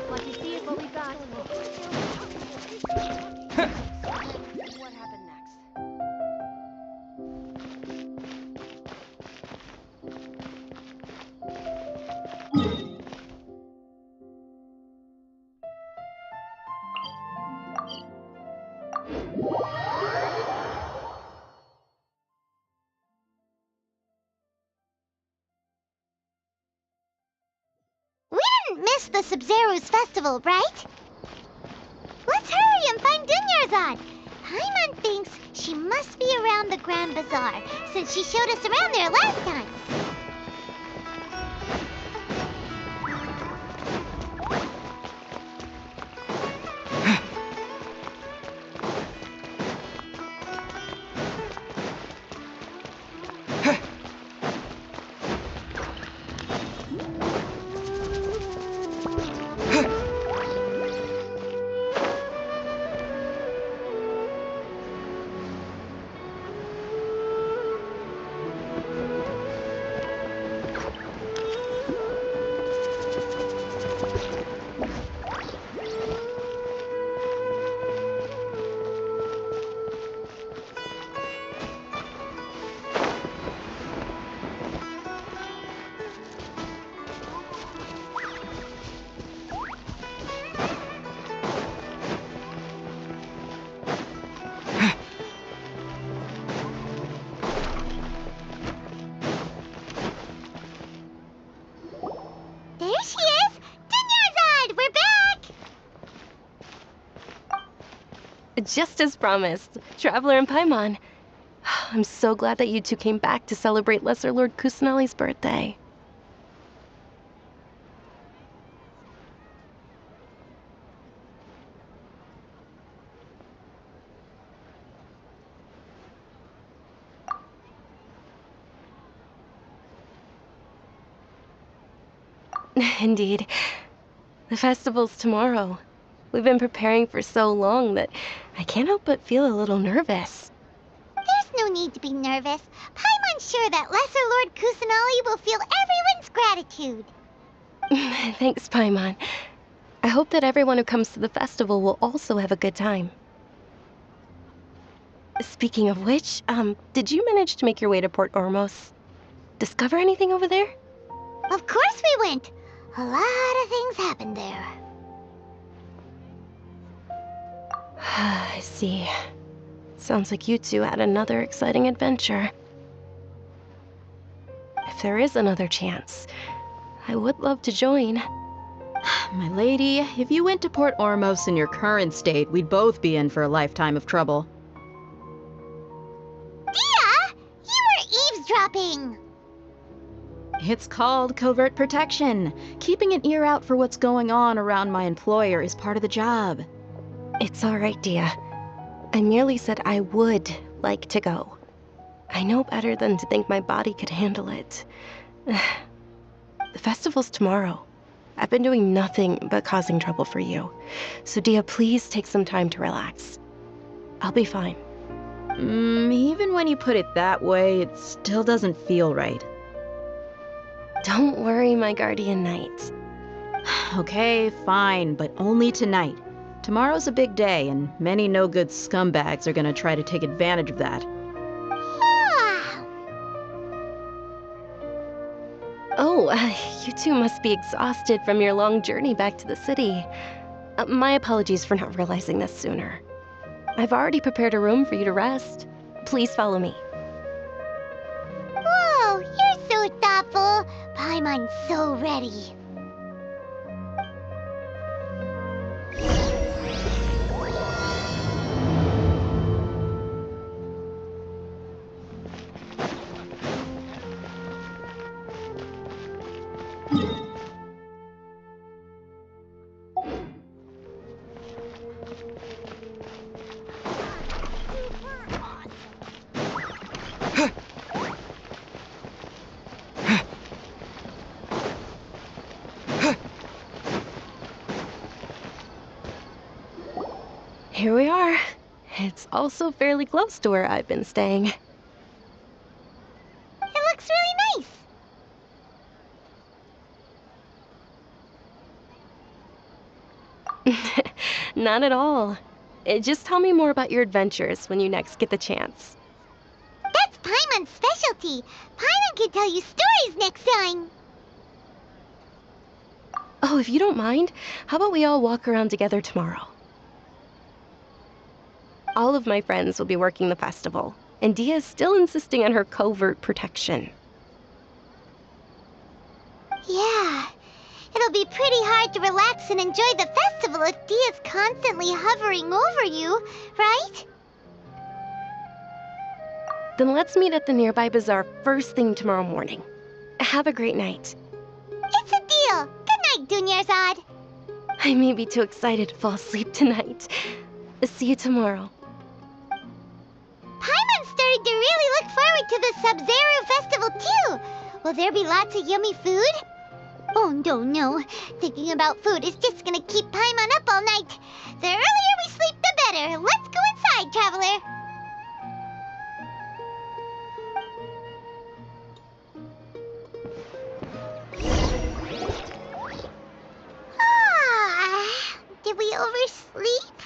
What you see is what we got. What happened next? We didn't miss the Sub-Zero's festival, right? Let's hurry and find Dunyarzad. Paimon thinks she must be around the Grand Bazaar, since she showed us around there last time. There she is! Dunyarzad, we're back! Just as promised, Traveler and Paimon. I'm so glad that you two came back to celebrate Lesser Lord Kusanali's birthday. Indeed. The festival's tomorrow. We've been preparing for so long that I can't help but feel a little nervous. There's no need to be nervous. Paimon's sure that Lesser Lord Kusanali will feel everyone's gratitude. Thanks, Paimon. I hope that everyone who comes to the festival will also have a good time. Speaking of which, did you manage to make your way to Port Ormos? Discover anything over there? Of course we went. A lot of things happened there. I see. Sounds like you two had another exciting adventure. If there is another chance, I would love to join. My lady, if you went to Port Ormos in your current state, we'd both be in for a lifetime of trouble. Dia! You were eavesdropping! It's called covert protection. Keeping an ear out for what's going on around my employer is part of the job. It's all right, Dia. I merely said I would like to go. I know better than to think my body could handle it. The festival's tomorrow. I've been doing nothing but causing trouble for you. So Dia, please take some time to relax. I'll be fine. Even when you put it that way, it still doesn't feel right. Don't worry, my guardian knight. Okay, fine, but only tonight. Tomorrow's a big day, and many no-good scumbags are gonna try to take advantage of that. Oh, you two must be exhausted from your long journey back to the city. My apologies for not realizing this sooner. I've already prepared a room for you to rest. Please follow me. Whoa, you're so thoughtful. Paimon's so ready. Here we are. It's also fairly close to where I've been staying. It looks really nice. Not at all. Just tell me more about your adventures when you next get the chance. That's Paimon's specialty. Paimon can tell you stories next time. Oh, if you don't mind, how about we all walk around together tomorrow? All of my friends will be working the festival, and Dia is still insisting on her covert protection. Yeah, it'll be pretty hard to relax and enjoy the festival if Dia's constantly hovering over you, right? Then let's meet at the nearby bazaar first thing tomorrow morning. Have a great night. It's a deal. Good night, Dunyarzad. I may be too excited to fall asleep tonight. See you tomorrow. Paimon's starting to really look forward to the Sub-Zero festival too. Will there be lots of yummy food? Oh, no. Thinking about food is just gonna keep Paimon up all night. The earlier we sleep, the better. Let's go inside, traveler. Did we oversleep?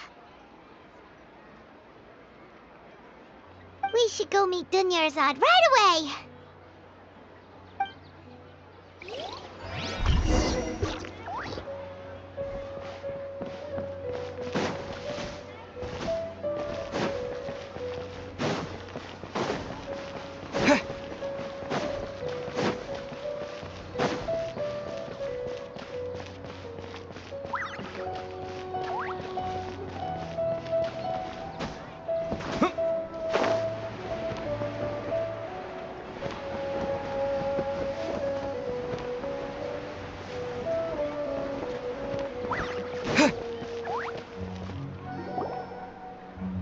We should go meet Dunyarzad right away.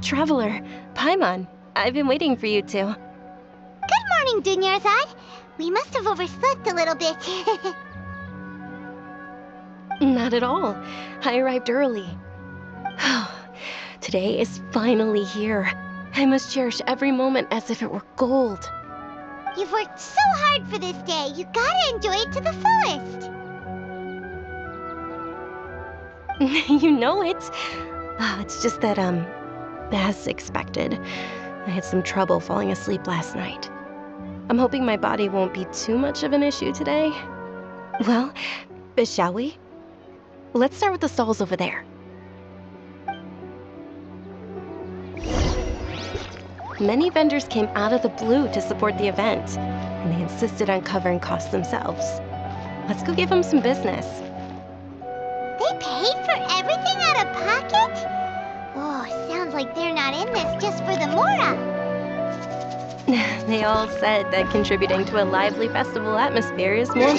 Traveler, Paimon, I've been waiting for you two. Good morning, Dunyarzad. We must have overslept a little bit. Not at all. I arrived early. Today is finally here. I must cherish every moment as if it were gold. You've worked so hard for this day. You gotta enjoy it to the fullest. You know it. It's just that, as expected, I had some trouble falling asleep last night. I'm hoping my body won't be too much of an issue today. Well, shall we? Let's start with the stalls over there. Many vendors came out of the blue to support the event, and they insisted on covering costs themselves. Let's go give them some business. They paid for everything out of pocket? Oh, sounds like they're not in this just for the Mora. They all said that contributing to a lively festival atmosphere is more...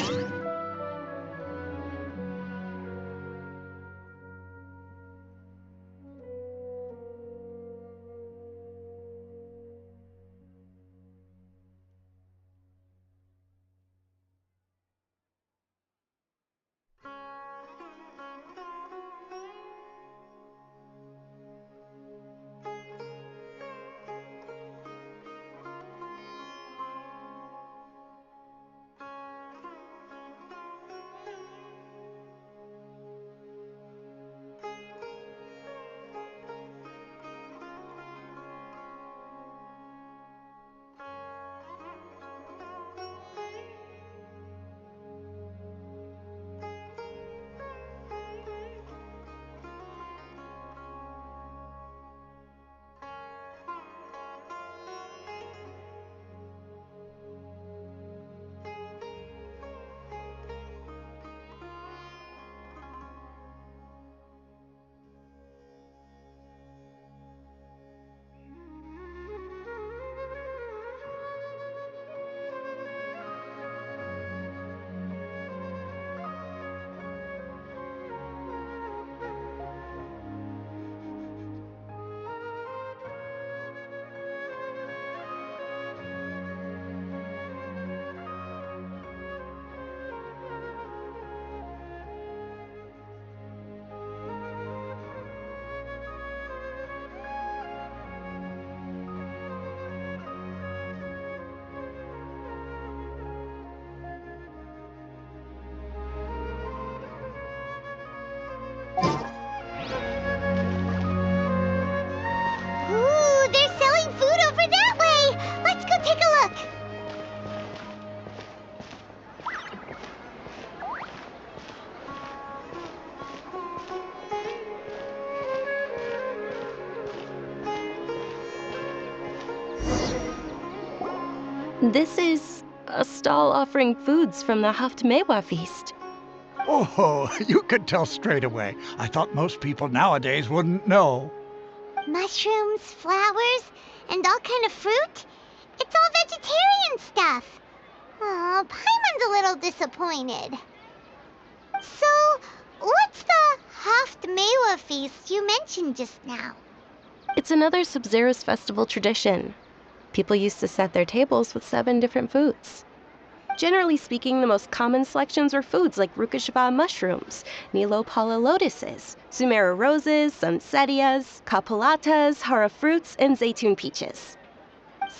This is a stall offering foods from the Haftmewa feast. Oh, you could tell straight away. I thought most people nowadays wouldn't know. Mushrooms, flowers, and all kind of fruit? It's all vegetarian stuff. Oh, Paimon's a little disappointed. So, what's the Haftmewa feast you mentioned just now? It's another Sub-Zero's festival tradition. People used to set their tables with 7 different foods. Generally speaking, the most common selections were foods like Rukashaba mushrooms, Nilopala lotuses, Sumera roses, Sunsetias, Kapalatas, Hara fruits, and Zaytun peaches.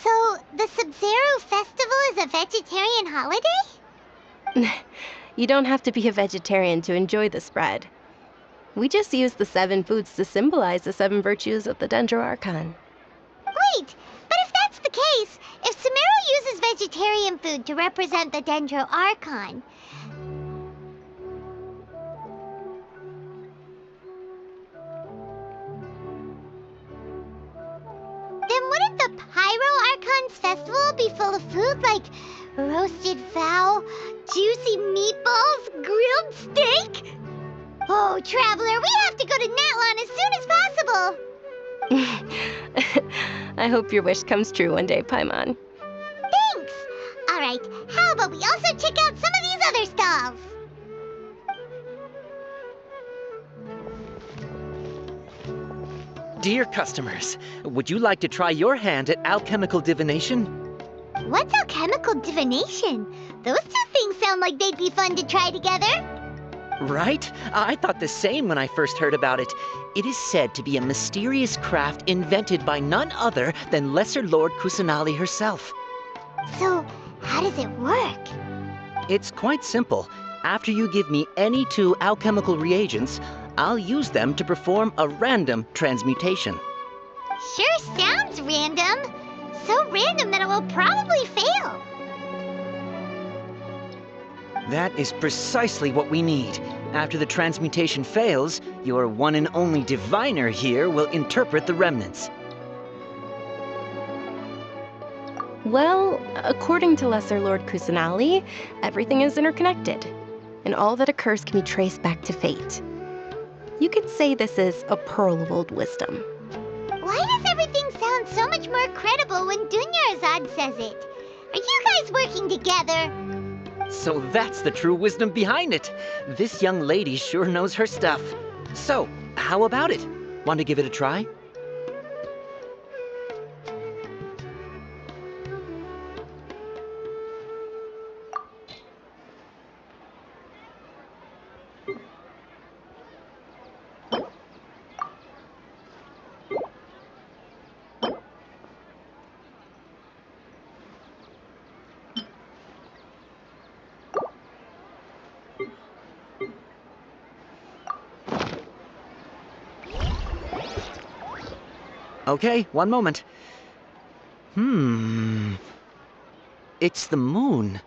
So, the Sub-Zero festival is a vegetarian holiday? You don't have to be a vegetarian to enjoy the spread. We just use the 7 foods to symbolize the 7 virtues of the Dendro Archon. Wait, but if that's the case, if Sumero uses vegetarian food to represent the Dendro Archon, then wouldn't the Pyro Archon's festival be full of food like roasted fowl, juicy meatballs, grilled steak? Oh, Traveler, we have to go to Natlan as soon as possible. I hope your wish comes true one day, Paimon. Thanks. All right, how about we also check out some of these other stalls? Dear customers, would you like to try your hand at alchemical divination? What's alchemical divination? Those two things sound like they'd be fun to try together. Right? I thought the same when I first heard about it. It is said to be a mysterious craft invented by none other than Lesser Lord Kusanali herself. So, how does it work? It's quite simple. After you give me any 2 alchemical reagents, I'll use them to perform a random transmutation. Sure sounds random. So random that it will probably fail. That is precisely what we need. After the transmutation fails, your one and only diviner here will interpret the remnants. Well, according to Lesser Lord Kusanali, everything is interconnected, and all that occurs can be traced back to fate. You could say this is a pearl of old wisdom. Why does everything sound so much more credible when Dunyarzad says it? Are you guys working together? So that's the true wisdom behind it. This young lady sure knows her stuff. So, how about it? Want to give it a try? Okay, one moment. It's the moon.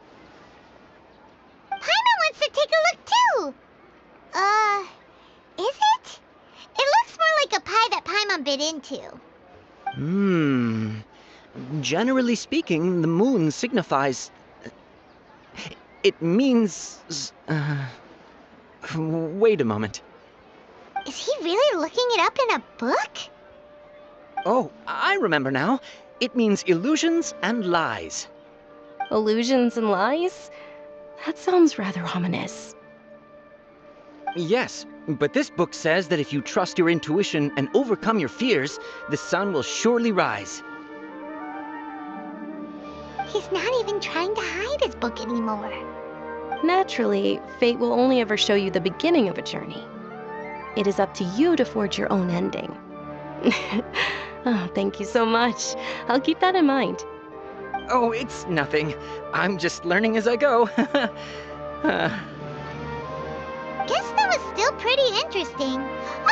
Paimon wants to take a look too. Is it? It looks more like a pie that Paimon bit into. Generally speaking, the moon signifies... It means... Wait a moment. Is he really looking it up in a book? Oh, I remember now. It means illusions and lies. Illusions and lies? That sounds rather ominous. Yes, but this book says that if you trust your intuition and overcome your fears, the sun will surely rise. He's not even trying to hide his book anymore. Naturally, fate will only ever show you the beginning of a journey. It is up to you to forge your own ending. Oh, thank you so much. I'll keep that in mind. Oh, it's nothing. I'm just learning as I go. Guess that was still pretty interesting.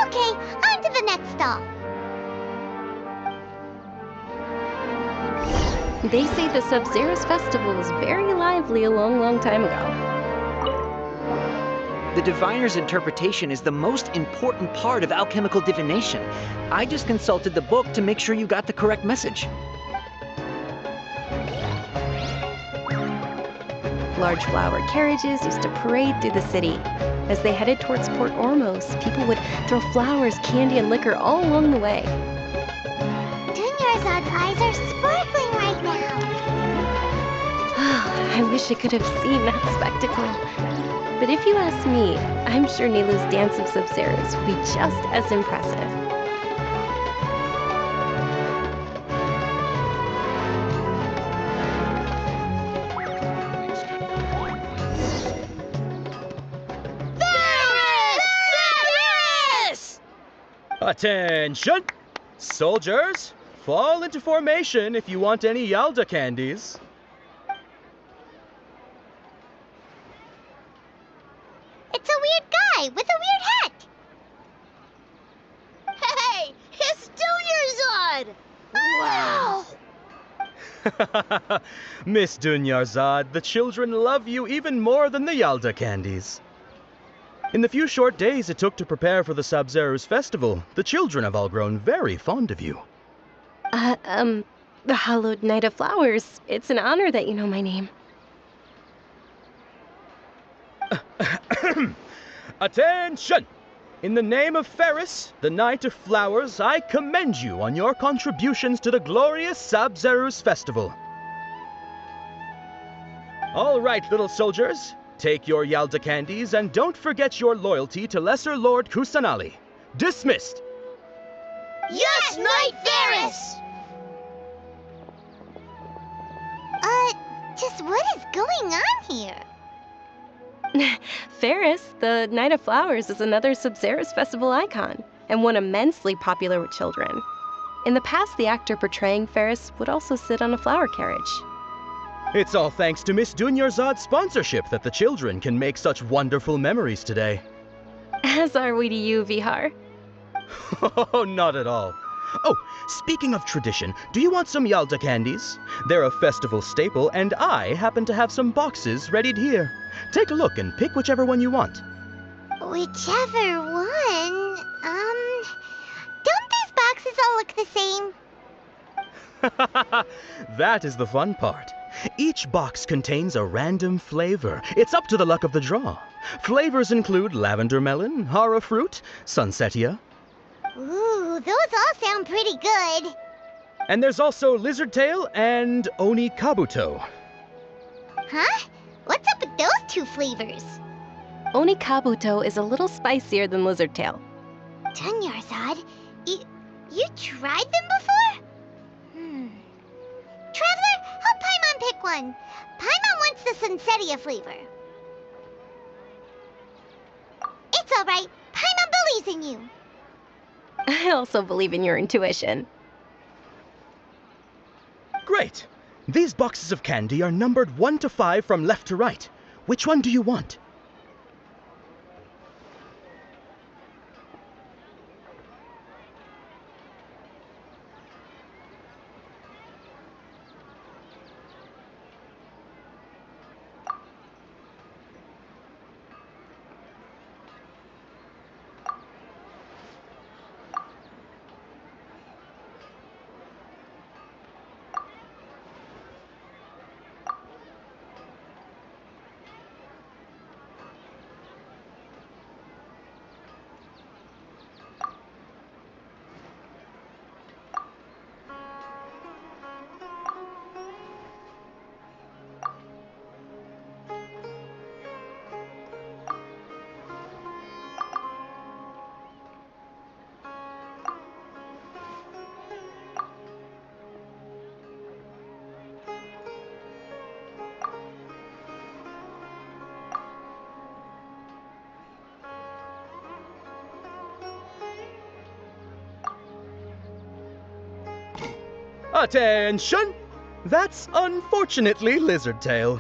Okay, on to the next stall. They say the Sub-Zero's festival was very lively a long time ago. The diviner's interpretation is the most important part of alchemical divination. I just consulted the book to make sure you got the correct message. large flower carriages used to parade through the city. As they headed towards Port Ormos, people would throw flowers, candy, and liquor all along the way. Dunyarzad's eyes are sparkling right now. I wish I could have seen that spectacle. But if you ask me, I'm sure Nilu's dance of Sub-Zeros would be just as impressive. Attention! Soldiers, fall into formation if you want any Yalda candies. It's a weird guy with a weird hat. Hey, it's Dunyarzad! Wow! Miss Dunyarzad, the children love you even more than the Yalda candies. In the few short days it took to prepare for the Sub-Zeros festival, the children have all grown very fond of you. The Hallowed Knight of Flowers. It's an honor that you know my name. Attention! In the name of Ferris, the Knight of Flowers, I commend you on your contributions to the glorious Sub-Zeros festival. All right, little soldiers. Take your Yalda candies and don't forget your loyalty to Lesser Lord Kusanali. Dismissed! Yes, Knight Ferris! Just what is going on here? Ferris, the Knight of Flowers, is another Sub-Zeros festival icon, and one immensely popular with children. In the past, the actor portraying Ferris would also sit on a flower carriage. It's all thanks to Miss Dunyarzad's sponsorship that the children can make such wonderful memories today. As are we to you, Vihar. Oh, not at all. Oh, speaking of tradition, do you want some Yalda candies? They're a festival staple, and I happen to have some boxes readied here. Take a look and pick whichever one you want. Whichever one. Don't these boxes all look the same? That is the fun part. Each box contains a random flavor. It's up to the luck of the draw. Flavors include lavender melon, hara fruit, sunsetia. Ooh, those all sound pretty good. And there's also lizard tail and oni kabuto. Huh? What's up with those two flavors? Oni Kabuto is a little spicier than Lizard Tail. Dunyarzad, you tried them before? Traveler, help Paimon pick one. Paimon wants the Sunsetia flavor. It's all right. Paimon believes in you. I also believe in your intuition. Great! These boxes of candy are numbered 1 to 5 from left to right. Which one do you want? Attention! That's unfortunately Lizard Tail.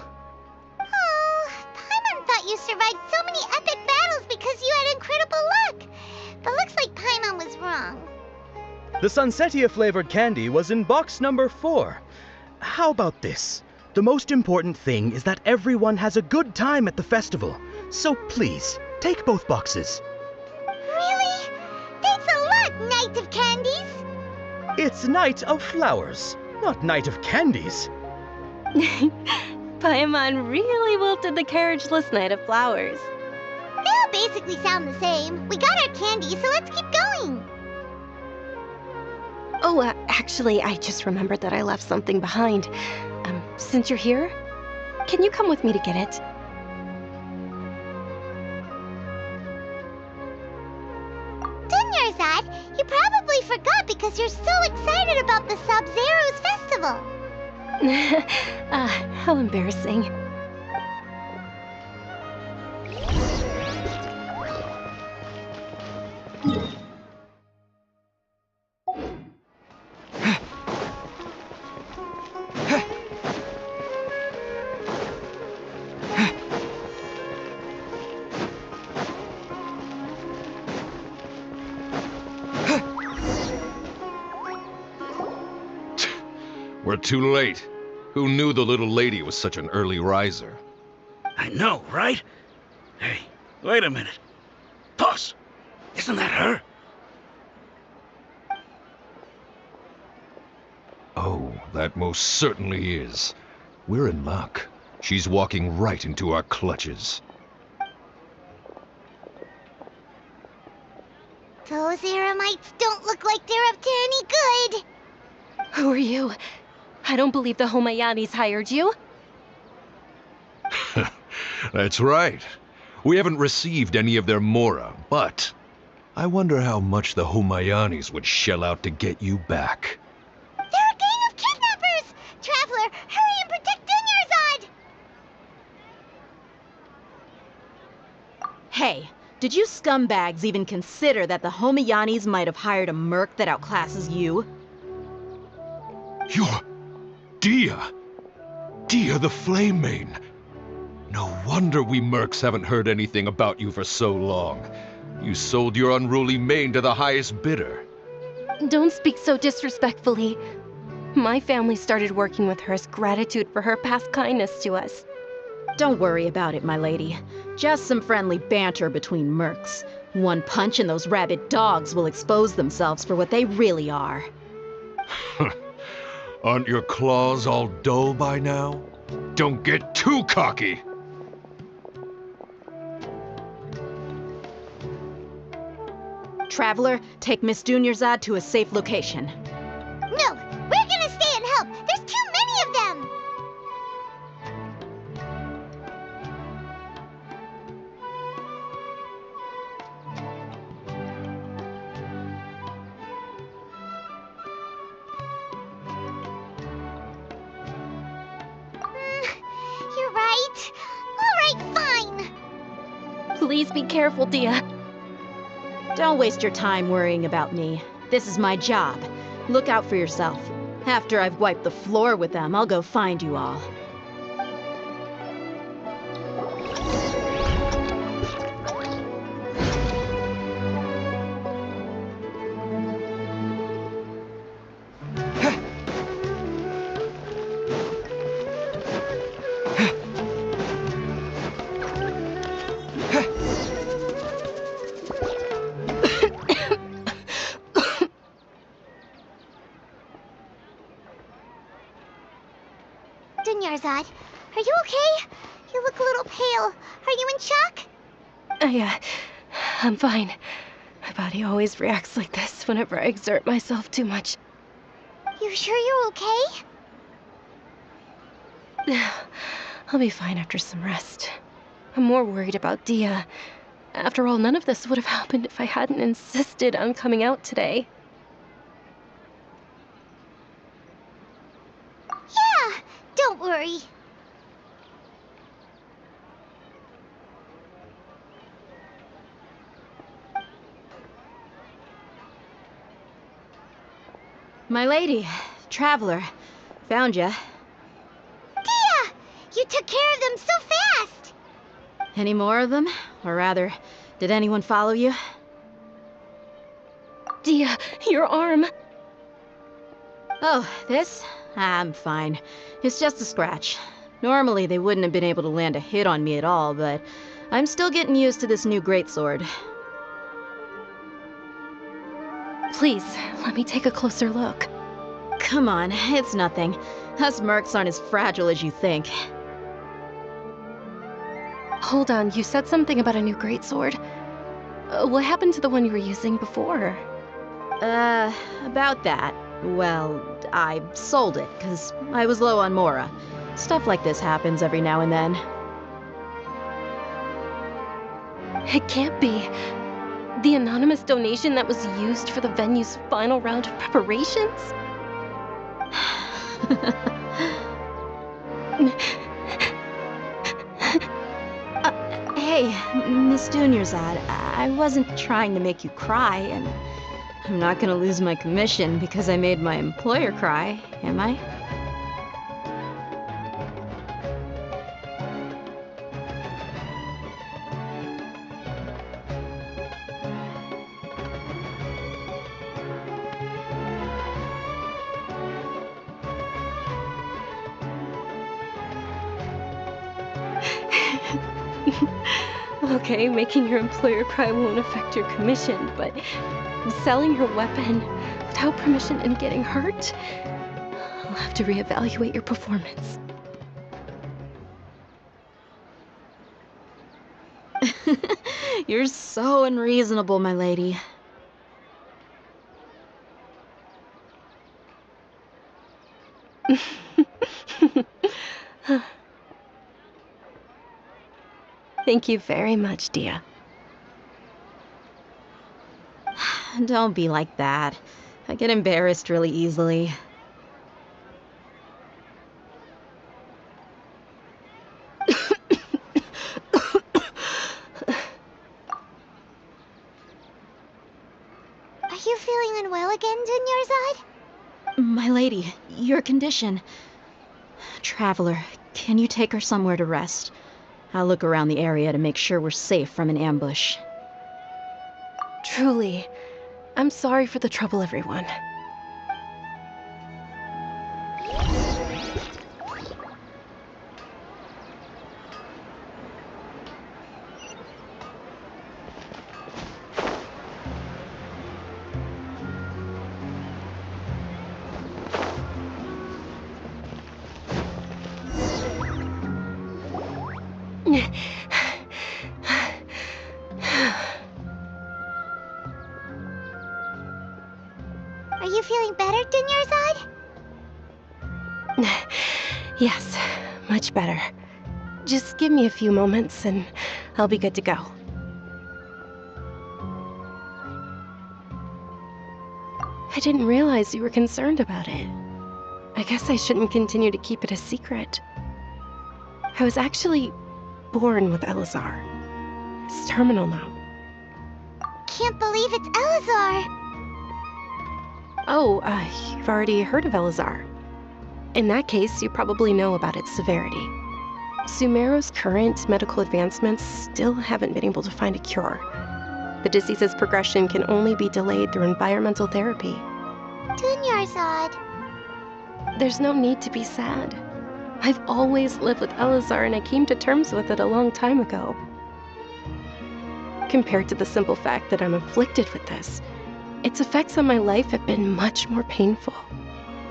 Oh, Paimon thought you survived so many epic battles because you had incredible luck. But looks like Paimon was wrong. The Sunsetia flavored candy was in box number 4. How about this? The most important thing is that everyone has a good time at the festival. So please, take both boxes. Really? Thanks a lot, Knight of Candies. It's Knight of Flowers, not Knight of Candies. Paimon really wilted the carriageless night of flowers. They all basically sound the same. We got our candy, so let's keep going. Oh, actually, I just remembered that I left something behind. Since you're here, can you come with me to get it? Dunyarzad, you probably forgot because you're so excited about the Sub-Zero's festival. How embarrassing. We're too late. Who knew the little lady was such an early riser? I know, right? Hey, wait a minute. Boss, isn't that her? Oh, that most certainly is. We're in luck. She's walking right into our clutches. Those Eremites don't look like they're up to any good. Who are you? I don't believe the Homayanis hired you. That's right. We haven't received any of their mora, but I wonder how much the Homayanis would shell out to get you back. They're a gang of kidnappers! Traveler, hurry and protect Dunyarzad! Hey, did you scumbags even consider that the Homayanis might have hired a merc that outclasses you? You're Dia! Dia the Flame Mane! No wonder we mercs haven't heard anything about you for so long. You sold your unruly mane to the highest bidder. Don't speak so disrespectfully. My family started working with her as gratitude for her past kindness to us. Don't worry about it, my lady. Just some friendly banter between mercs. One punch and those rabid dogs will expose themselves for what they really are. Aren't your claws all dull by now? Don't get too cocky! Traveler, take Miss Dunyarzad to a safe location. No, we're gonna stay and help. There's too many of them. You're right. All right, fine. Please be careful, Dia. Don't waste your time worrying about me. This is my job. Look out for yourself. After I've wiped the floor with them, I'll go find you all. Dunyarzad, are you okay? You look a little pale. Are you in shock? I'm fine. My body always reacts like this whenever I exert myself too much. You sure you're okay? I'll be fine after some rest. I'm more worried about Dia. After all, none of this would have happened if I hadn't insisted on coming out today. Yeah, don't worry. My lady, Traveler, found ya. Dia! You took care of them so fast! Any more of them? Or rather, did anyone follow you? Dia, your arm! Oh, this? I'm fine. It's just a scratch. Normally they wouldn't have been able to land a hit on me at all, but I'm still getting used to this new greatsword. Please, let me take a closer look. Come on, it's nothing. Us mercs aren't as fragile as you think. Hold on, you said something about a new greatsword. What happened to the one you were using before? About that. Well, I sold it, 'cause I was low on Mora. Stuff like this happens every now and then. It can't be. The anonymous donation that was used for the venue's final round of preparations? Hey, Miss Dunyarzad, I wasn't trying to make you cry, and I'm not gonna lose my commission because I made my employer cry, am I? Okay, making your employer cry won't affect your commission, but selling your weapon without permission and getting hurt? I'll have to reevaluate your performance. You're so unreasonable, my lady. Thank you very much, Dia. Don't be like that. I get embarrassed really easily. Are you feeling unwell again, Dunyarzad? My lady, your condition. Traveler, can you take her somewhere to rest? I'll look around the area to make sure we're safe from an ambush. Truly, I'm sorry for the trouble, everyone. Are you feeling better, Dunyarzad? Yes, much better. Just give me a few moments and I'll be good to go. I didn't realize you were concerned about it. I guess I shouldn't continue to keep it a secret. I was actually born with Elazar. It's terminal now. Can't believe it's Elazar! Oh, you've already heard of Elazar. In that case, you probably know about its severity. Sumeru's current medical advancements still haven't been able to find a cure. The disease's progression can only be delayed through environmental therapy. Dunyarzad. There's no need to be sad. I've always lived with Elazar and I came to terms with it a long time ago. Compared to the simple fact that I'm afflicted with this, its effects on my life have been much more painful.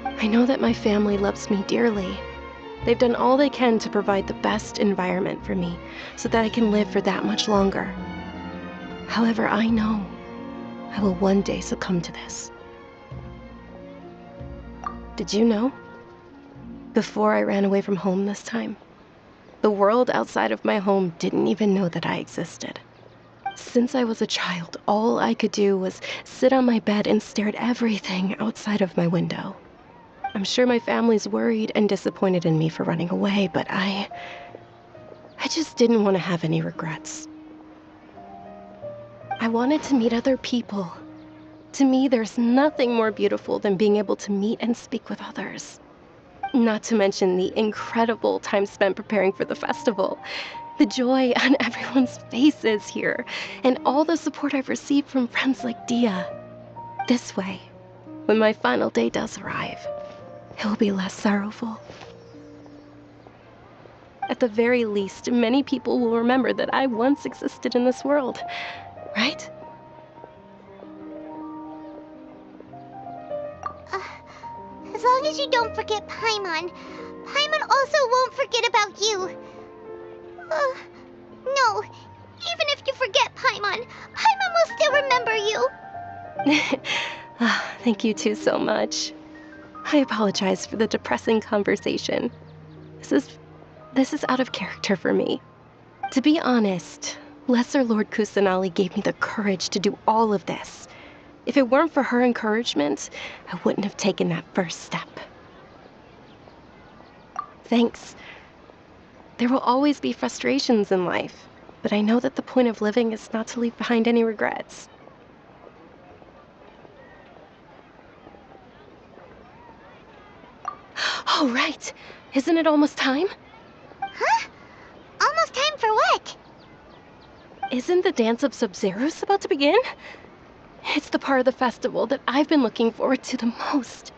I know that my family loves me dearly. They've done all they can to provide the best environment for me so that I can live for that much longer. However, I know I will one day succumb to this. Did you know? Before I ran away from home this time, the world outside of my home didn't even know that I existed. Since I was a child, all I could do was sit on my bed and stare at everything outside of my window. I'm sure my family's worried and disappointed in me for running away, but I just didn't want to have any regrets. I wanted to meet other people. To me, there's nothing more beautiful than being able to meet and speak with others. Not to mention the incredible time spent preparing for the festival. The joy on everyone's faces here, and all the support I've received from friends like Dia. This way, when my final day does arrive, it will be less sorrowful. At the very least, many people will remember that I once existed in this world, right? As long as you don't forget Paimon. Paimon also won't forget about you. Thank you two so much. I apologize for the depressing conversation. This is out of character for me. To be honest, Lesser Lord Kusanali gave me the courage to do all of this. If it weren't for her encouragement, I wouldn't have taken that first step. Thanks. There will always be frustrations in life, but I know that the point of living is not to leave behind any regrets. Oh, right. Isn't it almost time? Huh? Almost time for what? Isn't the Dance of Sub-Zeros about to begin? It's the part of the festival that I've been looking forward to the most.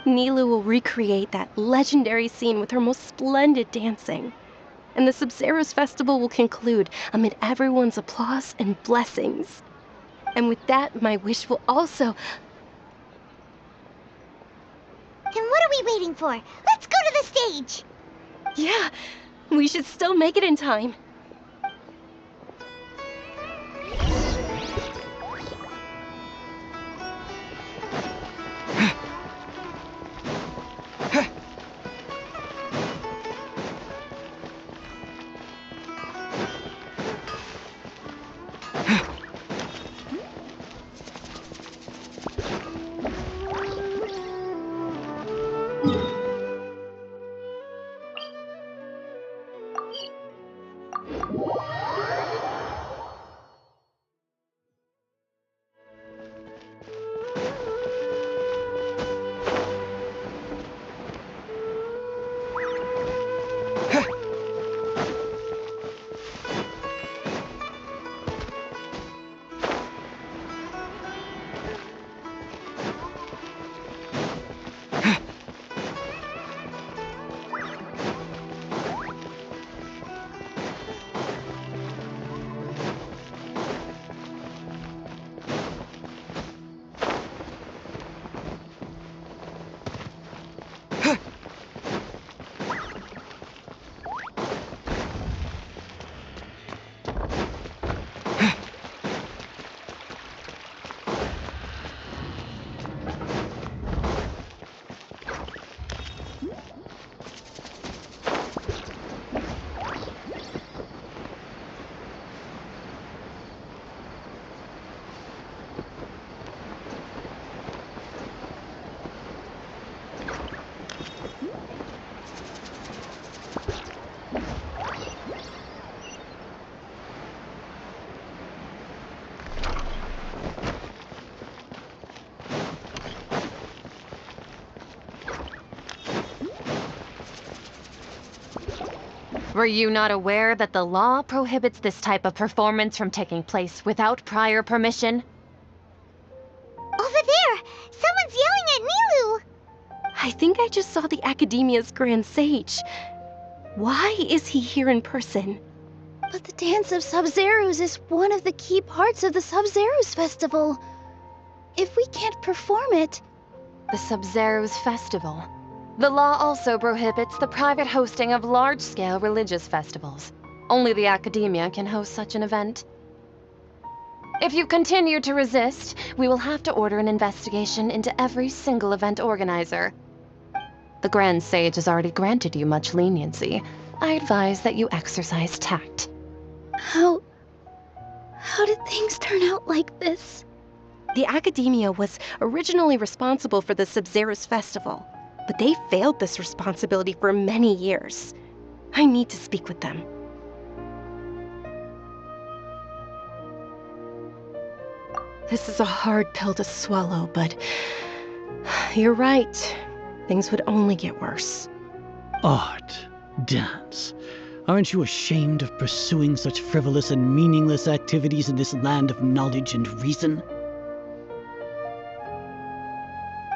Nilu will recreate that legendary scene with her most splendid dancing. And the Sub-Zeros festival will conclude amid everyone's applause and blessings. And with that, my wish will also... Then what are we waiting for? Let's go to the stage! Yeah, we should still make it in time. Were you not aware that the law prohibits this type of performance from taking place without prior permission? Over there! Someone's yelling at Nilu! I think I just saw the Academia's Grand Sage. Why is he here in person? But the Dance of Sub-Zeros is one of the key parts of the Sub-Zeros festival. If we can't perform it... The Sub-Zeros Festival. The law also prohibits the private hosting of large-scale religious festivals. Only the Academia can host such an event. If you continue to resist, we will have to order an investigation into every single event organizer. The Grand Sage has already granted you much leniency. I advise that you exercise tact. How did things turn out like this? The Academia was originally responsible for the Sub-Zeros Festival, but they failed this responsibility for many years. I need to speak with them. This is a hard pill to swallow, but you're right. Things would only get worse. Art, dance. Aren't you ashamed of pursuing such frivolous and meaningless activities in this land of knowledge and reason?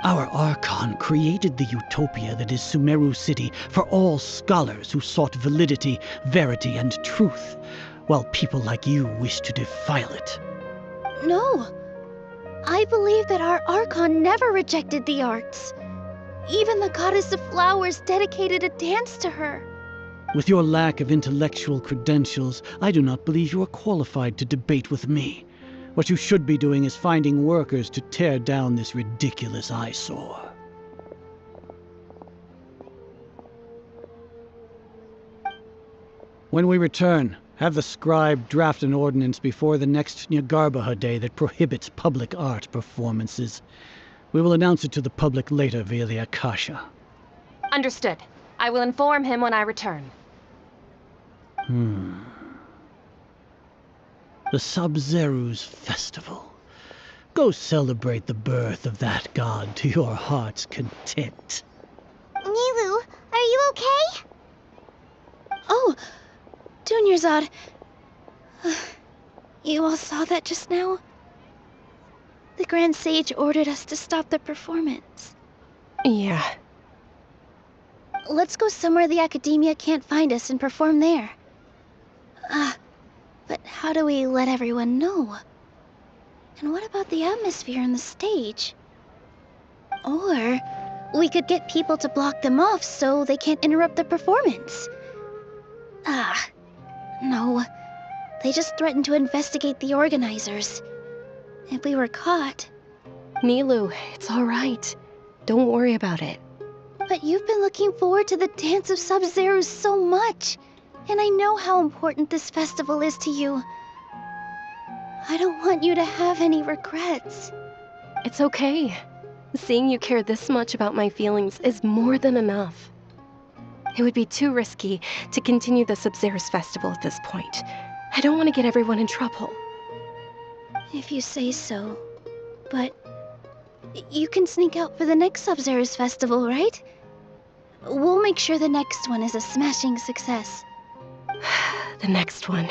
Our Archon created the utopia that is Sumeru City for all scholars who sought validity, verity, and truth, while people like you wish to defile it. No. I believe that our Archon never rejected the arts. Even the goddess of flowers dedicated a dance to her. With your lack of intellectual credentials, I do not believe you are qualified to debate with me. What you should be doing is finding workers to tear down this ridiculous eyesore. When we return, have the scribe draft an ordinance before the next Nyargarbaha Day that prohibits public art performances. We will announce it to the public later via the Akasha. Understood. I will inform him when I return. The Sub-Zeru's festival. Go celebrate the birth of that god to your heart's content. Nilu, are you okay? Oh, Dunyarzad. You all saw that just now? The Grand Sage ordered us to stop the performance. Yeah. Let's go somewhere the Academia can't find us and perform there. But how do we let everyone know? And what about the atmosphere on the stage? Or we could get people to block them off so they can't interrupt the performance. No. They just threatened to investigate the organizers. If we were caught... Nilu, it's all right. Don't worry about it. But you've been looking forward to the Dance of Sub-Zero so much. And I know how important this festival is to you. I don't want you to have any regrets. It's okay. Seeing you care this much about my feelings is more than enough. It would be too risky to continue the Sub-Zero's festival at this point. I don't want to get everyone in trouble. If you say so. But you can sneak out for the next Sub-Zero's festival, right? We'll make sure the next one is a smashing success. The next one.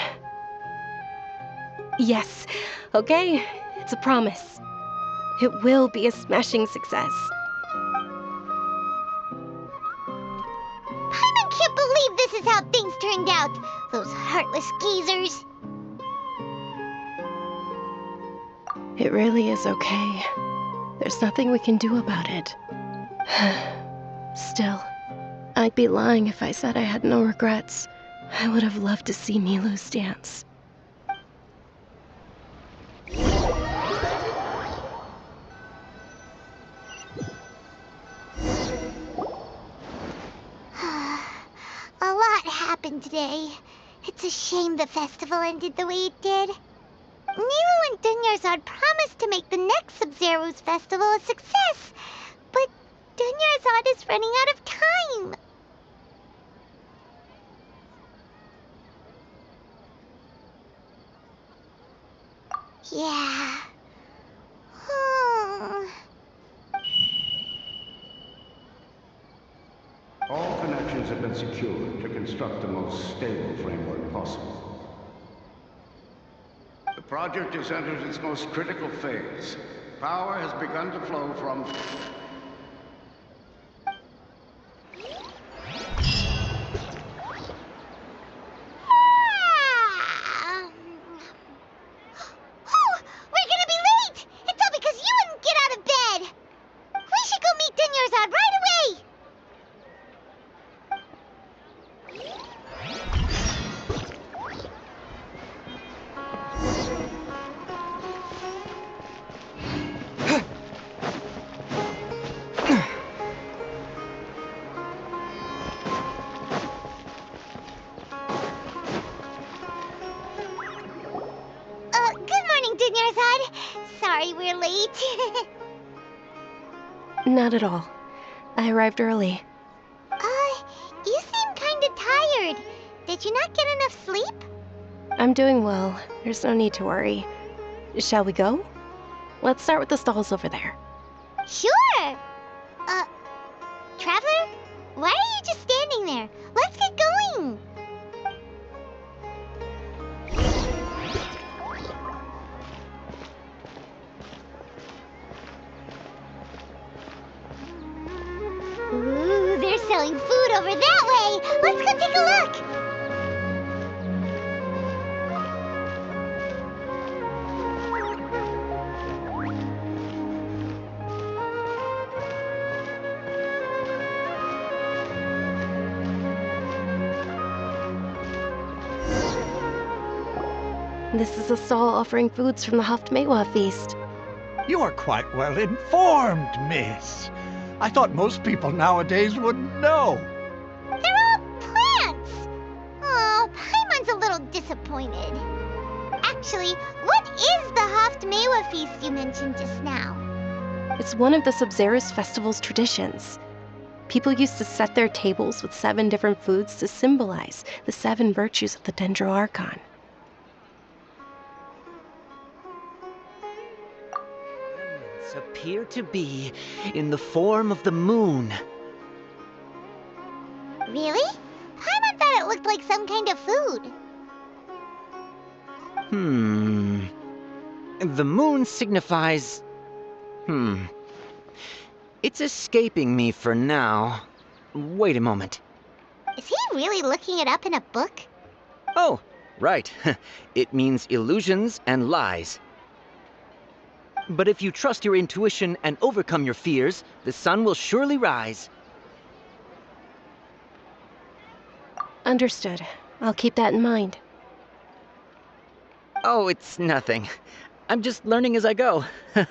Yes. Okay. It's a promise. It will be a smashing success. I can't believe this is how things turned out. Those heartless geezers. It really is okay. There's nothing we can do about it. Still, I'd be lying if I said I had no regrets. I would have loved to see Nilu's dance. A lot happened today. It's a shame the festival ended the way it did. Nilu and Dunyarzad promised to make the next Sub-Zero's festival a success, but Dunyarzad is running out of time. Yeah. All connections have been secured to construct the most stable framework possible. The project has entered its most critical phase. Power has begun to flow from... We're gonna be late! It's all because you wouldn't get out of bed! We should go meet Dunyarzad right away! Good morning, Dunyarzad. Sorry we're late. Not at all. I arrived early. You seem kinda tired. Did you not get enough sleep? I'm doing well. There's no need to worry. Shall we go? Let's start with the stalls over there. Sure! Traveler? Why are you just standing there? Let's get going! Ooh, they're selling food over that way! Let's go take a look! This is a stall offering foods from the Haftmewa feast. You are quite well informed, miss. I thought most people nowadays wouldn't know. They're all plants! Oh, Paimon's a little disappointed. Actually, what is the Haftmewa feast you mentioned just now? It's one of the Sabzerus festival's traditions. People used to set their tables with 7 different foods to symbolize the 7 virtues of the Dendroarchon. Remnants appear to be in the form of the moon. Really? Paimon thought it looked like some kind of food. The moon signifies... It's escaping me for now. Wait a moment. Is he really looking it up in a book? Oh, right. It means illusions and lies. But if you trust your intuition and overcome your fears, the sun will surely rise. Understood. I'll keep that in mind. Oh, it's nothing. I'm just learning as I go. Guess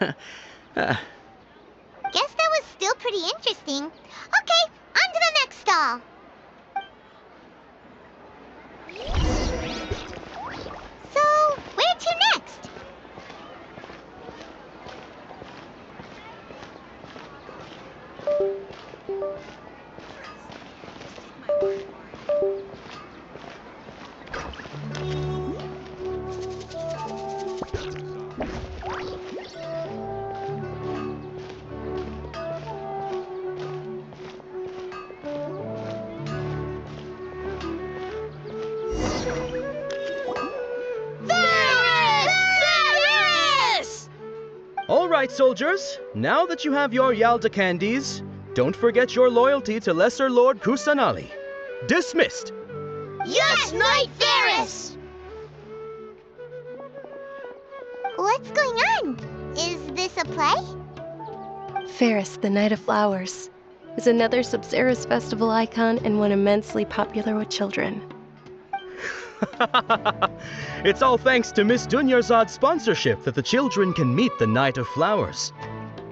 that was still pretty interesting. Okay, on to the next stall. So, where to next? All right, soldiers. Now that you have your Yalda candies, don't forget your loyalty to Lesser Lord Kusanali. Dismissed. Yes, Knight Varys! What's going on? Is this a play? Ferris, the Knight of Flowers, is another Sabzerus festival icon and one immensely popular with children. It's all thanks to Miss Dunyarzad's sponsorship that the children can meet the Knight of Flowers.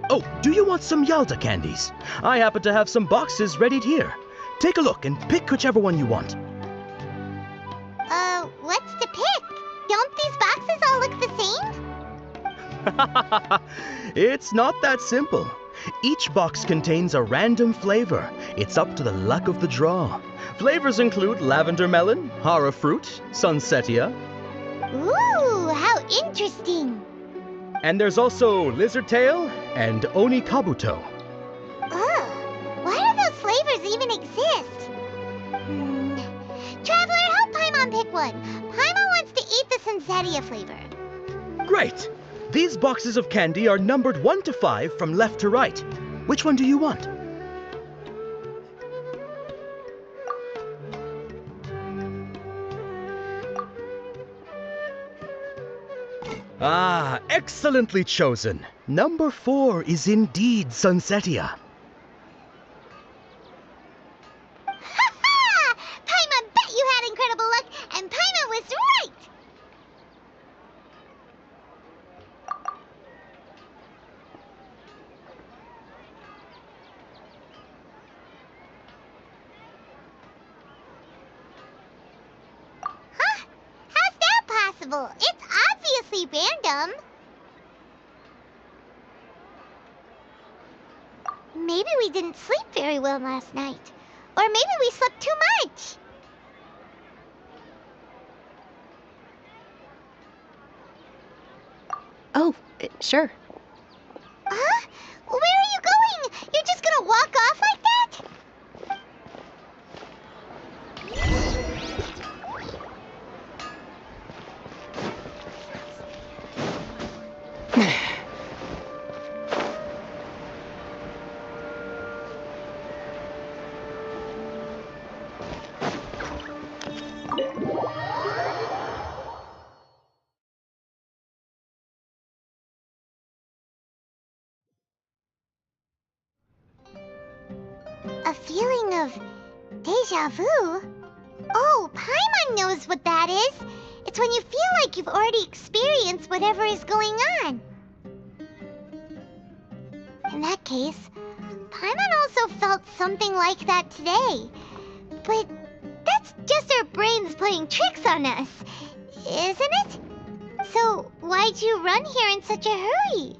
Oh, do you want some Yalda candies? I happen to have some boxes readied here. Take a look and pick whichever one you want. What's to pick? Don't these boxes all look the same? It's not that simple. Each box contains a random flavor. It's up to the luck of the draw. Flavors include lavender melon, hara fruit, sunsetia. Ooh, how interesting. And there's also lizard tail and oni kabuto. Ugh, why do those flavors even exist? Traveler, help Paimon pick one. Paimon wants to eat the sunsetia flavor. Great! These boxes of candy are numbered 1 to 5 from left to right. Which one do you want? Ah, excellently chosen. Number 4 is indeed sunsetia. Ha-ha! Paimon bet you had incredible luck, and Paimon was right! Huh? How's that possible? It's obviously random. Maybe we didn't sleep very well last night. Or maybe we slept too much. Oh, sure. Huh? Where are you going? You're just gonna walk off like that? A feeling of deja vu? Oh, Paimon knows what that is. It's when you feel like you've already experienced whatever is going on. In that case, Paimon also felt something like that today. But that's just our brains playing tricks on us, isn't it? So why'd you run here in such a hurry?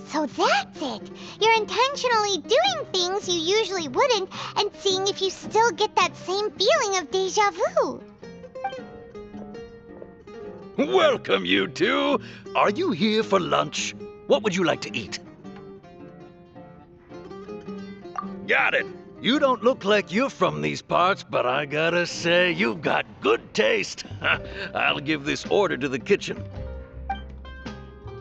So that's it! You're intentionally doing things you usually wouldn't and seeing if you still get that same feeling of déjà vu. Welcome, you two. Are you here for lunch? What would you like to eat? Got it. You don't look like you're from these parts, but I gotta say, you've got good taste. I'll give this order to the kitchen.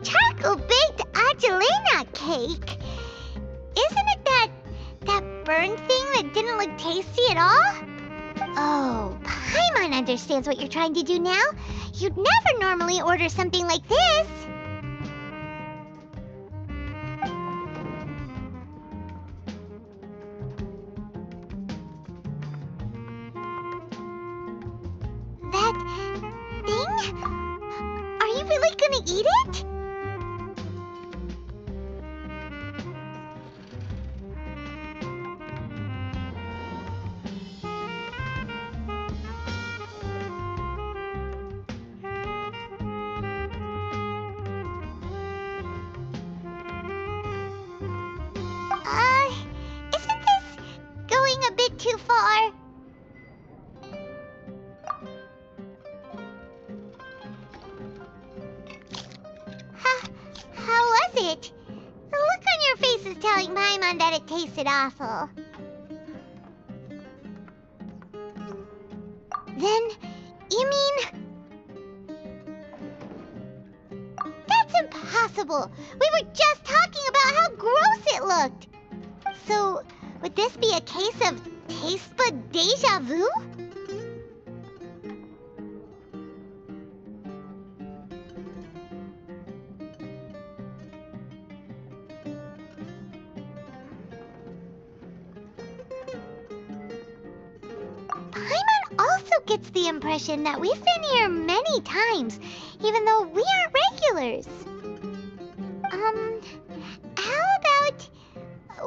Charcoal-baked Angelina cake? Isn't it that burn thing that didn't look tasty at all? Oh, Paimon understands what you're trying to do now. You'd never normally order something like this. That thing? Are you really gonna eat it? Isn't this going a bit too far? How was it? The look on your face is telling Paimon that it tasted awful. Then, you mean... That's impossible! We were just talking about how gross it looked! So, would this be a case of taste bud déjà vu? Paimon also gets the impression that we've been here many times, even though we aren't regulars. How about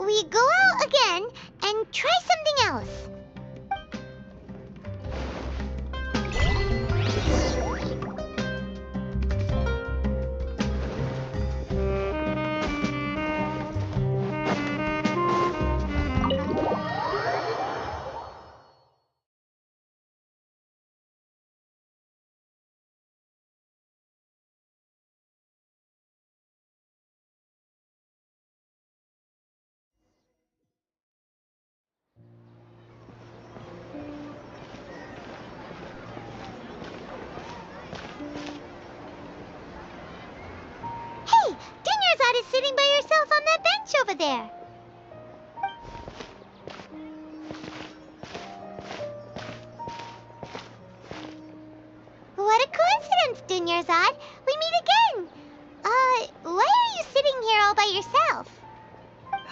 we go out again and try something else? Hey, Dunyarzad is sitting by herself on that bench over there. What a coincidence, Dunyarzad. We meet again. Why are you sitting here all by yourself?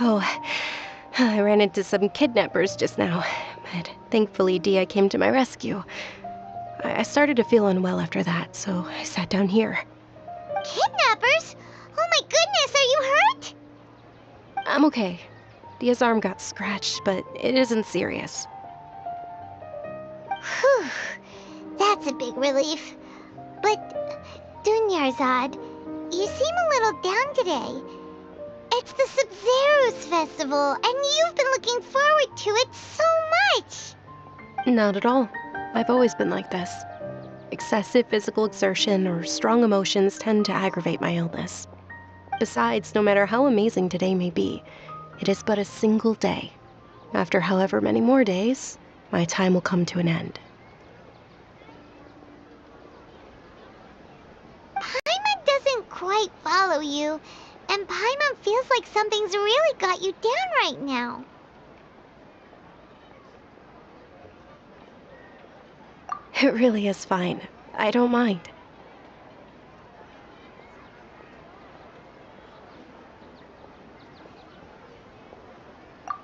Oh, I ran into some kidnappers just now, but thankfully Dia came to my rescue. I started to feel unwell after that, so I sat down here. Kidnappers? Oh my goodness, are you hurt? I'm okay. Dia's arm got scratched, but it isn't serious. Whew, that's a big relief. But, Dunyarzad, you seem a little down today. It's the Sub-Zero's festival, and you've been looking forward to it so much. Not at all. I've always been like this. Excessive physical exertion or strong emotions tend to aggravate my illness. Besides, no matter how amazing today may be, it is but a single day. After however many more days, my time will come to an end. Paimon doesn't quite follow you, and Paimon feels like something's really got you down right now. It really is fine. I don't mind.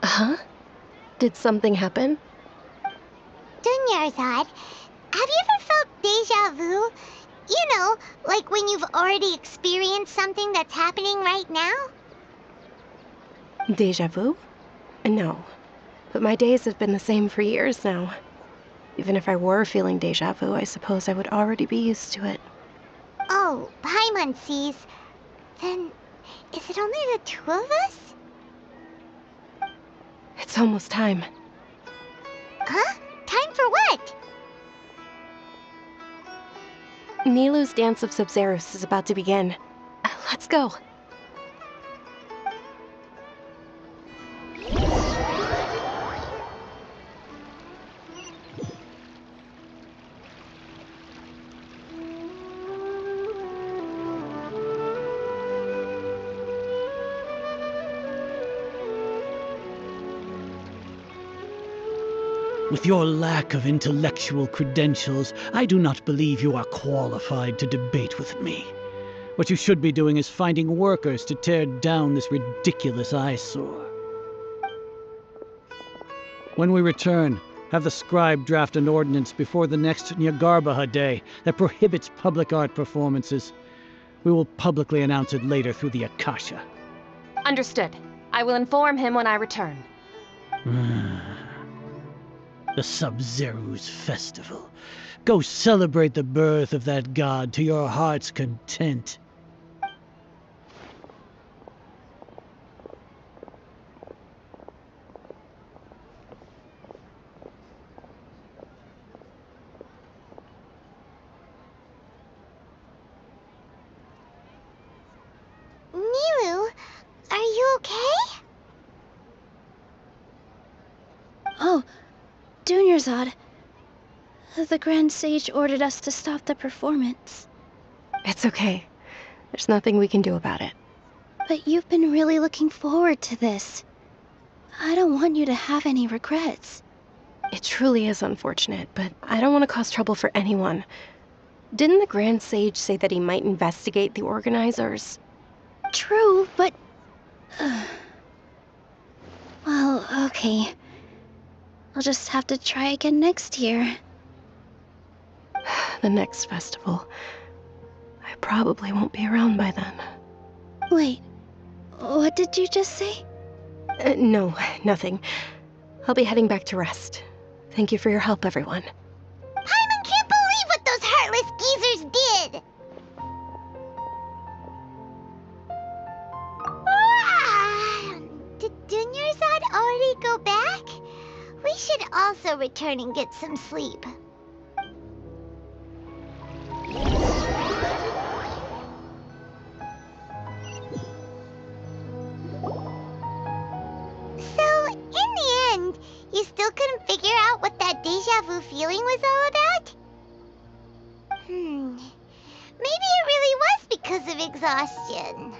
Huh? Did something happen? Dunyarzad, have you ever felt deja vu? You know, like when you've already experienced something that's happening right now? Deja vu? No. But my days have been the same for years now. Even if I were feeling deja vu, I suppose I would already be used to it. Oh, Paimon sees. Then, is it only the two of us? It's almost time. Huh? Time for what? Nilou's Dance of Sub-Zerus is about to begin. Let's go. With your lack of intellectual credentials, I do not believe you are qualified to debate with me. What you should be doing is finding workers to tear down this ridiculous eyesore. When we return, have the scribe draft an ordinance before the next Nyargarbaha Day that prohibits public art performances. We will publicly announce it later through the Akasha. Understood. I will inform him when I return. The Sub-Zerus Festival. Go celebrate the birth of that god to your heart's content. Nilou, are you okay? Oh, Dunyarzad. The Grand Sage ordered us to stop the performance. It's okay. There's nothing we can do about it. But you've been really looking forward to this. I don't want you to have any regrets. It truly is unfortunate, but I don't want to cause trouble for anyone. Didn't the Grand Sage say that he might investigate the organizers? True, but... well, okay. I'll just have to try again next year. The next festival. I probably won't be around by then. Wait, what did you just say? No, nothing. I'll be heading back to rest. Thank you for your help, everyone. Paimon can't believe what those heartless geezers did! Did Dunyarzad already go back? We should also return and get some sleep. So, in the end, you still couldn't figure out what that deja vu feeling was all about? Maybe it really was because of exhaustion.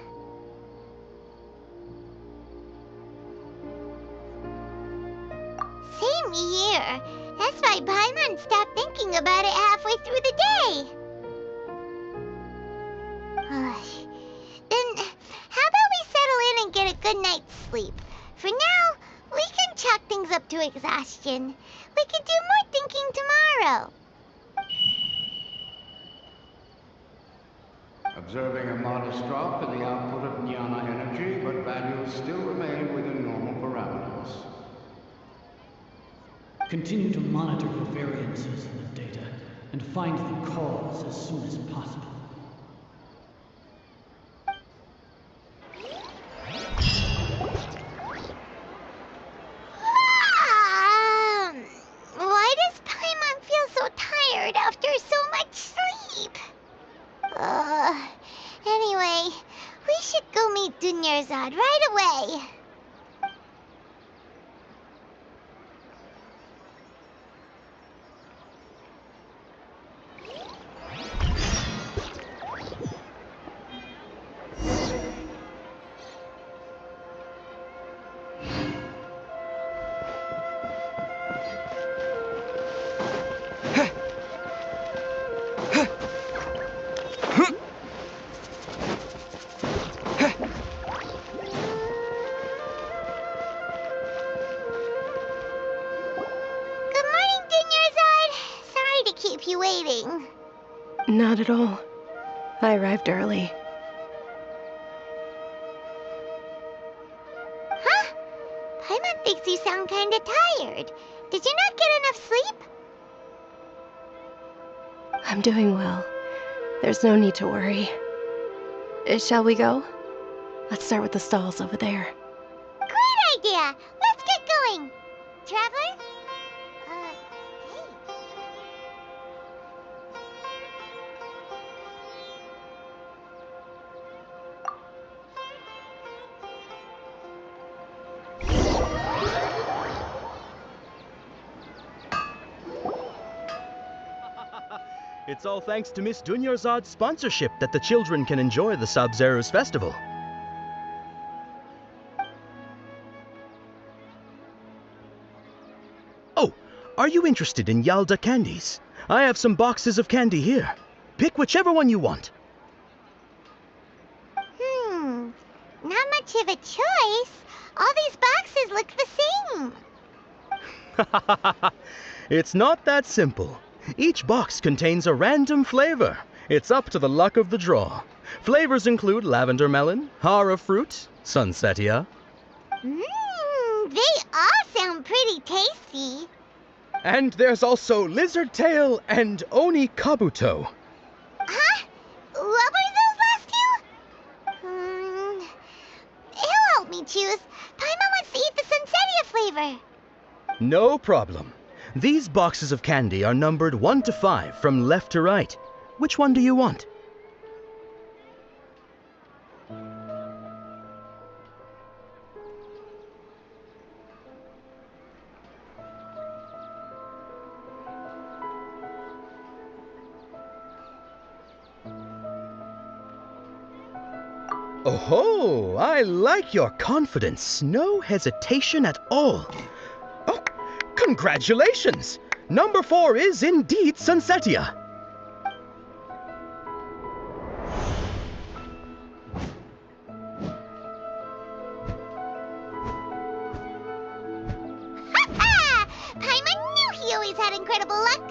Same here. That's why Paimon stopped thinking about it halfway through the day. Then, how about we settle in and get a good night's sleep? For now, we can chalk things up to exhaustion. We can do more thinking tomorrow. Observing a modest drop in the output of jnana energy, but values still remain within normal parameters. Continue to monitor for variances in the data, and find the cause as soon as possible. Why does Paimon feel so tired after so much sleep? Anyway, we should go meet Dunyarzad right away. you waiting. Not at all. I arrived early. Huh? Paimon thinks you sound kinda tired. Did you not get enough sleep? I'm doing well. There's no need to worry. Shall we go? Let's start with the stalls over there. Great idea! Let's get going! Traveler? Hey. It's all thanks to Miss Dunyarzad's sponsorship that the children can enjoy the Sabzeruz festival. Oh, are you interested in Yalda candies? I have some boxes of candy here. Pick whichever one you want. Not much of a choice. All these boxes look the same. It's not that simple. Each box contains a random flavor. It's up to the luck of the draw. Flavors include lavender melon, hara fruit, sunsetia. They all sound pretty tasty. And there's also lizard tail and oni kabuto. Huh? What were those last two? He'll help me choose. Paimon wants to eat the sunsetia flavor. No problem. These boxes of candy are numbered 1 to 5 from left to right. Which one do you want? Oh, I like your confidence. No hesitation at all. Oh, congratulations! Number 4 is indeed Sunsetia. Ha! Paimon knew he always had incredible luck.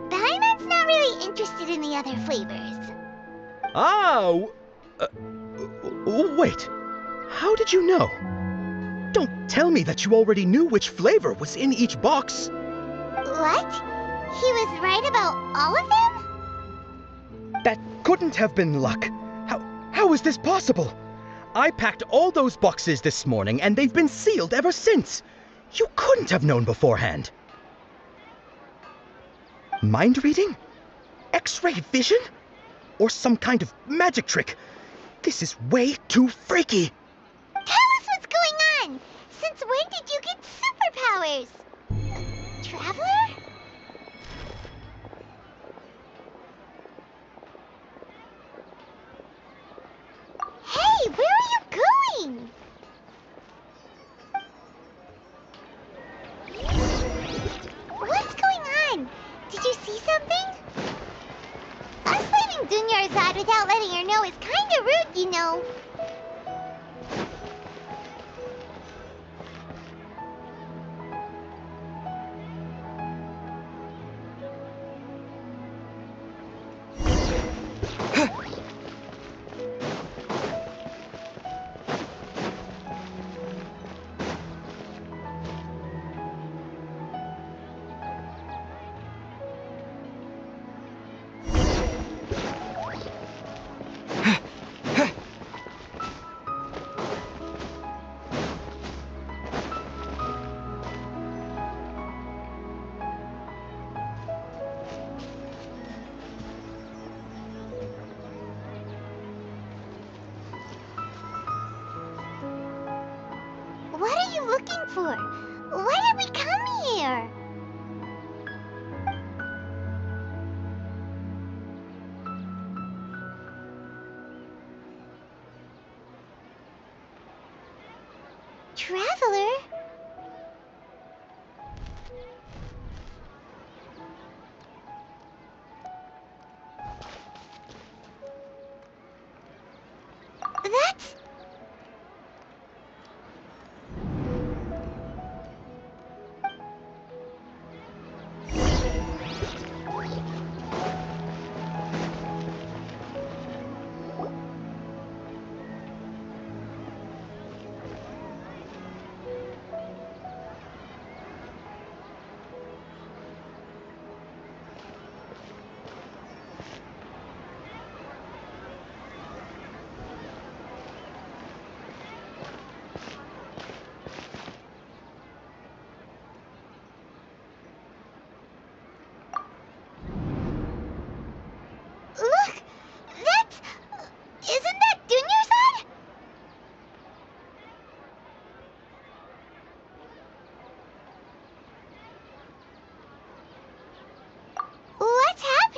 Paimon's not really interested in the other flavors. Wait. How did you know? Don't tell me that you already knew which flavor was in each box. What? He was right about all of them? That couldn't have been luck. How is this possible? I packed all those boxes this morning and they've been sealed ever since. You couldn't have known beforehand. Mind reading? X-ray vision? Or some kind of magic trick? This is way too freaky. Tell us what's going on! Since when did you get superpowers? Traveler? Hey, where are you going? What's going on? Did you see something? Us leaving Dunyarzad without letting her know is kinda rude, you know. What are you looking for? Why did we come here? Traveler?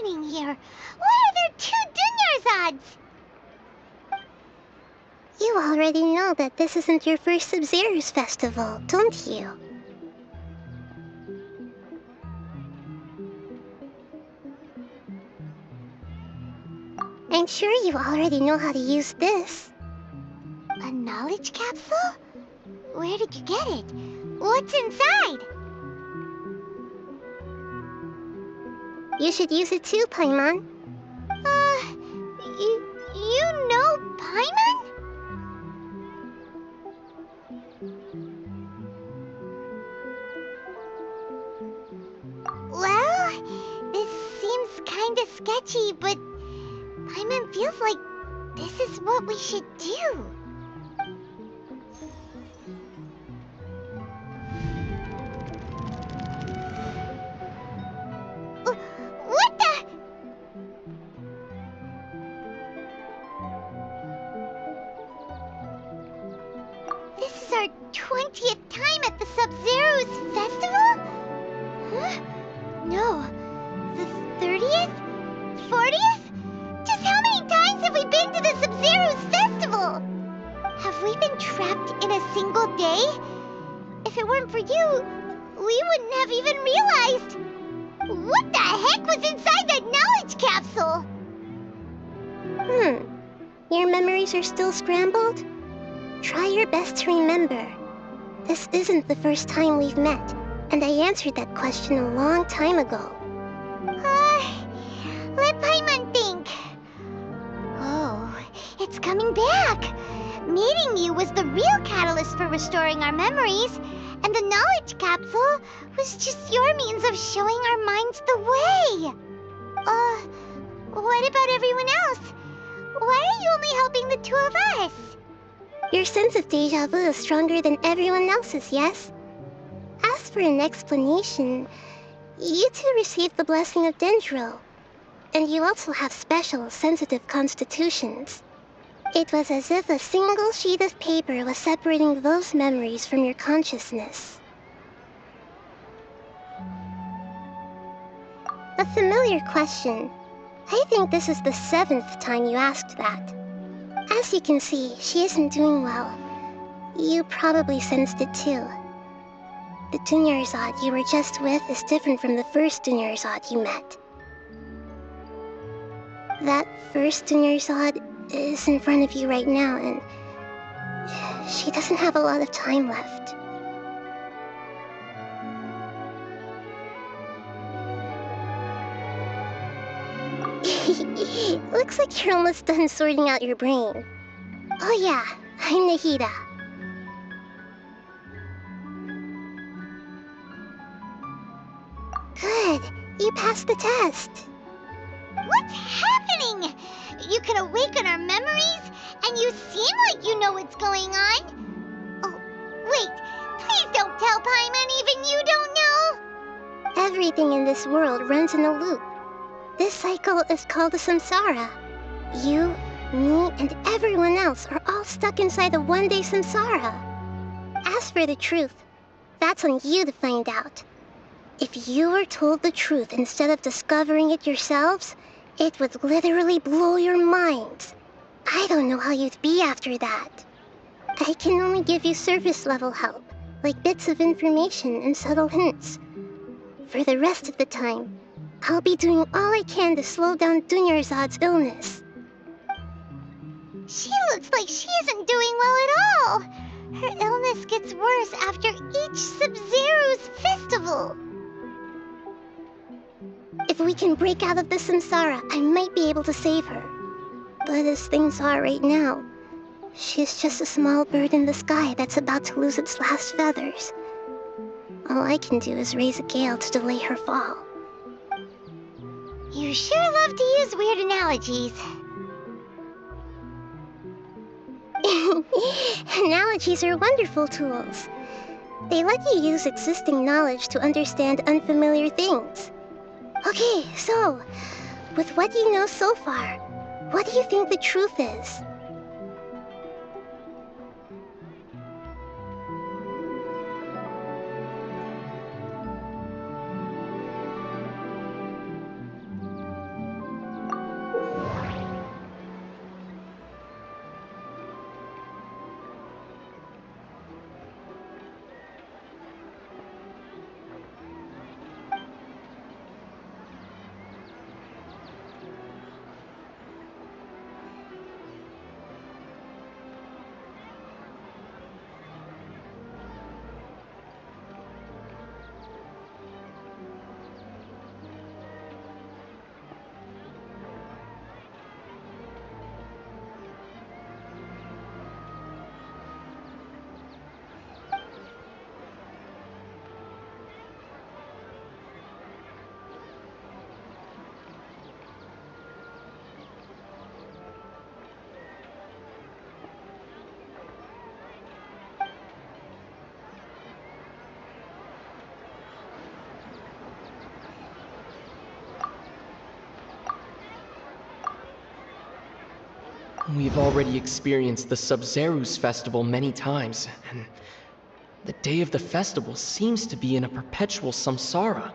happening here? Why are there 2 Dunyarzades? You already know that this isn't your first Sub-Zero's festival, don't you? I'm sure you already know how to use this. A knowledge capsule? Where did you get it? What's inside? You should use it too, Paimon. You know Paimon? Well, this seems kinda sketchy, but Paimon feels like this is what we should do. What the? This is our 20th time at the Sub-Zero's festival? Huh? No. The 30th? 40th? Just how many times have we been to the Sub-Zero's festival? Have we been trapped in a single day? If it weren't for you, we wouldn't have even realized. What the heck was inside that knowledge capsule? Your memories are still scrambled? Try your best to remember. This isn't the first time we've met, and I answered that question a long time ago. Let Paimon think. Oh, it's coming back. Meeting you was the real catalyst for restoring our memories, and the knowledge capsule was just your means of showing our minds the way. What about everyone else? Why are you only helping the 2 of us? Your sense of deja vu is stronger than everyone else's, yes? As for an explanation, you 2 received the blessing of Dendro, and you also have special, sensitive constitutions. It was as if a single sheet of paper was separating those memories from your consciousness. A familiar question. I think this is the 7th time you asked that. As you can see, she isn't doing well. You probably sensed it too. The Dunyarzad you were just with is different from the first Dunyarzad you met. That first Dunyarzad is in front of you right now, and she doesn't have a lot of time left. Looks like you're almost done sorting out your brain. Oh yeah, I'm Nahida. Good, you passed the test. What's happening? You can awaken our memories, and you seem like you know what's going on. Oh, wait, please don't tell Paimon even you don't know. Everything in this world runs in a loop. This cycle is called a samsara. You, me, and everyone else are all stuck inside a one-day samsara. As for the truth, that's on you to find out. If you were told the truth instead of discovering it yourselves, it would literally blow your minds. I don't know how you'd be after that. I can only give you surface-level help, like bits of information and subtle hints. For the rest of the time, I'll be doing all I can to slow down Dunyarzad's illness. She looks like she isn't doing well at all. Her illness gets worse after each Sub-Zero's festival. If we can break out of the samsara, I might be able to save her. But as things are right now, she's just a small bird in the sky that's about to lose its last feathers. All I can do is raise a gale to delay her fall. You sure love to use weird analogies. Analogies are wonderful tools. They let you use existing knowledge to understand unfamiliar things. Okay, so, with what you know so far, what do you think the truth is? We've already experienced the Sub-Zeru's festival many times, and the day of the festival seems to be in a perpetual samsara.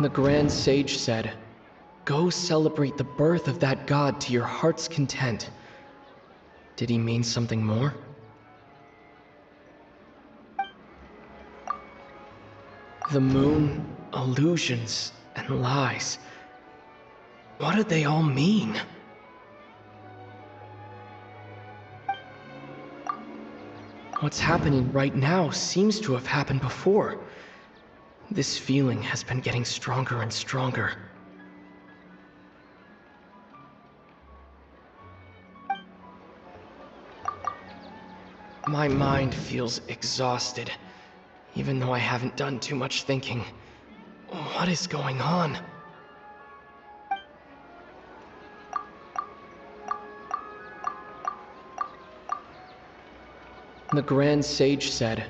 The Grand Sage said, "Go celebrate the birth of that god to your heart's content." Did he mean something more? The moon, illusions, and lies. What do they all mean? What's happening right now seems to have happened before. This feeling has been getting stronger and stronger. My mind feels exhausted, even though I haven't done too much thinking. What is going on? The Grand Sage said,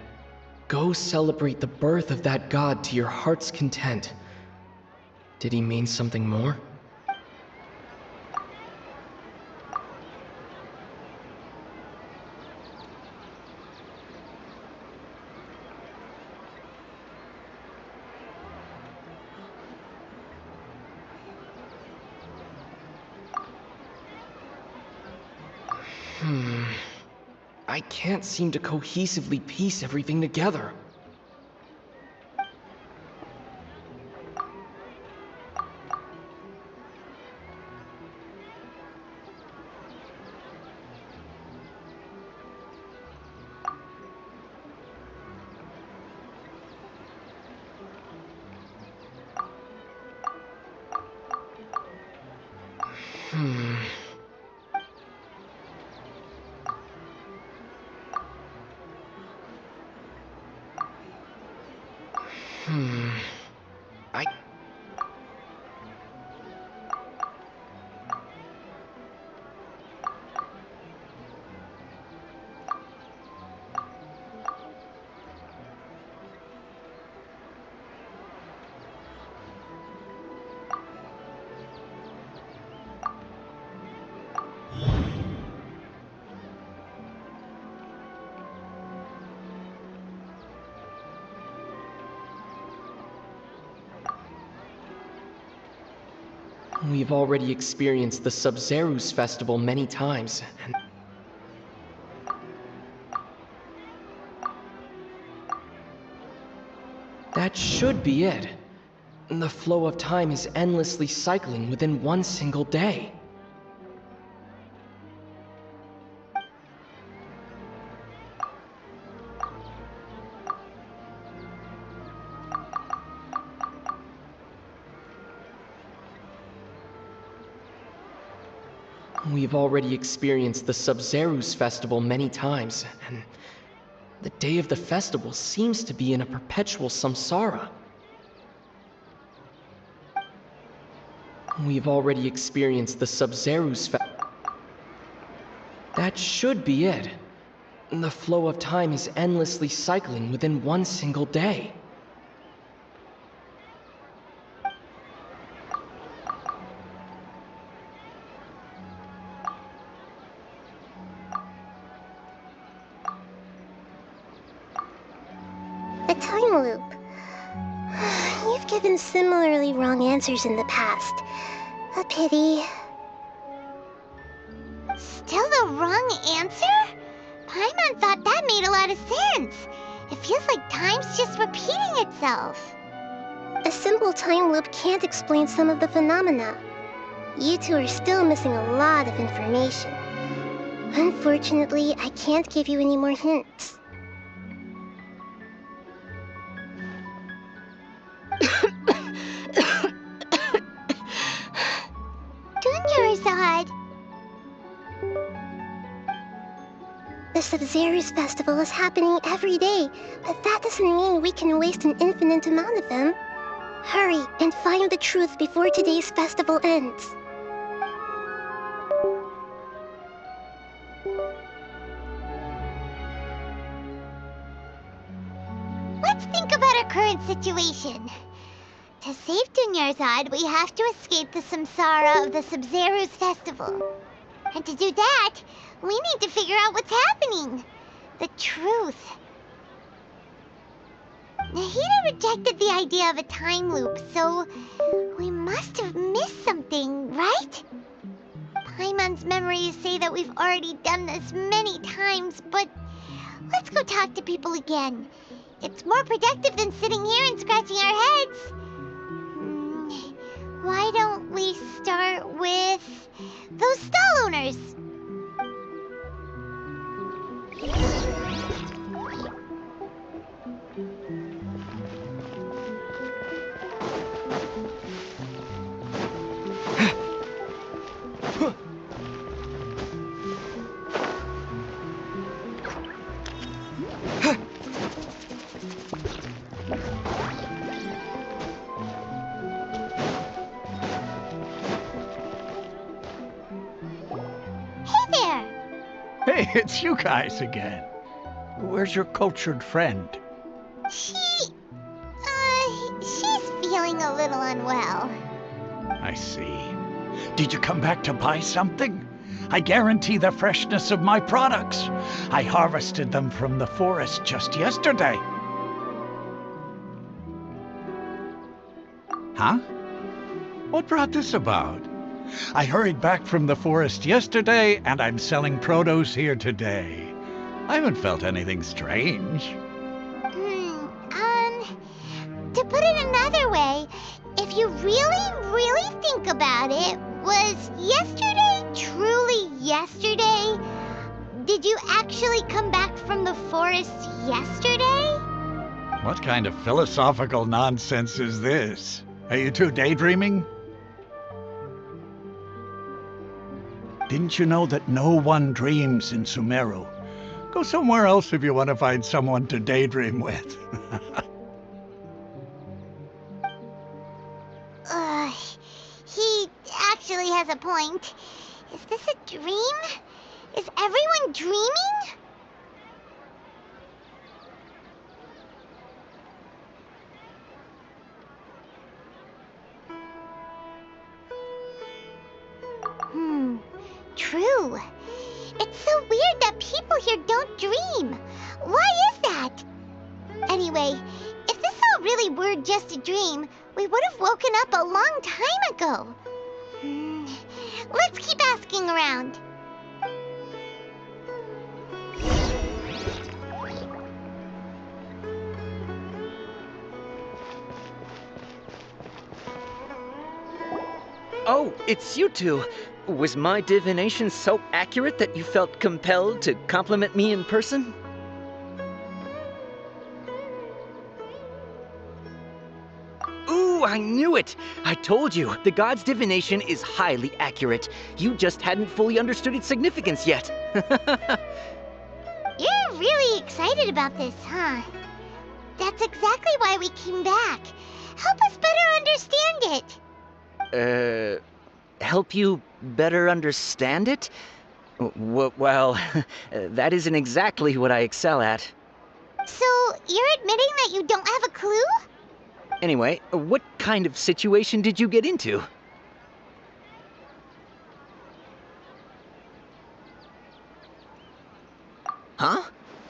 "Go celebrate the birth of that god to your heart's content." Did he mean something more? I can't seem to cohesively piece everything together. We've already experienced the Sub-Zeru's festival many times, and that should be it. The flow of time is endlessly cycling within one single day. We've already experienced the Sub-Zeru's festival many times, and the day of the festival seems to be in a perpetual samsara. We've already experienced the Sub-Zeru's That should be it. The flow of time is endlessly cycling within one single day. A time loop. You've given similarly wrong answers in the past. A pity. Still the wrong answer? Paimon thought that made a lot of sense. It feels like time's just repeating itself. A simple time loop can't explain some of the phenomena. You two are still missing a lot of information. Unfortunately, I can't give you any more hints. Dunyarzad! The Sub-Zeru's festival is happening every day, but that doesn't mean we can waste an infinite amount of them. Hurry and find the truth before today's festival ends. Let's think about our current situation. To save Dunyarzad, we have to escape the samsara of the Sub-Zero's festival. And to do that, we need to figure out what's happening. The truth. Nahida rejected the idea of a time loop, so we must have missed something, right? Paimon's memories say that we've already done this many times, but let's go talk to people again. It's more productive than sitting here and scratching our heads. Why don't we start with those stall owners? Hey, it's you guys again. Where's your cultured friend? She's feeling a little unwell. I see. Did you come back to buy something? I guarantee the freshness of my products. I harvested them from the forest just yesterday. Huh? What brought this about? I hurried back from the forest yesterday, and I'm selling produce here today. I haven't felt anything strange. To put it another way, if you really think about it, was yesterday truly yesterday? Did you actually come back from the forest yesterday? What kind of philosophical nonsense is this? Are you two daydreaming? Didn't you know that no one dreams in Sumeru? Go somewhere else if you want to find someone to daydream with. He actually has a point. Is this a dream? Is everyone dreaming? True. It's so weird that people here don't dream. Why is that? Anyway, if this all really were just a dream, we would have woken up a long time ago. Let's keep asking around. Oh, it's you two. Was my divination so accurate that you felt compelled to compliment me in person? Ooh, I knew it! I told you, the god's divination is highly accurate. You just hadn't fully understood its significance yet. You're really excited about this, huh? That's exactly why we came back. Help us better understand it. Help you better understand it? Well, that isn't exactly what I excel at. So, you're admitting that you don't have a clue? Anyway, what kind of situation did you get into? Huh?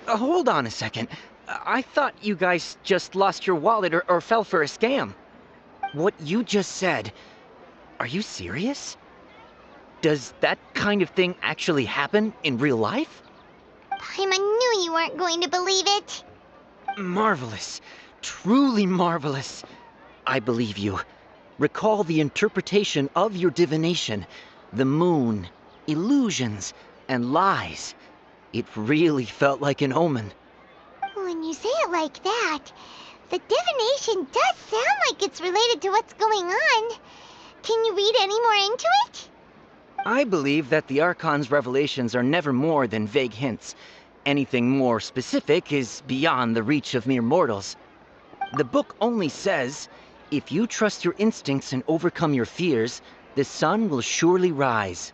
Hold on a second. I thought you guys just lost your wallet or fell for a scam. What you just said... Are you serious? Does that kind of thing actually happen in real life? Paimon knew you weren't going to believe it. Marvelous. Truly marvelous. I believe you. Recall the interpretation of your divination. The moon, illusions, and lies. It really felt like an omen. When you say it like that, the divination does sound like it's related to what's going on. Can you read any more into it? I believe that the Archon's revelations are never more than vague hints. Anything more specific is beyond the reach of mere mortals. The book only says, if you trust your instincts and overcome your fears, the sun will surely rise.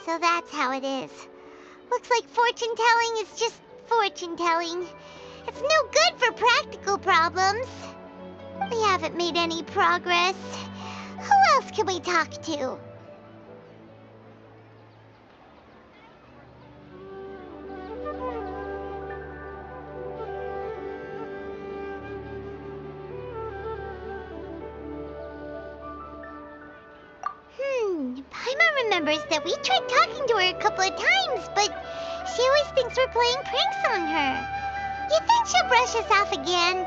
So that's how it is. Looks like fortune-telling is just fortune-telling. It's no good for practical problems. We haven't made any progress. Who else can we talk to? Paimon remembers that we tried talking to her a couple of times, but she always thinks we're playing pranks on her. You think she'll brush us off again?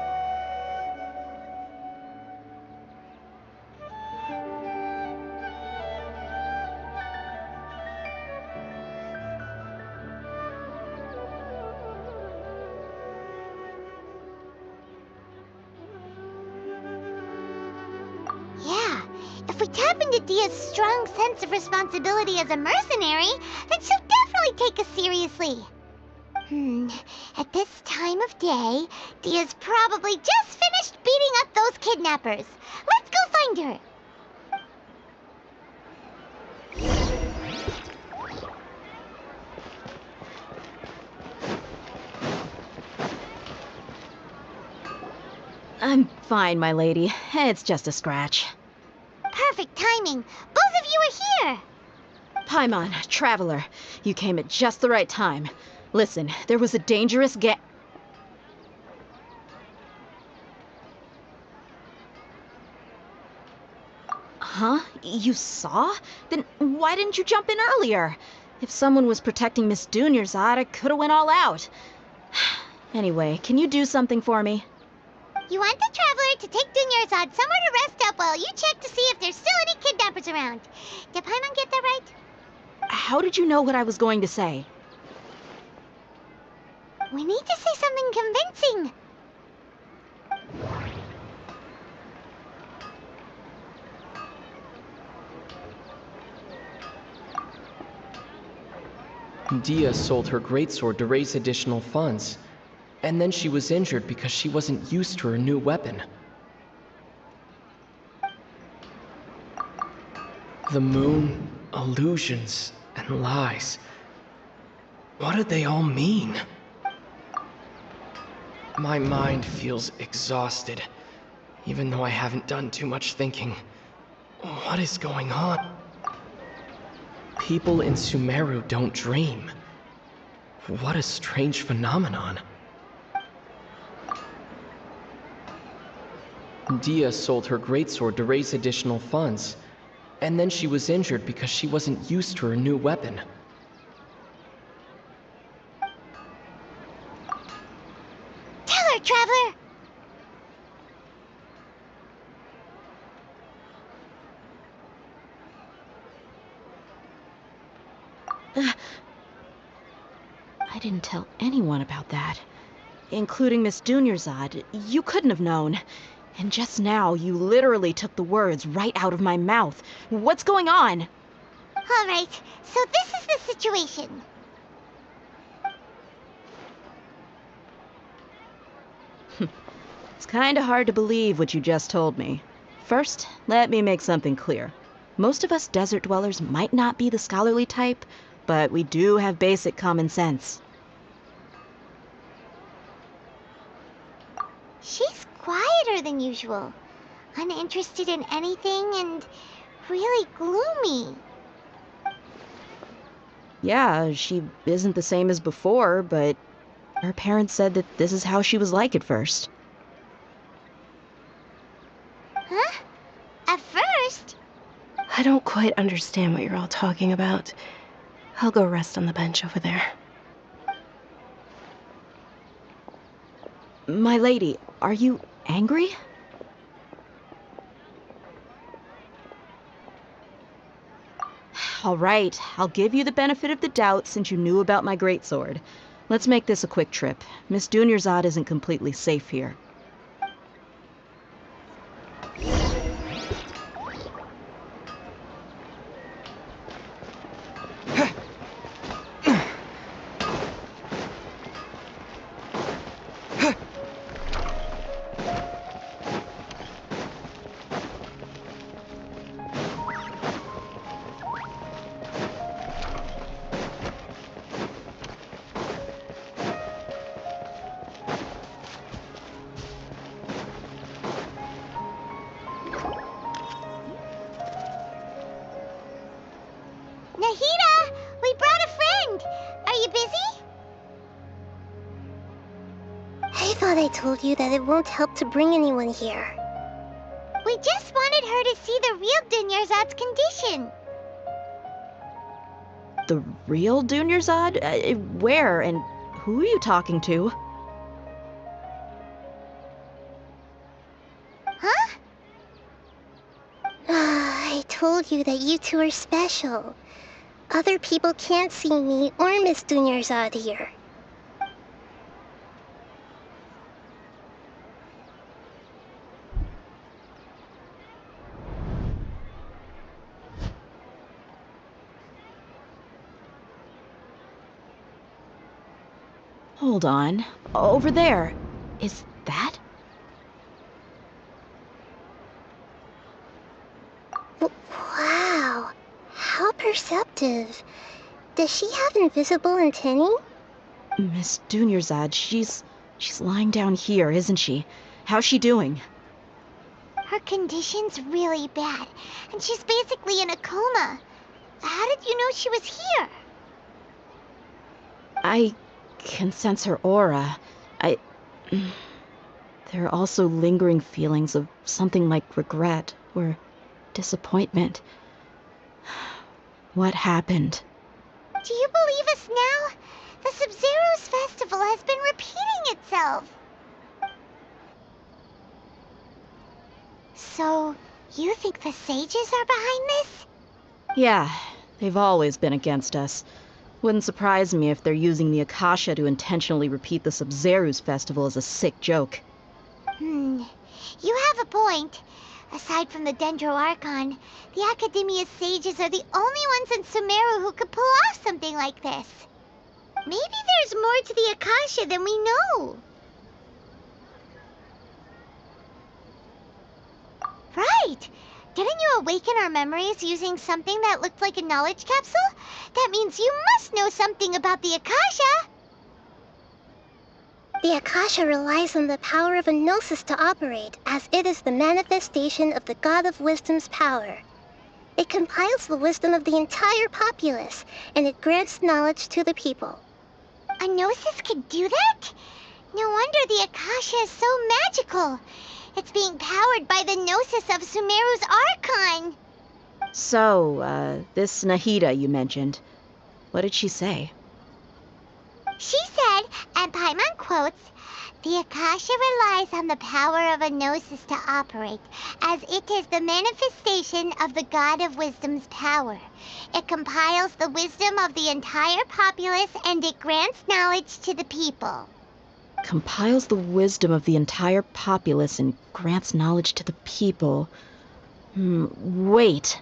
Yeah, if we tap into Dia's strong sense of responsibility as a mercenary, then she'll definitely take us seriously. At this time of day, Dia's probably just finished beating up those kidnappers. Let's go find her. I'm fine, my lady. It's just a scratch. Perfect timing. Both of you are here. Paimon, Traveler, you came at just the right time. Listen, there was a dangerous Huh? You saw? Then why didn't you jump in earlier? If someone was protecting Miss Dunyarzad, I could have went all out. Anyway, can you do something for me? You want the Traveler to take Dunyarzad somewhere to rest up while you check to see if there's still any kidnappers around. Did Paimon get that right? How did you know what I was going to say? We need to say something convincing. Dia sold her greatsword to raise additional funds, and then she was injured because she wasn't used to her new weapon. The moon, illusions, and lies. What do they all mean? My mind feels exhausted, even though I haven't done too much thinking. What is going on? People in Sumeru don't dream. What a strange phenomenon. Dia sold her greatsword to raise additional funds, and then she was injured because she wasn't used to her new weapon. Tell her, Traveler! I didn't tell anyone about that. Including Miss Dunyarzad. You couldn't have known. And just now, you literally took the words right out of my mouth. What's going on? All right, so this is the situation. It's kinda hard to believe what you just told me. First, let me make something clear. Most of us desert dwellers might not be the scholarly type, but we do have basic common sense. She's quieter than usual, uninterested in anything, and really gloomy. Yeah, she isn't the same as before, but her parents said that this is how she was like at first. Huh? At first? I don't quite understand what you're all talking about. I'll go rest on the bench over there. My lady, are you angry? All right, I'll give you the benefit of the doubt since you knew about my greatsword. Let's make this a quick trip. Miss Dunyarzad isn't completely safe here. thought I told you that it won't help to bring anyone here. We just wanted her to see the real Dunyarzad's condition. The real Dunyarzad? Where and who are you talking to? Huh? I told you that you two are special. Other people can't see me or Miss Dunyarzad here. Hold on. Over there. Is that? Wow. How perceptive. Does she have invisible antennae? Miss Dunyarzad, she's lying down here, isn't she? How's she doing? Her condition's really bad, and she's basically in a coma. How did you know she was here? I can sense her aura. There are also lingering feelings of something like regret or disappointment. What happened? Do you believe us now? The Sub-Zero's festival has been repeating itself. So, you think the sages are behind this? Yeah, they've always been against us. Wouldn't surprise me if they're using the Akasha to intentionally repeat the Sub-Zero's festival as a sick joke. You have a point. Aside from the Dendro Archon, the Academia's sages are the only ones in Sumeru who could pull off something like this. Maybe there's more to the Akasha than we know. Right! Didn't you awaken our memories using something that looked like a knowledge capsule? That means you must know something about the Akasha! The Akasha relies on the power of a gnosis to operate, as it is the manifestation of the God of Wisdom's power. It compiles the wisdom of the entire populace, and it grants knowledge to the people. A gnosis could do that? No wonder the Akasha is so magical. It's being powered by the gnosis of Sumeru's Archon. So, this Nahida you mentioned, what did she say? She said, and Paimon quotes, "The Akasha relies on the power of a gnosis to operate, as it is the manifestation of the God of Wisdom's power. It compiles the wisdom of the entire populace, and it grants knowledge to the people." Compiles the wisdom of the entire populace and grants knowledge to the people. Wait.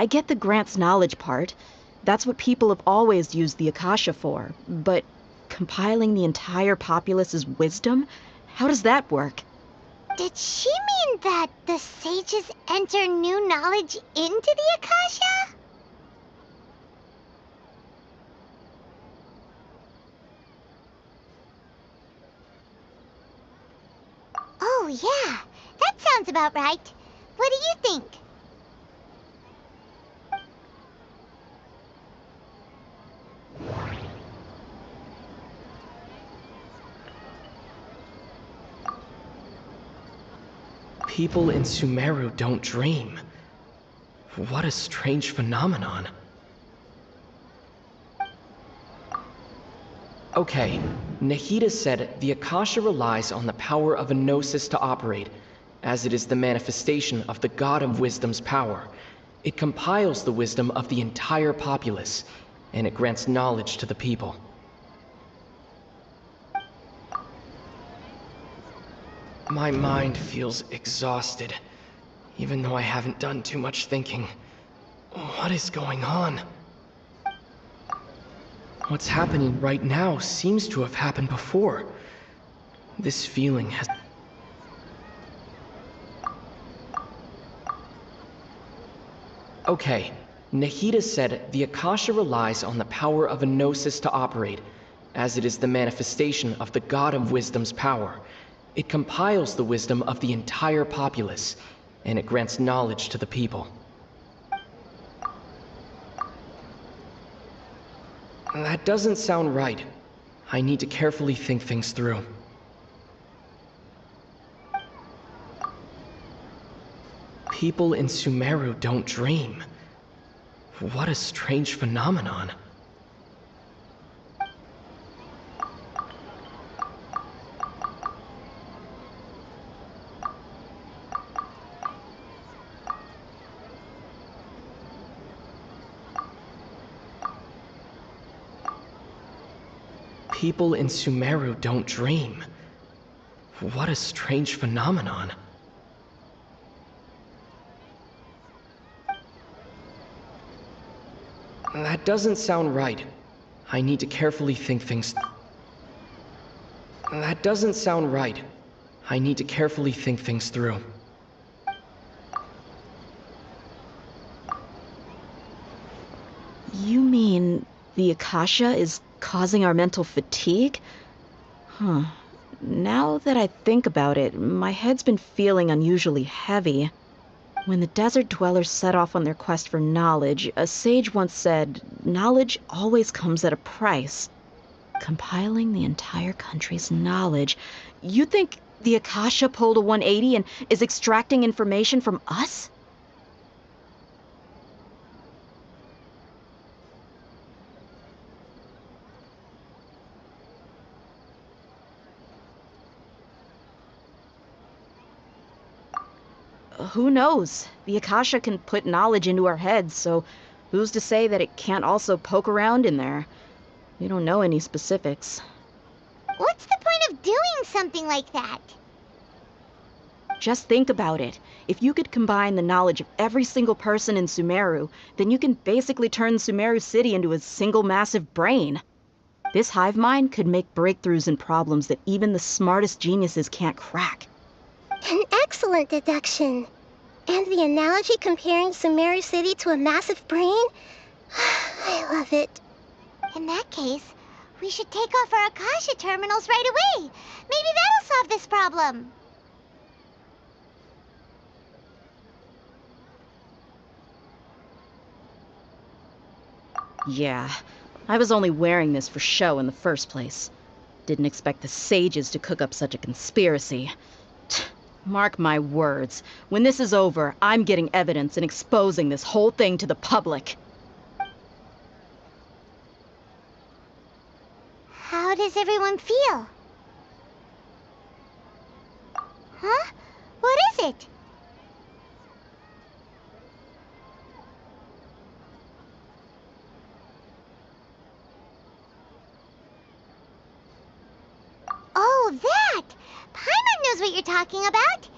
I get the grants knowledge part. That's what people have always used the Akasha for. But compiling the entire populace's wisdom? How does that work? Did she mean that the sages enter new knowledge into the Akasha? Oh, yeah. That sounds about right. What do you think? People in Sumeru don't dream. What a strange phenomenon. Okay, Nahida said the Akasha relies on the power of a gnosis to operate, as it is the manifestation of the God of Wisdom's power. It compiles the wisdom of the entire populace, and it grants knowledge to the people. My mind feels exhausted, even though I haven't done too much thinking. What is going on? What's happening right now seems to have happened before. This feeling has... Okay, Nahida said the Akasha relies on the power of a gnosis to operate, as it is the manifestation of the God of Wisdom's power. It compiles the wisdom of the entire populace, and it grants knowledge to the people. That doesn't sound right. I need to carefully think things through. People in Sumeru don't dream. What a strange phenomenon. People in Sumeru don't dream. What a strange phenomenon. That doesn't sound right. I need to carefully think things... That doesn't sound right. I need to carefully think things through. You mean the Akasha is causing our mental fatigue? Huh. Now that I think about it, my head's been feeling unusually heavy. When the desert dwellers set off on their quest for knowledge, a sage once said, knowledge always comes at a price. Compiling the entire country's knowledge. You think the Akasha pulled a 180 and is extracting information from us? Who knows? The Akasha can put knowledge into our heads, so who's to say that it can't also poke around in there? We don't know any specifics. What's the point of doing something like that? Just think about it. If you could combine the knowledge of every single person in Sumeru, then you can basically turn Sumeru City into a single massive brain. This hive mind could make breakthroughs in problems that even the smartest geniuses can't crack. An excellent deduction. And the analogy comparing Sumeru City to a massive brain? I love it. In that case, we should take off our Akasha terminals right away. Maybe that'll solve this problem. Yeah, I was only wearing this for show in the first place. Didn't expect the sages to cook up such a conspiracy. Mark my words, when this is over, I'm getting evidence and exposing this whole thing to the public. How does everyone feel? Huh? What is it? Oh, that! Paimon knows what you're talking about.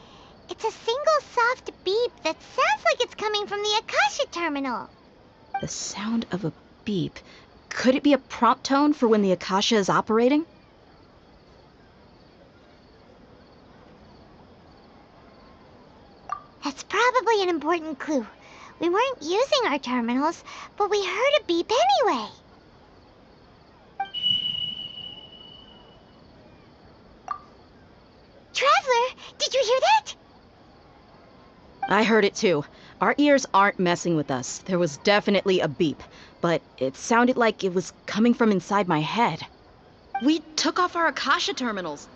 It's a single soft beep that sounds like it's coming from the Akasha terminal. The sound of a beep. Could it be a prompt tone for when the Akasha is operating? That's probably an important clue. We weren't using our terminals, but we heard a beep anyway. Traveler, did you hear that? I heard it too. Our ears aren't messing with us. There was definitely a beep, but it sounded like it was coming from inside my head. We took off our Akasha terminals.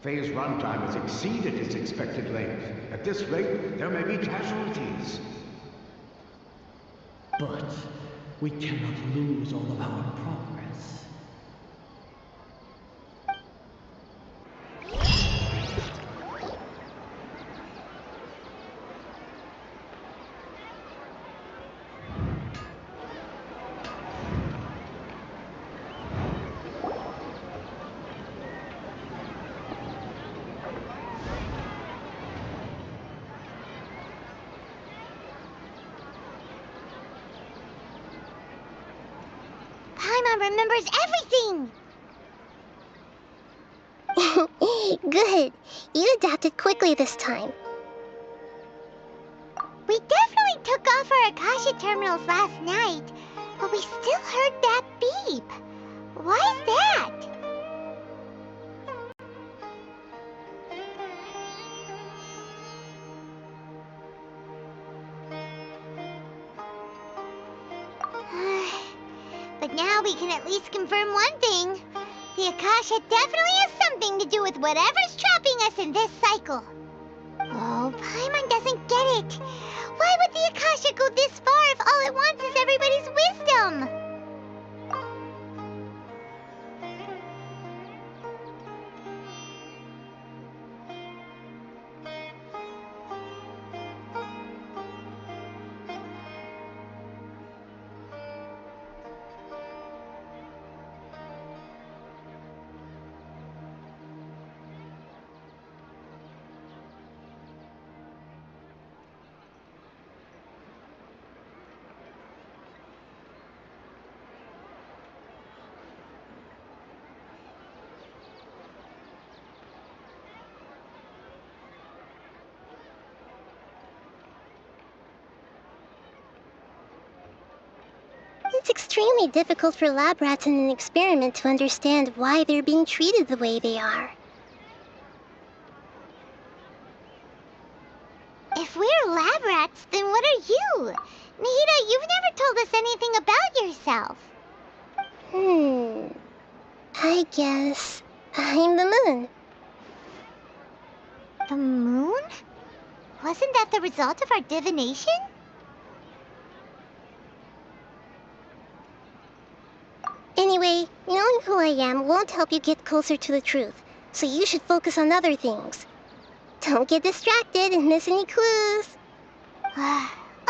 Phase runtime has exceeded its expected length. At this rate, there may be casualties. But we cannot lose all of our progress. Paimon remembers everything! Good. You adapted quickly this time. We definitely took off our Akasha terminals last night, but we still heard that beep. Why is that? But now we can at least confirm one thing. The Akasha definitely has something to do with whatever's trapping us in this cycle. Oh, Paimon doesn't get it. Why would the Akasha go this far if all it wants is everybody's wisdom? It's extremely difficult for lab rats in an experiment to understand why they're being treated the way they are. If we're lab rats, then what are you? Nahida, you've never told us anything about yourself. I guess I'm the moon. The moon? Wasn't that the result of our divination? Anyway, knowing who I am won't help you get closer to the truth, so you should focus on other things. Don't get distracted and miss any clues.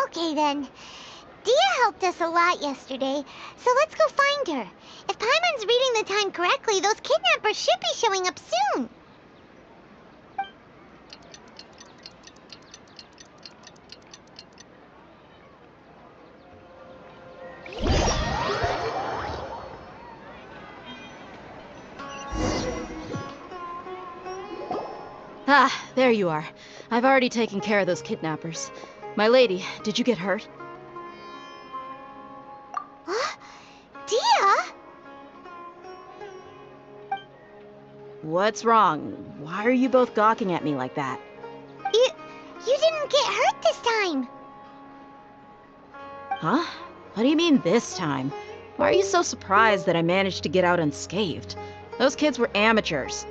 Okay then. Dia helped us a lot yesterday, so let's go find her. If Paimon's reading the time correctly, those kidnappers should be showing up soon. Ah, there you are. I've already taken care of those kidnappers. My lady, did you get hurt? Dia? What's wrong? Why are you both gawking at me like that? You didn't get hurt this time. Huh? What do you mean this time? Why are you so surprised that I managed to get out unscathed? Those kids were amateurs.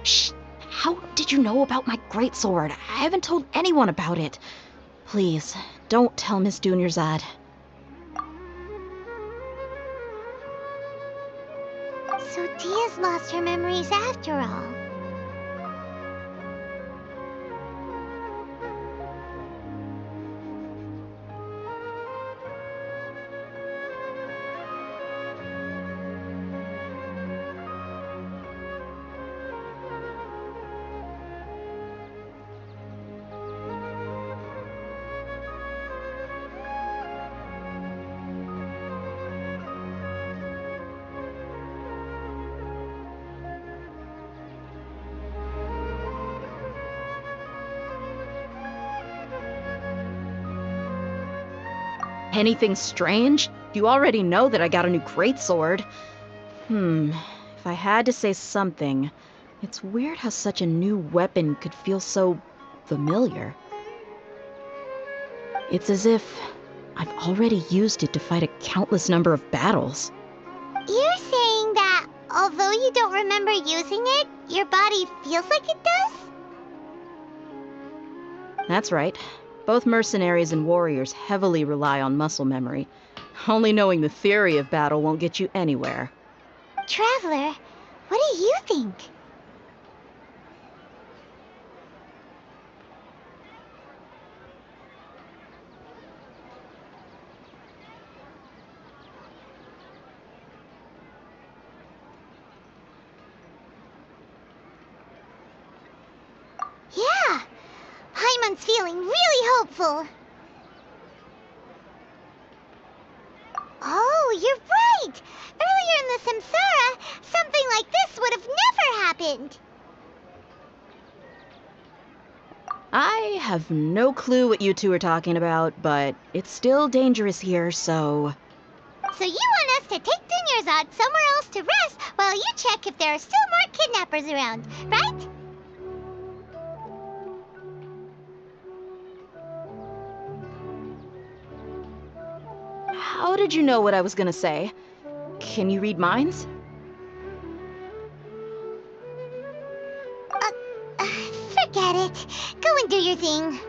Shh! How did you know about my greatsword? I haven't told anyone about it. Please, don't tell Miss Dunyarzad. So Dia's has lost her memories after all. Anything strange? You already know that I got a new greatsword. If I had to say something, it's weird how such a new weapon could feel so familiar. It's as if I've already used it to fight a countless number of battles. You're saying that although you don't remember using it, your body feels like it does? That's right. Both mercenaries and warriors heavily rely on muscle memory. Only knowing the theory of battle won't get you anywhere. Traveler, what do you think? Yeah, Paimon's feeling really hopeful. Oh, you're right! Earlier in the Samsara, something like this would have never happened. I have no clue what you two are talking about, but it's still dangerous here, so... So you want us to take Dunyarzad somewhere else to rest while you check if there are still more kidnappers around, right? How did you know what I was gonna say? Can you read minds? Forget it. Go and do your thing.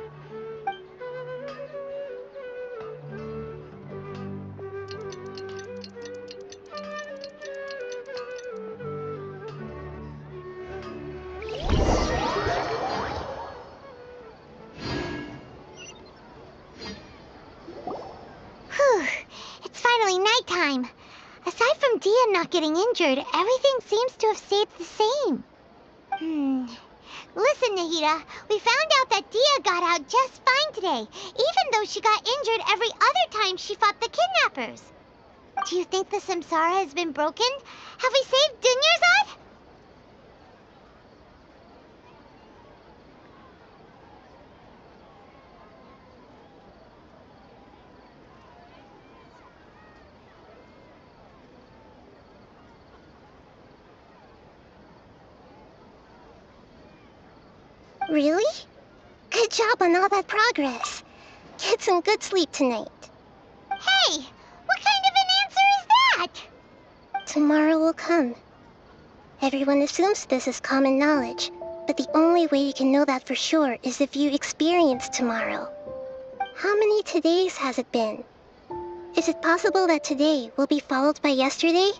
Whew. It's finally nighttime. Aside from Dia not getting injured, everything seems to have stayed the same. Listen, Nahida, we found out that Dia got out just fine today, even though she got injured every other time she fought the kidnappers. Do you think the Samsara has been broken? Have we saved Dunyarzad? Really? Good job on all that progress. Get some good sleep tonight. Hey, what kind of an answer is that? Tomorrow will come. Everyone assumes this is common knowledge, but the only way you can know that for sure is if you experience tomorrow. How many todays has it been? Is it possible that today will be followed by yesterday?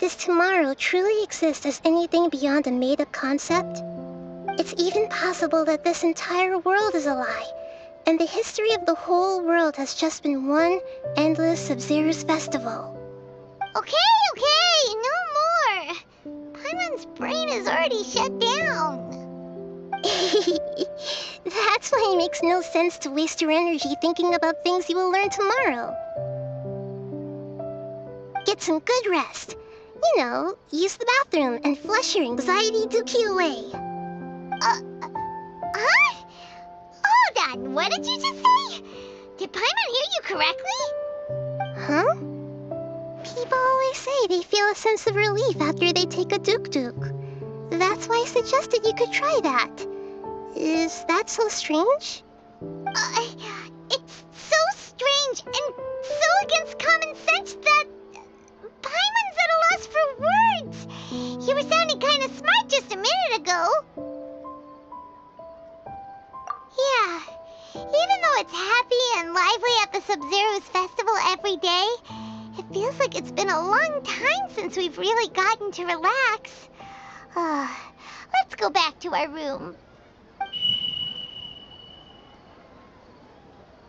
Does tomorrow truly exist as anything beyond a made-up concept? It's even possible that this entire world is a lie, and the history of the whole world has just been one endless Sub-Zero's festival. Okay, no more. Paimon's brain is already shut down. That's why it makes no sense to waste your energy thinking about things you will learn tomorrow. Get some good rest. You know, use the bathroom and flush your anxiety dookie away. Huh? Hold on, what did you just say? Did Paimon hear you correctly? Huh? People always say they feel a sense of relief after they take a duk-duk. That's why I suggested you could try that. Is that so strange? It's so strange and so against common sense that Paimon's at a loss for words. You were sounding kind of smart just a minute ago. Yeah, even though it's happy and lively at the Sub-Zero's festival every day, It feels like it's been a long time since we've really gotten to relax. Let's go back to our room.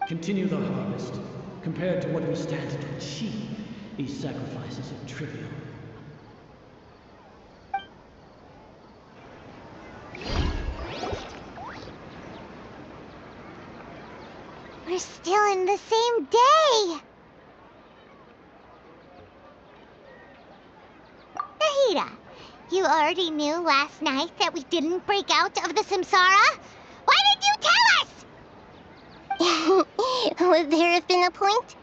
Continue the harvest. Compared to what we stand to achieve, these sacrifices are trivial. We're still in the same day! Nahida, you already knew last night that we didn't break out of the Samsara? Why did you tell us? Would there have been a point?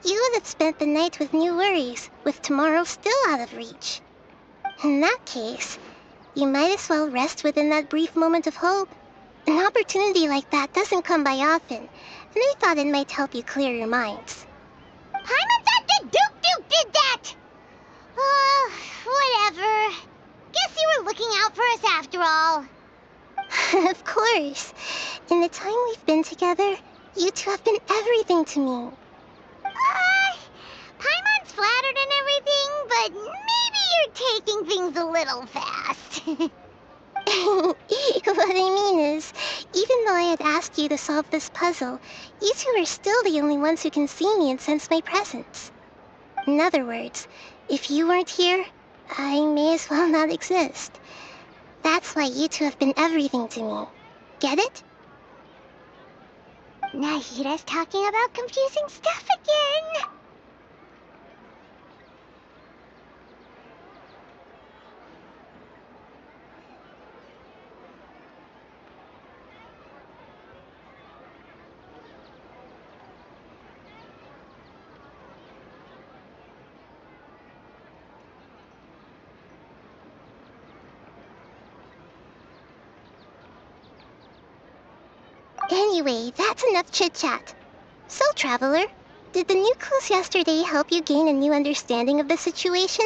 You would have spent the night with new worries, with tomorrow still out of reach. In that case, you might as well rest within that brief moment of hope. An opportunity like that doesn't come by often, and I thought it might help you clear your minds. Paimon-san Duke did that! Whatever. Guess you were looking out for us after all. Of course. In the time we've been together, you two have been everything to me. Paimon's flattered and everything, but maybe you're taking things a little fast. What I mean is, even though I had asked you to solve this puzzle, you two are still the only ones who can see me and sense my presence. In other words, if you weren't here, I may as well not exist. That's why you two have been everything to me. Get it? Nahida's talking about confusing stuff again. Anyway, that's enough chit-chat. So, Traveler, did the new clues yesterday help you gain a new understanding of the situation?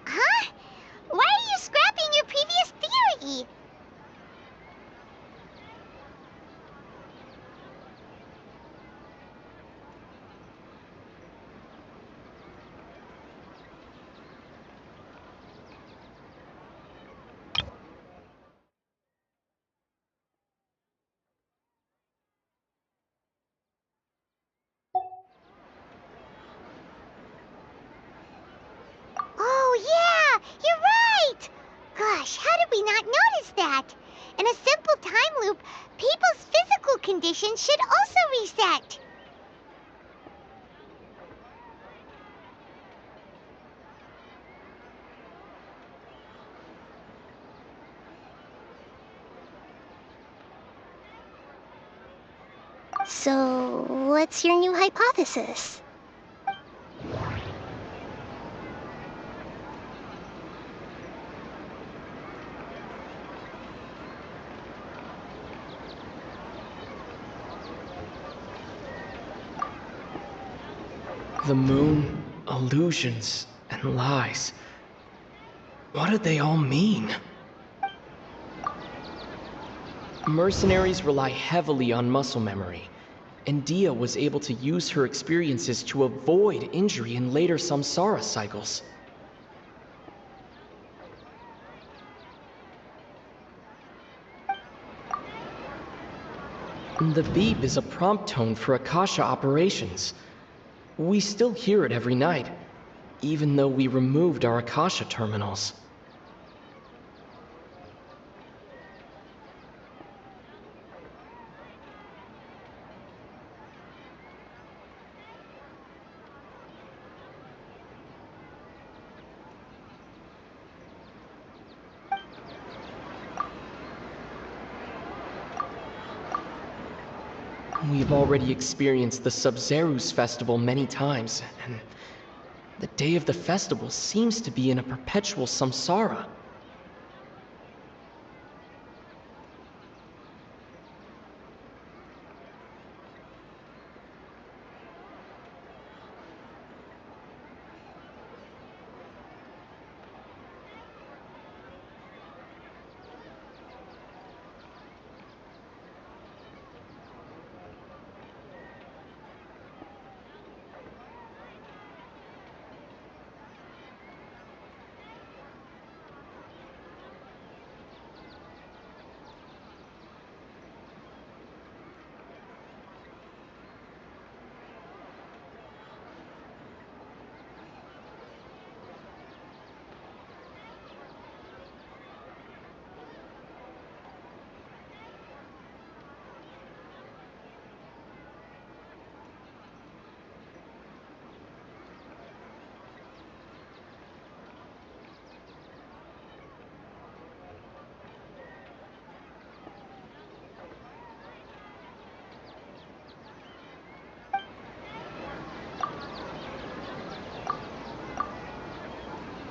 Huh? Why are you scrapping your previous theory? Oh, yeah! You're right! Gosh, how did we not notice that? In a simple time loop, people's physical conditions should also reset. So, what's your new hypothesis? The moon, illusions, and lies. What do they all mean? Mercenaries rely heavily on muscle memory, and Dia was able to use her experiences to avoid injury in later samsara cycles. The beep is a prompt tone for Akasha operations. We still hear it every night, even though we removed our Akasha terminals. We've already experienced the Sub-Zerus festival many times, and the day of the festival seems to be in a perpetual samsara.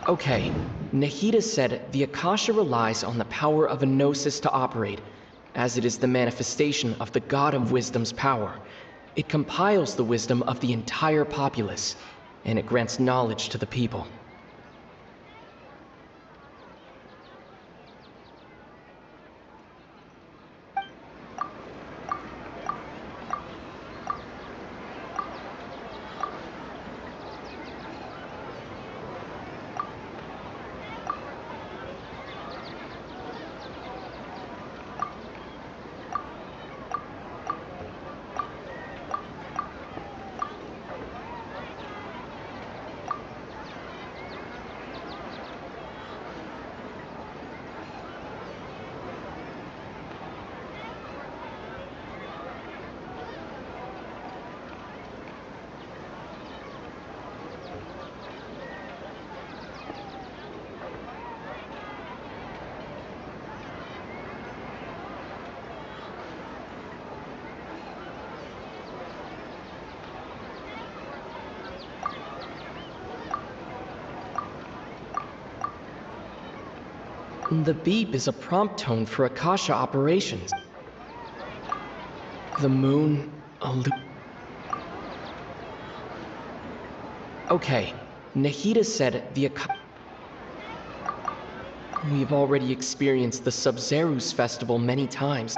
Okay, Nahida said the Akasha relies on the power of a gnosis to operate, as it is the manifestation of the God of Wisdom's power. It compiles the wisdom of the entire populace, and it grants knowledge to the people. The beep is a prompt tone for Akasha operations. The moon... Okay, Nahida said the Akasha... We've already experienced the Sub-Zerus festival many times.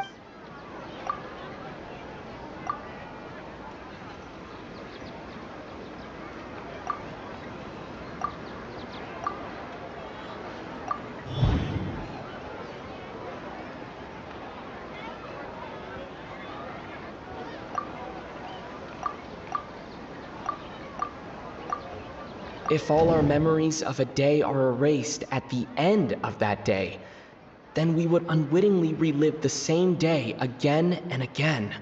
If all our memories of a day are erased at the end of that day, then we would unwittingly relive the same day again and again.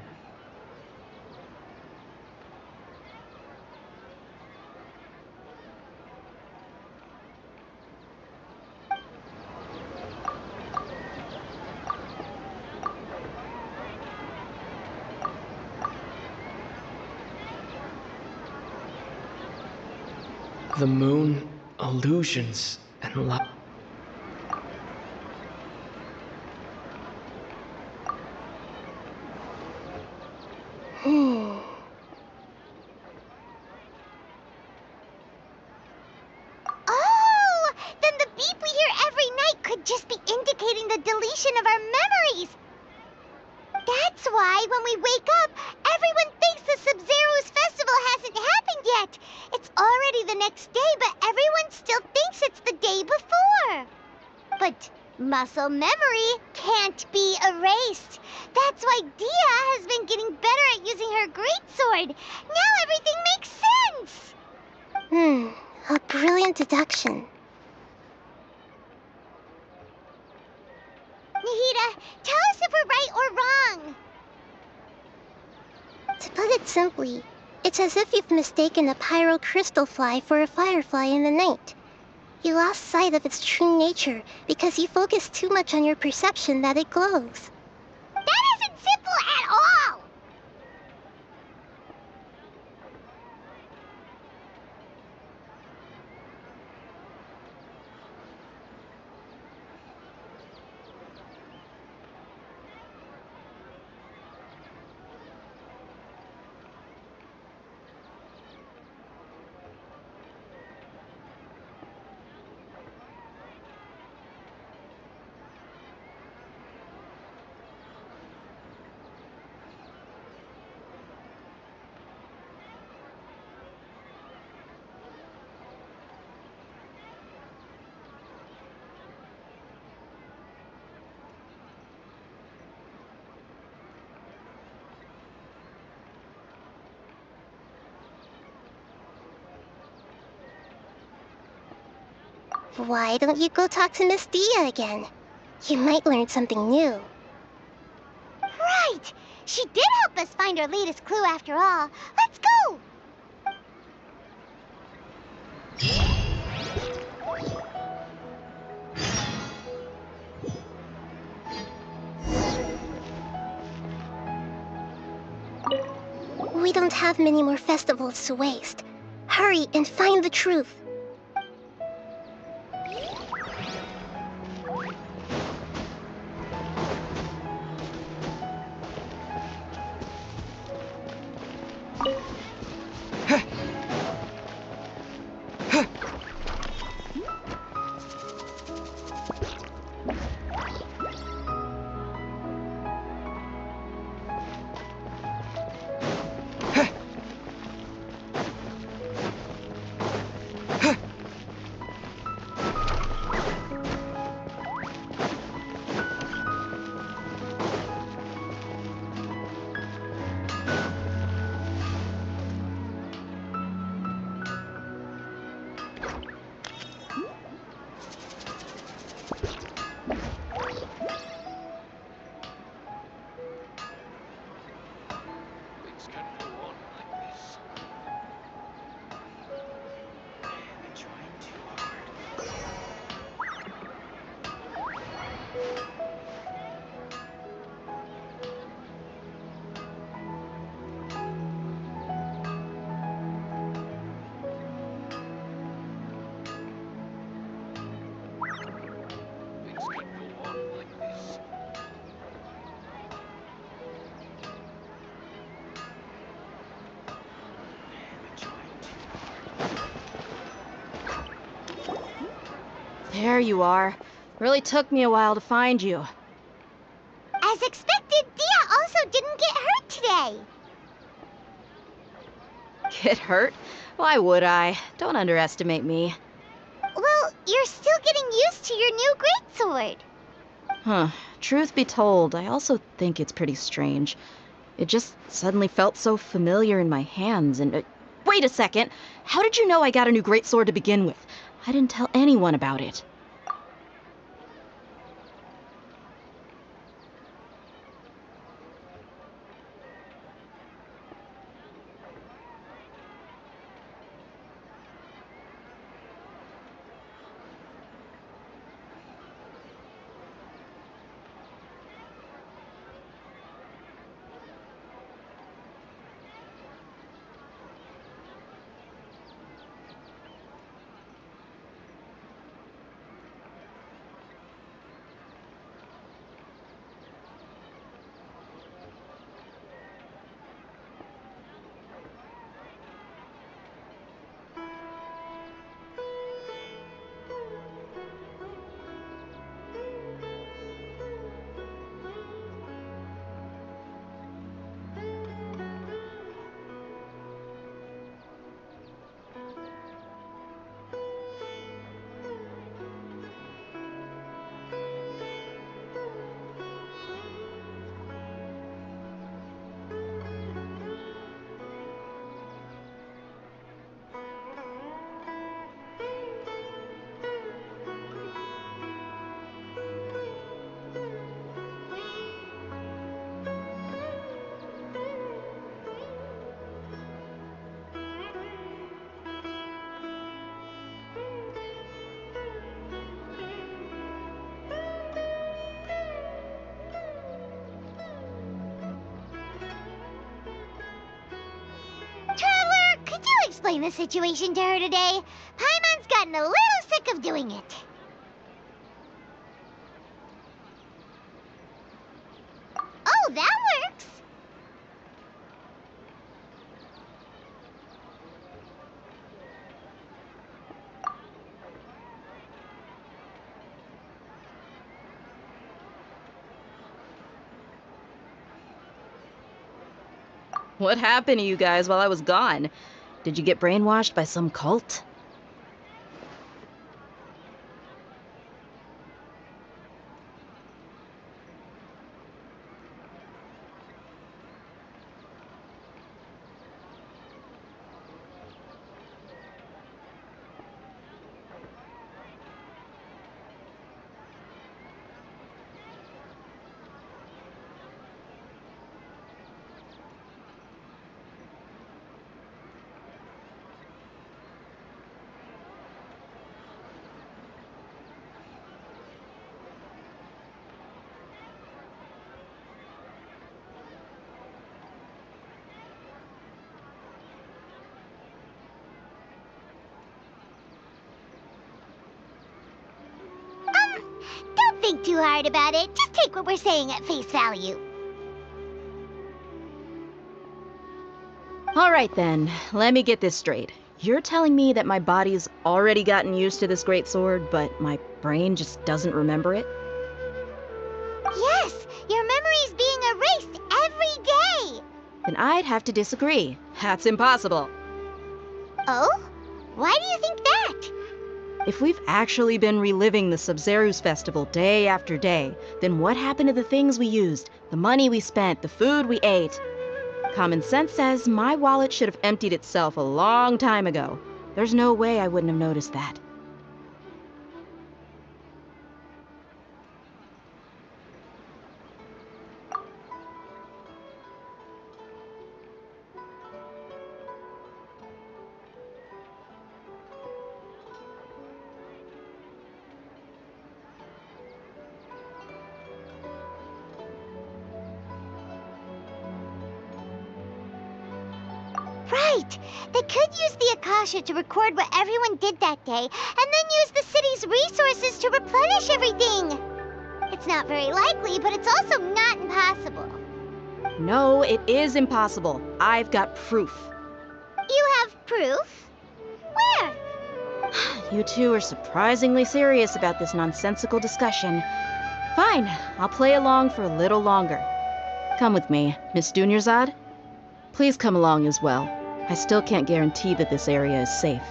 The moon, illusions, and love. Oh! Then the beep we hear every night could just be indicating the deletion of our memories. That's why when we wake up, everyone thinks the Sub-Zero's festival hasn't happened yet. It's already the next day, but everyone still thinks it's the day before. But muscle memory can't be erased. That's why Dia has been getting better at using her greatsword. Now everything makes sense. A brilliant deduction. Nahida, tell us if we're right or wrong. To put it simply, it's as if you've mistaken a pyrocrystal fly for a firefly in the night. You lost sight of its true nature because you focused too much on your perception that it glows. That isn't simple at all! Why don't you go talk to Miss Dia again? You might learn something new. Right! She did help us find our latest clue after all. Let's go! We don't have many more festivals to waste. Hurry and find the truth. There you are. Really took me a while to find you. As expected, Dia also didn't get hurt today. Get hurt? Why would I? Don't underestimate me. Well, you're still getting used to your new greatsword. Huh. Truth be told, I also think it's pretty strange. It just suddenly felt so familiar in my hands and... wait a second! How did you know I got a new greatsword to begin with? I didn't tell anyone about it. Traveler, could you explain the situation to her today? Paimon's gotten a little sick of doing it. Oh, that works. What happened to you guys while I was gone? Did you get brainwashed by some cult? Don't think too hard about it. Just take what we're saying at face value. All right then, let me get this straight. You're telling me that my body's already gotten used to this greatsword, but my brain just doesn't remember it? Yes, your memory's being erased every day. Then I'd have to disagree. That's impossible. Oh? Why do you think that? If we've actually been reliving the Sub-Zeru's festival day after day, then what happened to the things we used, the money we spent, the food we ate? Common sense says my wallet should have emptied itself a long time ago. There's no way I wouldn't have noticed that. Right! They could use the Akasha to record what everyone did that day, and then use the city's resources to replenish everything! It's not very likely, but it's also not impossible. No, it is impossible. I've got proof. You have proof? Where? You two are surprisingly serious about this nonsensical discussion. Fine, I'll play along for a little longer. Come with me, Miss Dunyarzad. Please come along as well. I still can't guarantee that this area is safe.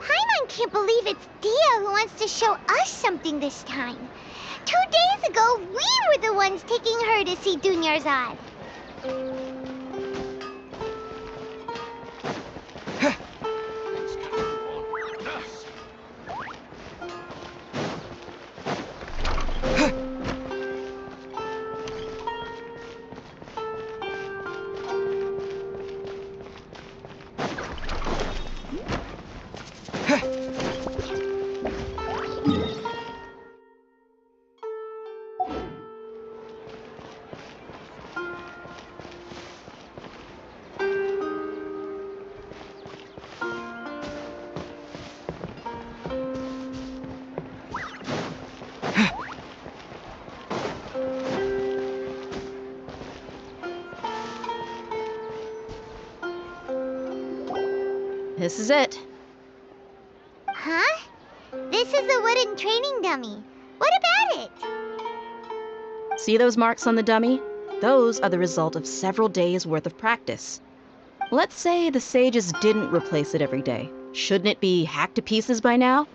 Paimon can't believe it's Dia who wants to show us something this time. 2 days ago, we were the ones taking her to see Dunyarzad. This is it. Huh? This is a wooden training dummy. What about it? See those marks on the dummy? Those are the result of several days' worth of practice. Let's say the sages didn't replace it every day. Shouldn't it be hacked to pieces by now?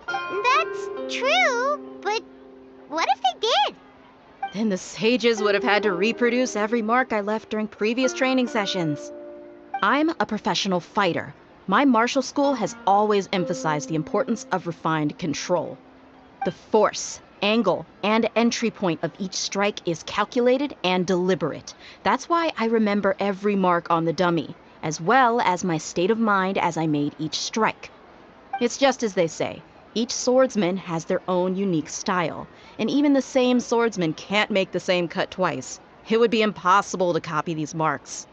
That's true, but what if they did? Then the sages would have had to reproduce every mark I left during previous training sessions. I'm a professional fighter. My martial school has always emphasized the importance of refined control. The force, angle, and entry point of each strike is calculated and deliberate. That's why I remember every mark on the dummy, as well as my state of mind as I made each strike. It's just as they say, each swordsman has their own unique style, and even the same swordsman can't make the same cut twice. It would be impossible to copy these marks.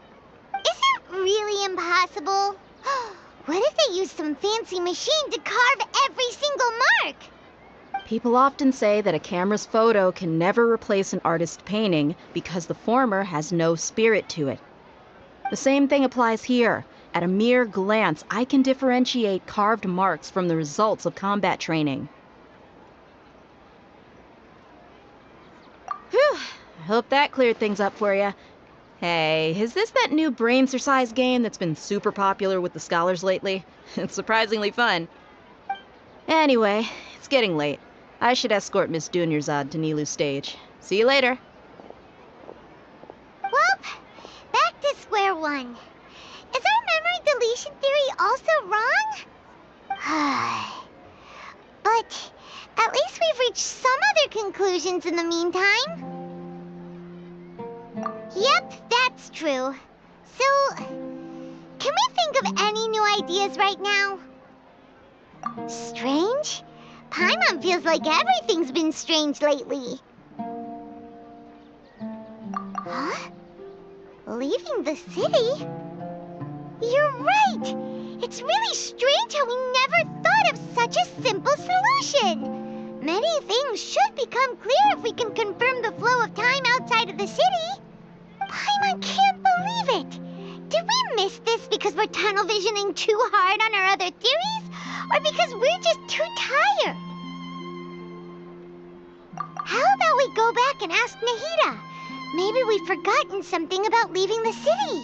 Really impossible? What if they used some fancy machine to carve every single mark? People often say that a camera's photo can never replace an artist's painting because the former has no spirit to it. The same thing applies here. At a mere glance, I can differentiate carved marks from the results of combat training. Whew, I hope that cleared things up for you. Hey, is this that new brain-exercise game that's been super popular with the scholars lately? It's surprisingly fun. Anyway, it's getting late. I should escort Miss Dunyarzad to Nilu's stage. See you later. Well, back to square one. Is our memory deletion theory also wrong? But at least we've reached some other conclusions in the meantime. Yep, that's true. So, can we think of any new ideas right now? Strange? Paimon feels like everything's been strange lately. Huh? Leaving the city? You're right! It's really strange how we never thought of such a simple solution! Many things should become clear if we can confirm the flow of time outside of the city. Paimon can't believe it! Did we miss this because we're tunnel visioning too hard on our other theories? Or because we're just too tired? How about we go back and ask Nahida? Maybe we've forgotten something about leaving the city.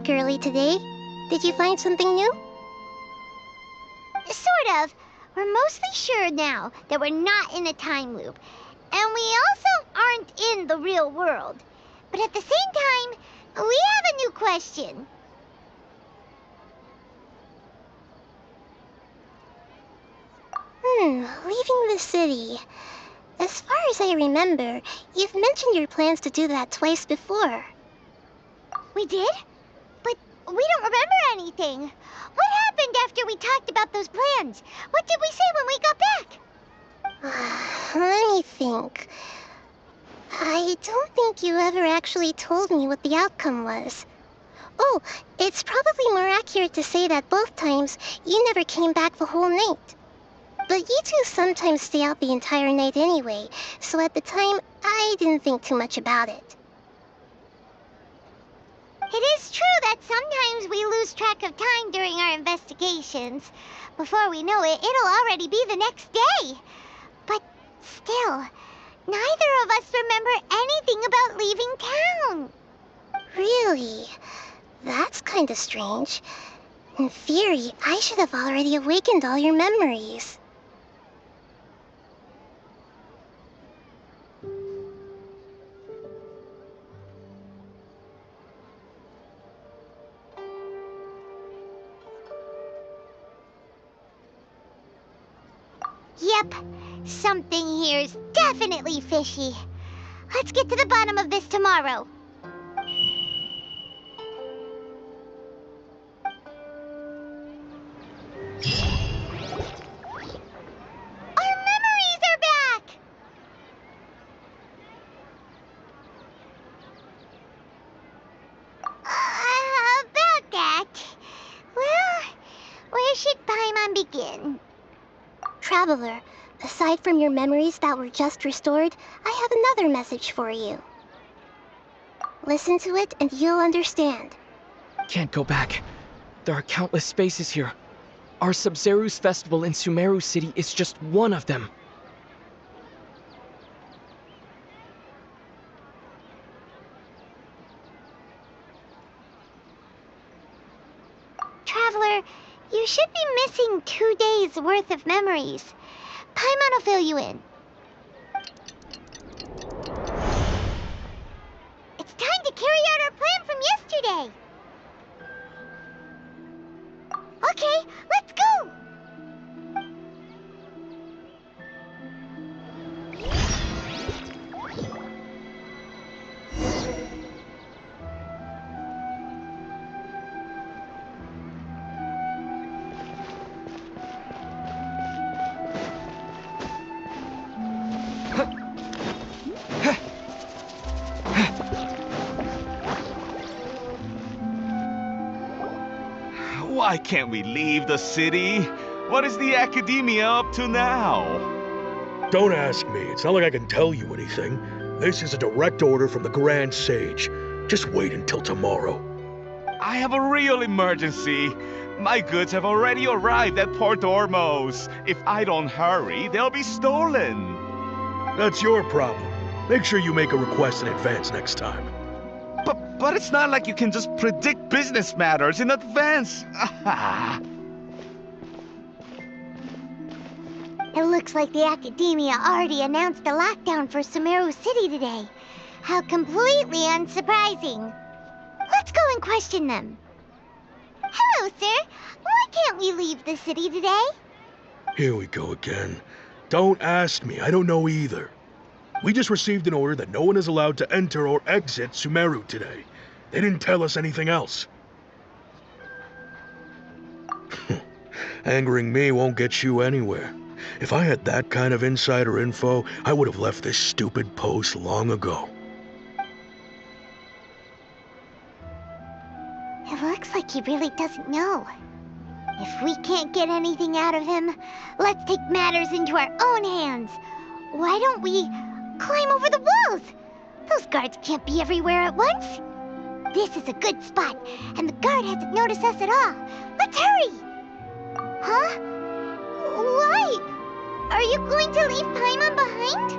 Early today. Did you find something new? Sort of. We're mostly sure now that we're not in a time loop. And we also aren't in the real world. But at the same time, we have a new question. Leaving the city. As far as I remember, you've mentioned your plans to do that twice before. We did? But we don't remember anything. What happened after we talked about those plans? What did we say when we got back? Let me think. I don't think you ever actually told me what the outcome was. Oh, it's probably more accurate to say that both times you never came back the whole night. But you two sometimes stay out the entire night anyway, so at the time, I didn't think too much about it. It is true that sometimes we lose track of time during our investigations. Before we know it, it'll already be the next day. But still, neither of us remember anything about leaving town. Really? That's kinda strange. In theory, I should have already awakened all your memories. Yep, something here's definitely fishy. Let's get to the bottom of this tomorrow. Our memories are back! About that. Well, where should Paimon begin? Traveler, aside from your memories that were just restored, I have another message for you. Listen to it and you'll understand. Can't go back. There are countless spaces here. Our Sub-Zeru's festival in Sumeru City is just one of them. Traveler, you should be missing 2 days worth of memories. Paimon will fill you in. It's time to carry out our plan from yesterday. Okay, let's go! Why can't we leave the city? What is the Academia up to now? Don't ask me. It's not like I can tell you anything. This is a direct order from the Grand Sage. Just wait until tomorrow. I have a real emergency. My goods have already arrived at Port Ormos. If I don't hurry, they'll be stolen. That's your problem. Make sure you make a request in advance next time. But it's not like you can just predict business matters in advance. It looks like the Academia already announced a lockdown for Sumeru City today. How completely unsurprising. Let's go and question them. Hello, sir. Why can't we leave the city today? Here we go again. Don't ask me. I don't know either. We just received an order that no one is allowed to enter or exit Sumeru today. They didn't tell us anything else. Angering me won't get you anywhere. If I had that kind of insider info, I would have left this stupid post long ago. It looks like he really doesn't know. If we can't get anything out of him, let's take matters into our own hands. Why don't we climb over the walls? Those guards can't be everywhere at once. This is a good spot, and the guard hasn't noticed us at all. Let's hurry! Huh? Why? Are you going to leave Paimon behind?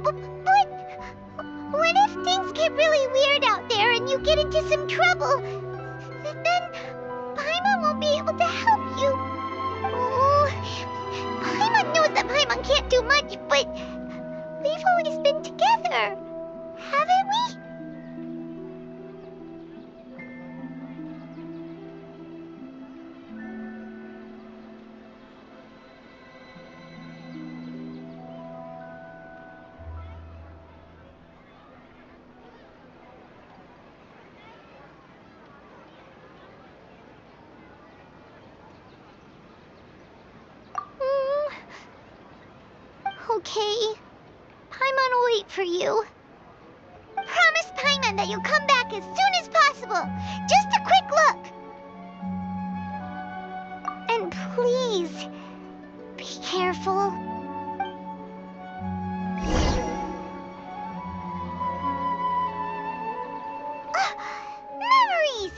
But what if things get really weird out there and you get into some trouble? Then Paimon won't be able to help you. Oh, Paimon knows that Paimon can't do much, but we've always been together, haven't we? Okay. Paimon will wait for you. Promise Paimon that you'll come back as soon as possible. Just a quick look. And please, be careful. Memories!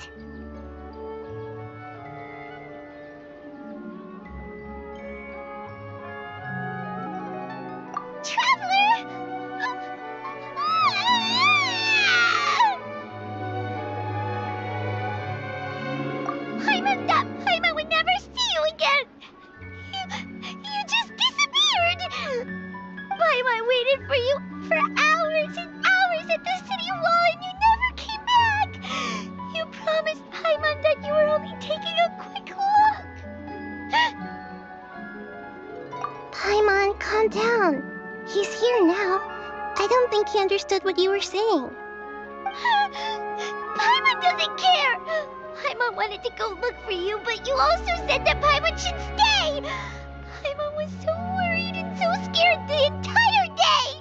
Traveler! Paimon would never see you again! You just disappeared! Paimon waited for you for hours and hours at the city wall and you never came back! You promised Paimon that you were only taking a quick look! Paimon, calm down. He's here now. I don't think he understood what you were saying. Paimon doesn't care! Paimon wanted to go look for you, but you also said that Paimon should stay! Paimon was so worried and so scared the entire day!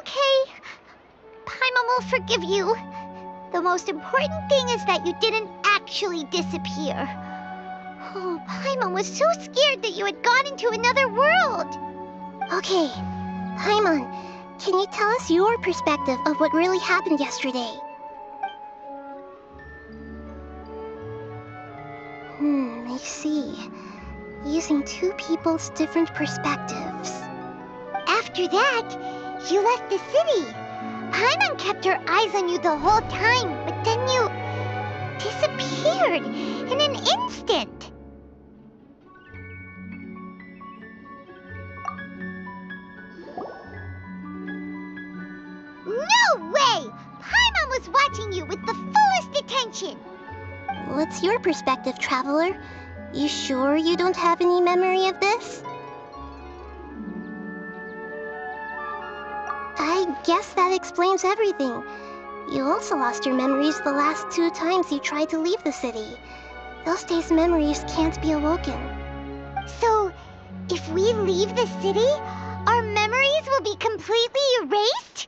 Okay. Paimon will forgive you. The most important thing is that you didn't actually disappear. Oh, Paimon was so scared that you had gone into another world. Okay, Paimon, can you tell us your perspective of what really happened yesterday? I see. Using two people's different perspectives. After that, you left the city. Paimon kept her eyes on you the whole time, but then you disappeared in an instant. No way! Paimon was watching you with the fullest attention. What's your perspective, Traveler? You sure you don't have any memory of this? I guess that explains everything. You also lost your memories the last 2 times you tried to leave the city. Those days' memories can't be awoken. So, if we leave the city, our memories will be completely erased?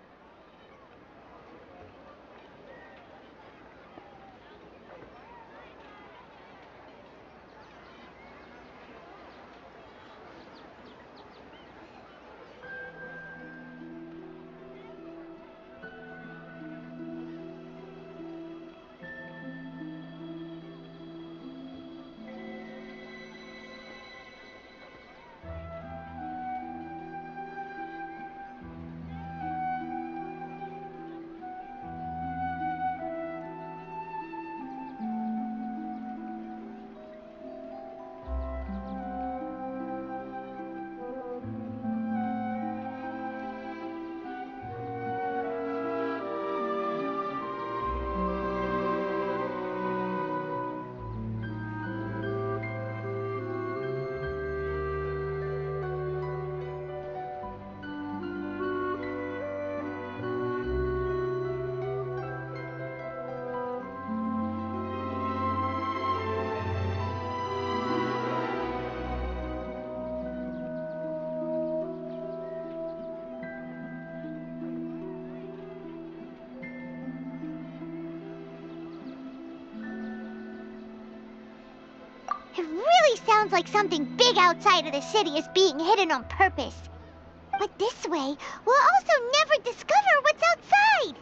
It really sounds like something big outside of the city is being hidden on purpose. But this way, we'll also never discover what's outside.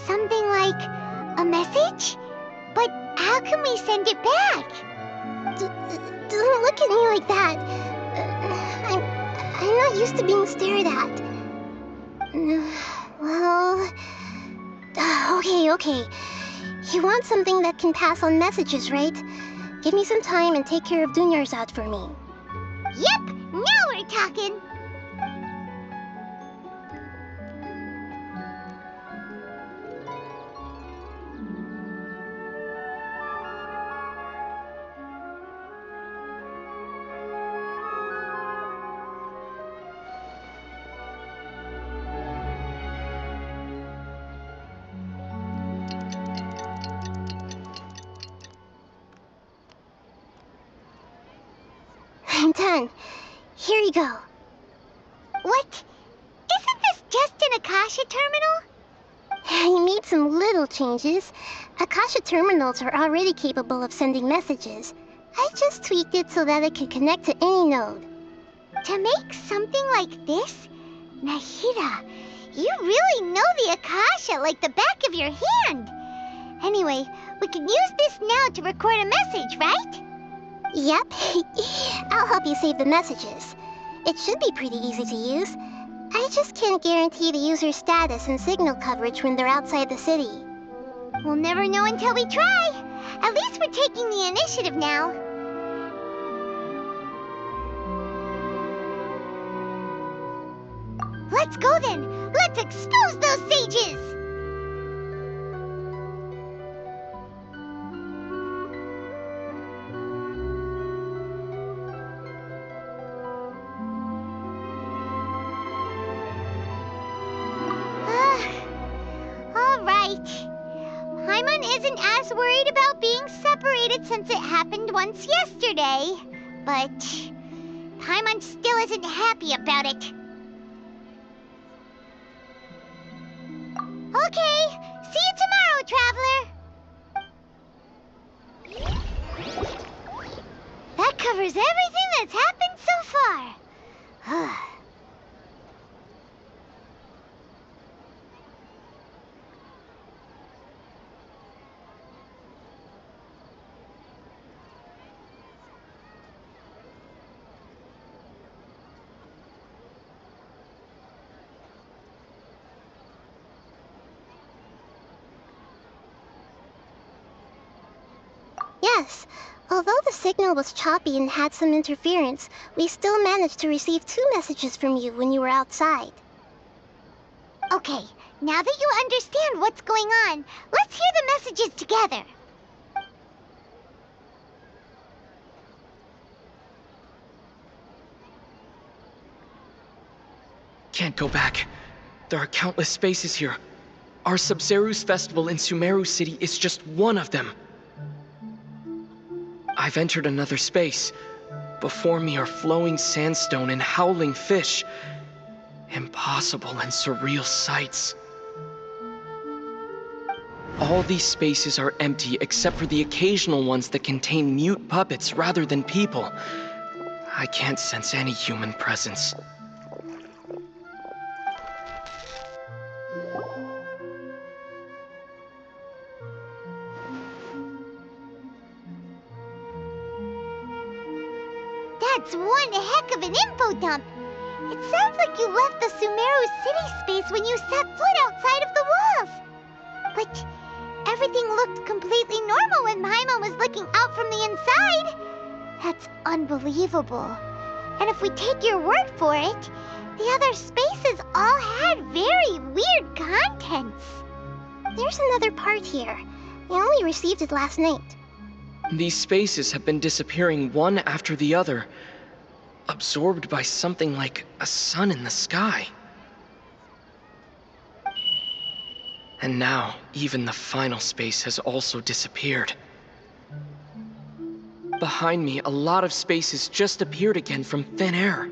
Something like a message? But how can we send it back? Don't look at me like that. I'm not used to being stared at. Well... Okay. You want something that can pass on messages, right? Give me some time and take care of Dunyarzad for me. Yep, now we're talking. I'm done. Here you go. What? Isn't this just an Akasha terminal? I made some little changes. Akasha terminals are already capable of sending messages. I just tweaked it so that it could connect to any node. To make something like this? Nahida, you really know the Akasha like the back of your hand. Anyway, we can use this now to record a message, right? Yep. I'll help you save the messages. It should be pretty easy to use. I just can't guarantee the user's status and signal coverage when they're outside the city. We'll never know until we try. At least we're taking the initiative now. Let's go then. Let's expose those sages. Paimon isn't as worried about being separated since it happened once yesterday. But Paimon still isn't happy about it. Okay, see you tomorrow, Traveler. That covers everything that's happened so far. Yes. Although the signal was choppy and had some interference, we still managed to receive 2 messages from you when you were outside. Okay, now that you understand what's going on, let's hear the messages together. Can't go back. There are countless spaces here. Our Sabzeruz festival in Sumeru City is just one of them. I've entered another space. Before me are flowing sandstone and howling fish. Impossible and surreal sights. All these spaces are empty except for the occasional ones that contain mute puppets rather than people. I can't sense any human presence. That's one heck of an info dump. It sounds like you left the Sumeru city space when you set foot outside of the walls. But everything looked completely normal when Paimon was looking out from the inside. That's unbelievable. And if we take your word for it, the other spaces all had very weird contents. There's another part here. I only received it last night. These spaces have been disappearing one after the other, absorbed by something like a sun in the sky. And now, even the final space has also disappeared. Behind me, a lot of spaces just appeared again from thin air.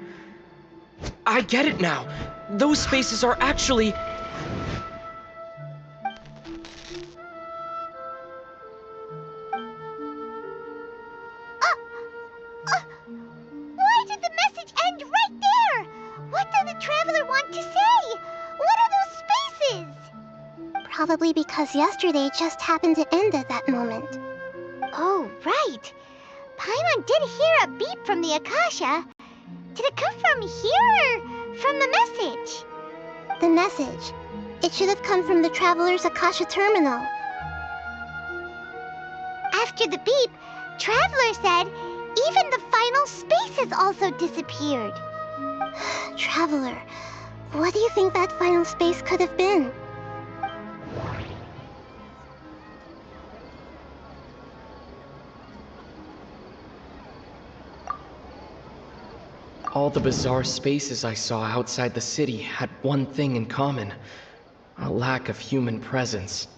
I get it now! Those spaces are actually... Why did the message end right there? What did the Traveler want to say? What are those spaces? Probably because yesterday just happened to end at that moment. Oh, right. Paimon did hear a beep from the Akasha. Did it come from here or from the message? The message. It should have come from the Traveler's Akasha terminal. After the beep, Traveler said even the final spaces also disappeared. Traveler, what do you think that final space could have been? All the bizarre spaces I saw outside the city had one thing in common: a lack of human presence.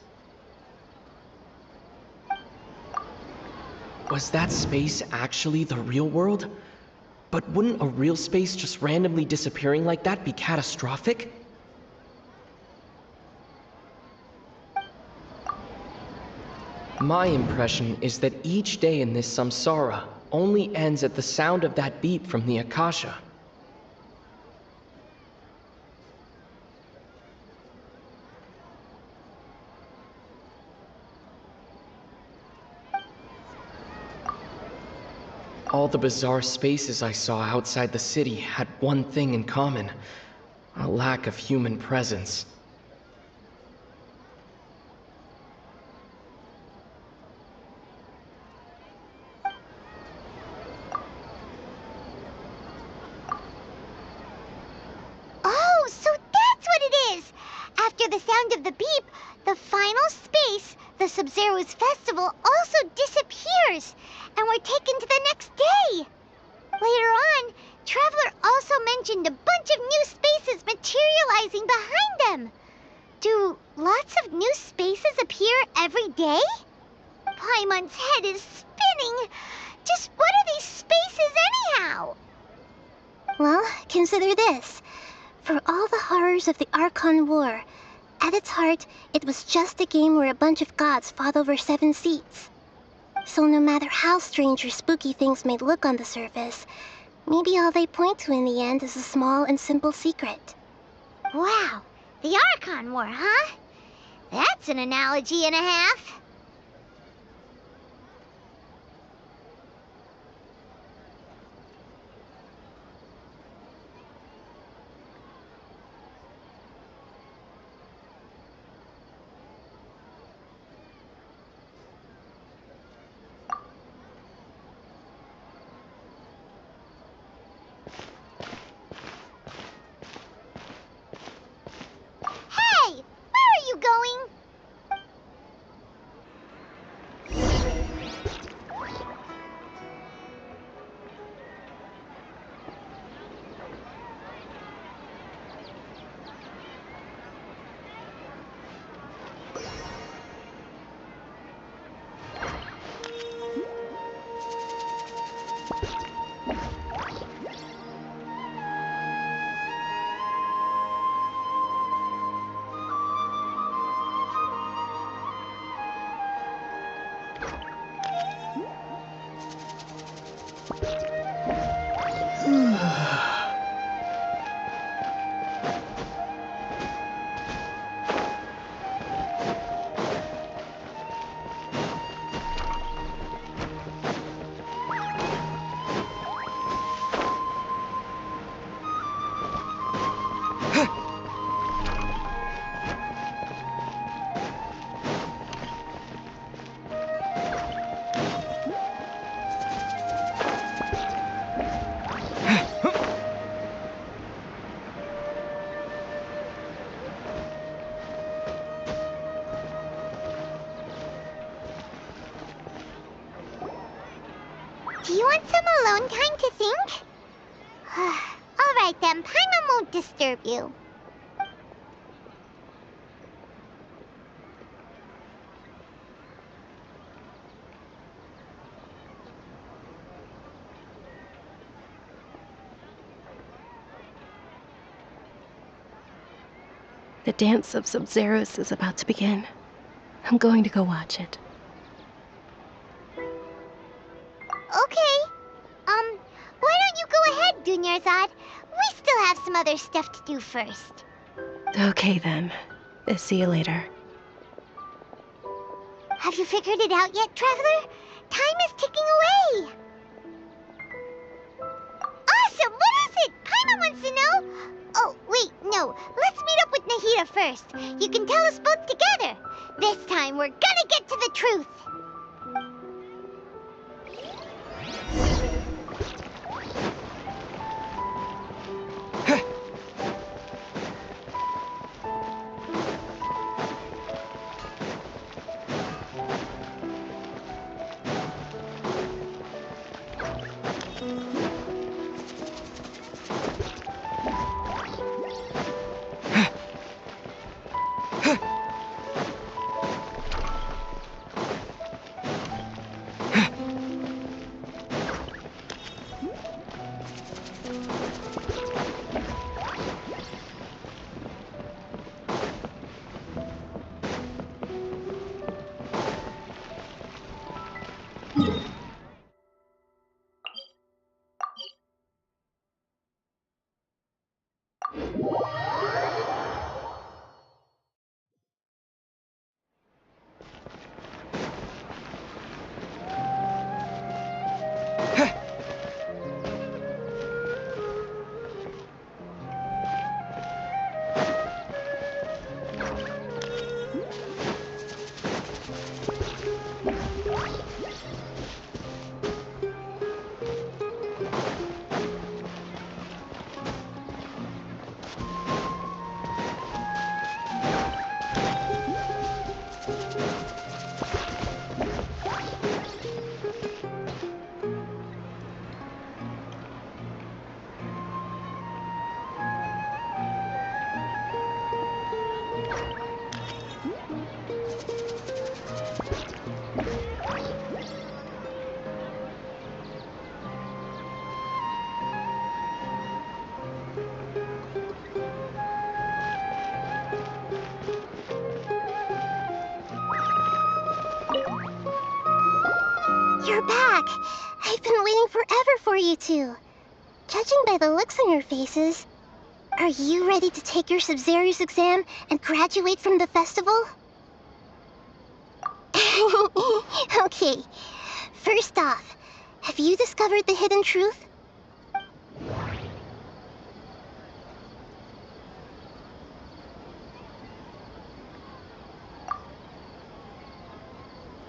Was that space actually the real world? But wouldn't a real space just randomly disappearing like that be catastrophic? My impression is that each day in this samsara only ends at the sound of that beep from the Akasha. All the bizarre spaces I saw outside the city had one thing in common: a lack of human presence. Oh, so that's what it is! After the sound of the beep, the final space, the Sub-Zero's festival, also disappears, and we're taken to the next day. Later on, Traveler also mentioned a bunch of new spaces materializing behind them. Do lots of new spaces appear every day? Paimon's head is spinning. Just what are these spaces anyhow? Well, consider this. For all the horrors of the Archon War, at its heart, it was just a game where a bunch of gods fought over 7 seats. So no matter how strange or spooky things may look on the surface, maybe all they point to in the end is a small and simple secret. Wow, the Archon War, huh? That's an analogy and a half. Hey, where are you going? Do you want some alone time to think? All right then, Paimon won't disturb you. The dance of Sub-Zeros is about to begin. I'm going to go watch it. Okay. Why don't you go ahead, Dunyarzad? We still have some other stuff to do first. Okay then. See you later. Have you figured it out yet, Traveler? Time is ticking away. Paimon wants to know. Oh, wait, no. Let's meet up with Nahida first. You can tell us both together. This time, we're gonna get to the truth. You're back. I've been waiting forever for you two. Judging by the looks on your faces, are you ready to take your Sub-Zero's exam and graduate from the festival? Okay. First off, have you discovered the hidden truth?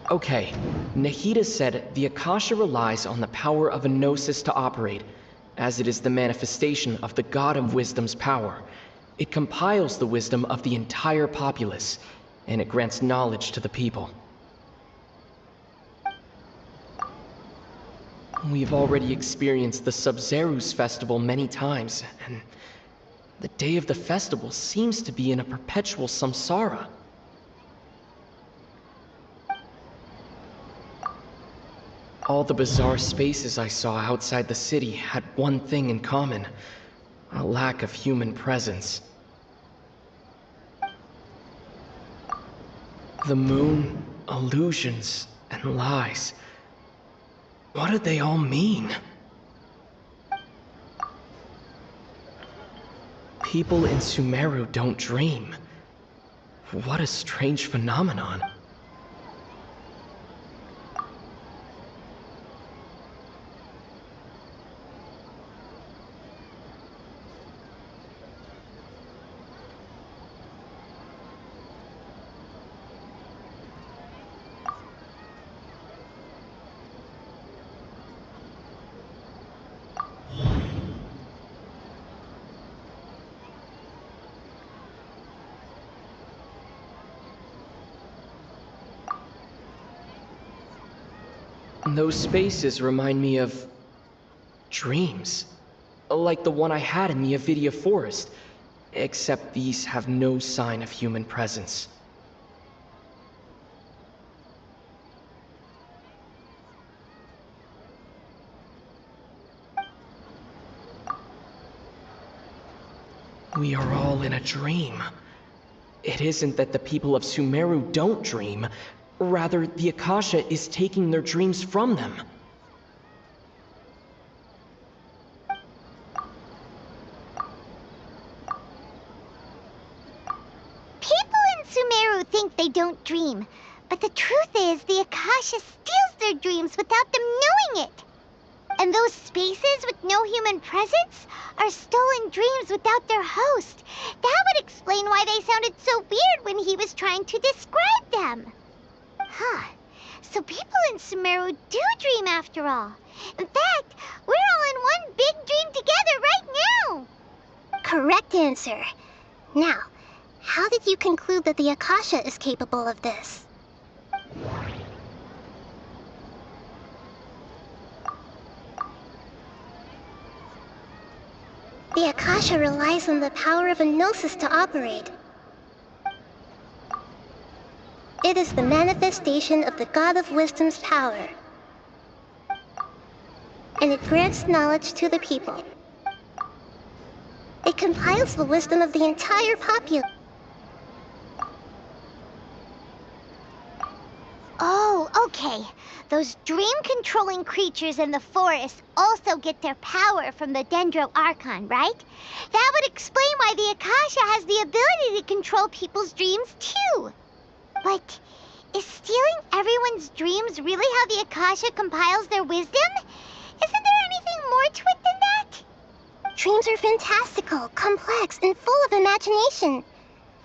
Okay, Nahida said the Akasha relies on the power of a gnosis to operate, as it is the manifestation of the God of Wisdom's power. It compiles the wisdom of the entire populace, and it grants knowledge to the people. We've already experienced the Sub-Zero's festival many times, and the day of the festival seems to be in a perpetual samsara. All the bizarre spaces I saw outside the city had one thing in common: a lack of human presence. The moon, illusions, and lies. What did they all mean? People in Sumeru don't dream. What a strange phenomenon. Those spaces remind me of dreams, like the one I had in the Avidia Forest, except these have no sign of human presence. We are all in a dream. It isn't that the people of Sumeru don't dream. Rather, the Akasha is taking their dreams from them. People in Sumeru think they don't dream, but the truth is the Akasha steals their dreams without them knowing it. And those spaces with no human presence are stolen dreams without their host. That would explain why they sounded so weird when he was trying to describe them. Huh. So people in Sumeru do dream after all. In fact, we're all in one big dream together right now. Correct answer. Now, how did you conclude that the Akasha is capable of this? The Akasha relies on the power of a gnosis to operate. It is the manifestation of the God of Wisdom's power. And it grants knowledge to the people. It compiles the wisdom of the entire populace. Oh, okay. Those dream-controlling creatures in the forest also get their power from the Dendro Archon, right? That would explain why the Akasha has the ability to control people's dreams, too. But is stealing everyone's dreams really how the Akasha compiles their wisdom? Isn't there anything more to it than that? Dreams are fantastical, complex, and full of imagination.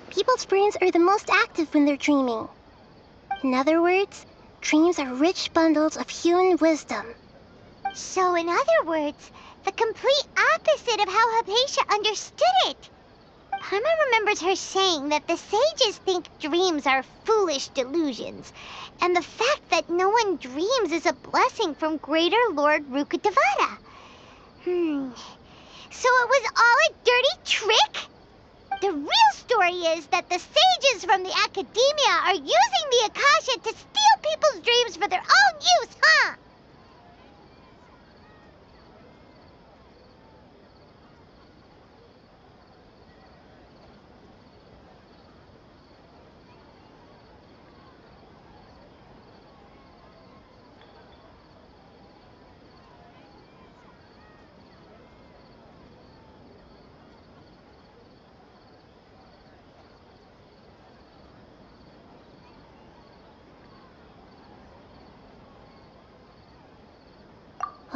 People's brains are the most active when they're dreaming. In other words, dreams are rich bundles of human wisdom. So in other words, the complete opposite of how Hypatia understood it. Paimon remembers her saying that the sages think dreams are foolish delusions, and the fact that no one dreams is a blessing from Greater Lord Rukkhadevata. So it was all a dirty trick? The real story is that the sages from the Academia are using the Akasha to steal people's dreams for their own use, huh?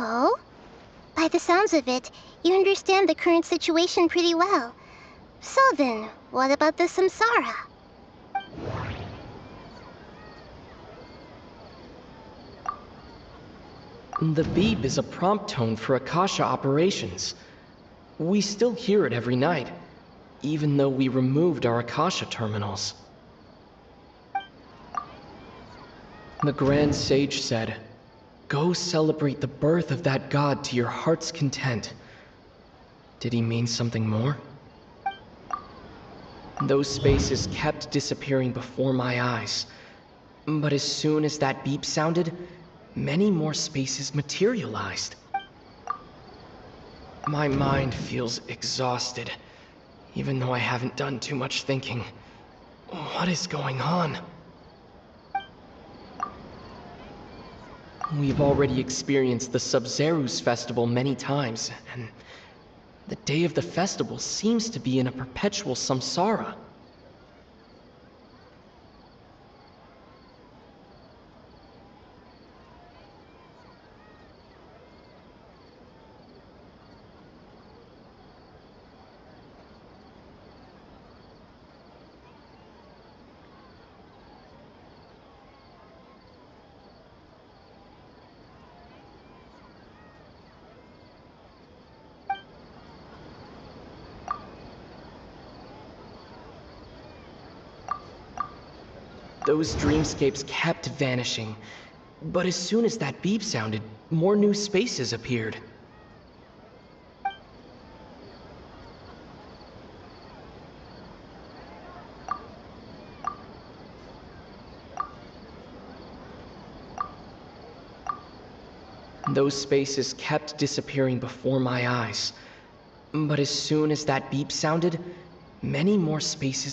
Oh? By the sounds of it, you understand the current situation pretty well. So then, what about the samsara? The beep is a prompt tone for Akasha operations. We still hear it every night, even though we removed our Akasha terminals. The Grand Sage said, "Go celebrate the birth of that god to your heart's content." Did he mean something more? Those spaces kept disappearing before my eyes. But as soon as that beep sounded, many more spaces materialized. My mind feels exhausted, even though I haven't done too much thinking. What is going on? We've already experienced the Sub-Zerus festival many times, and the day of the festival seems to be in a perpetual samsara. Those dreamscapes kept vanishing, but as soon as that beep sounded, more new spaces appeared. Those spaces kept disappearing before my eyes, but as soon as that beep sounded, many more spaces...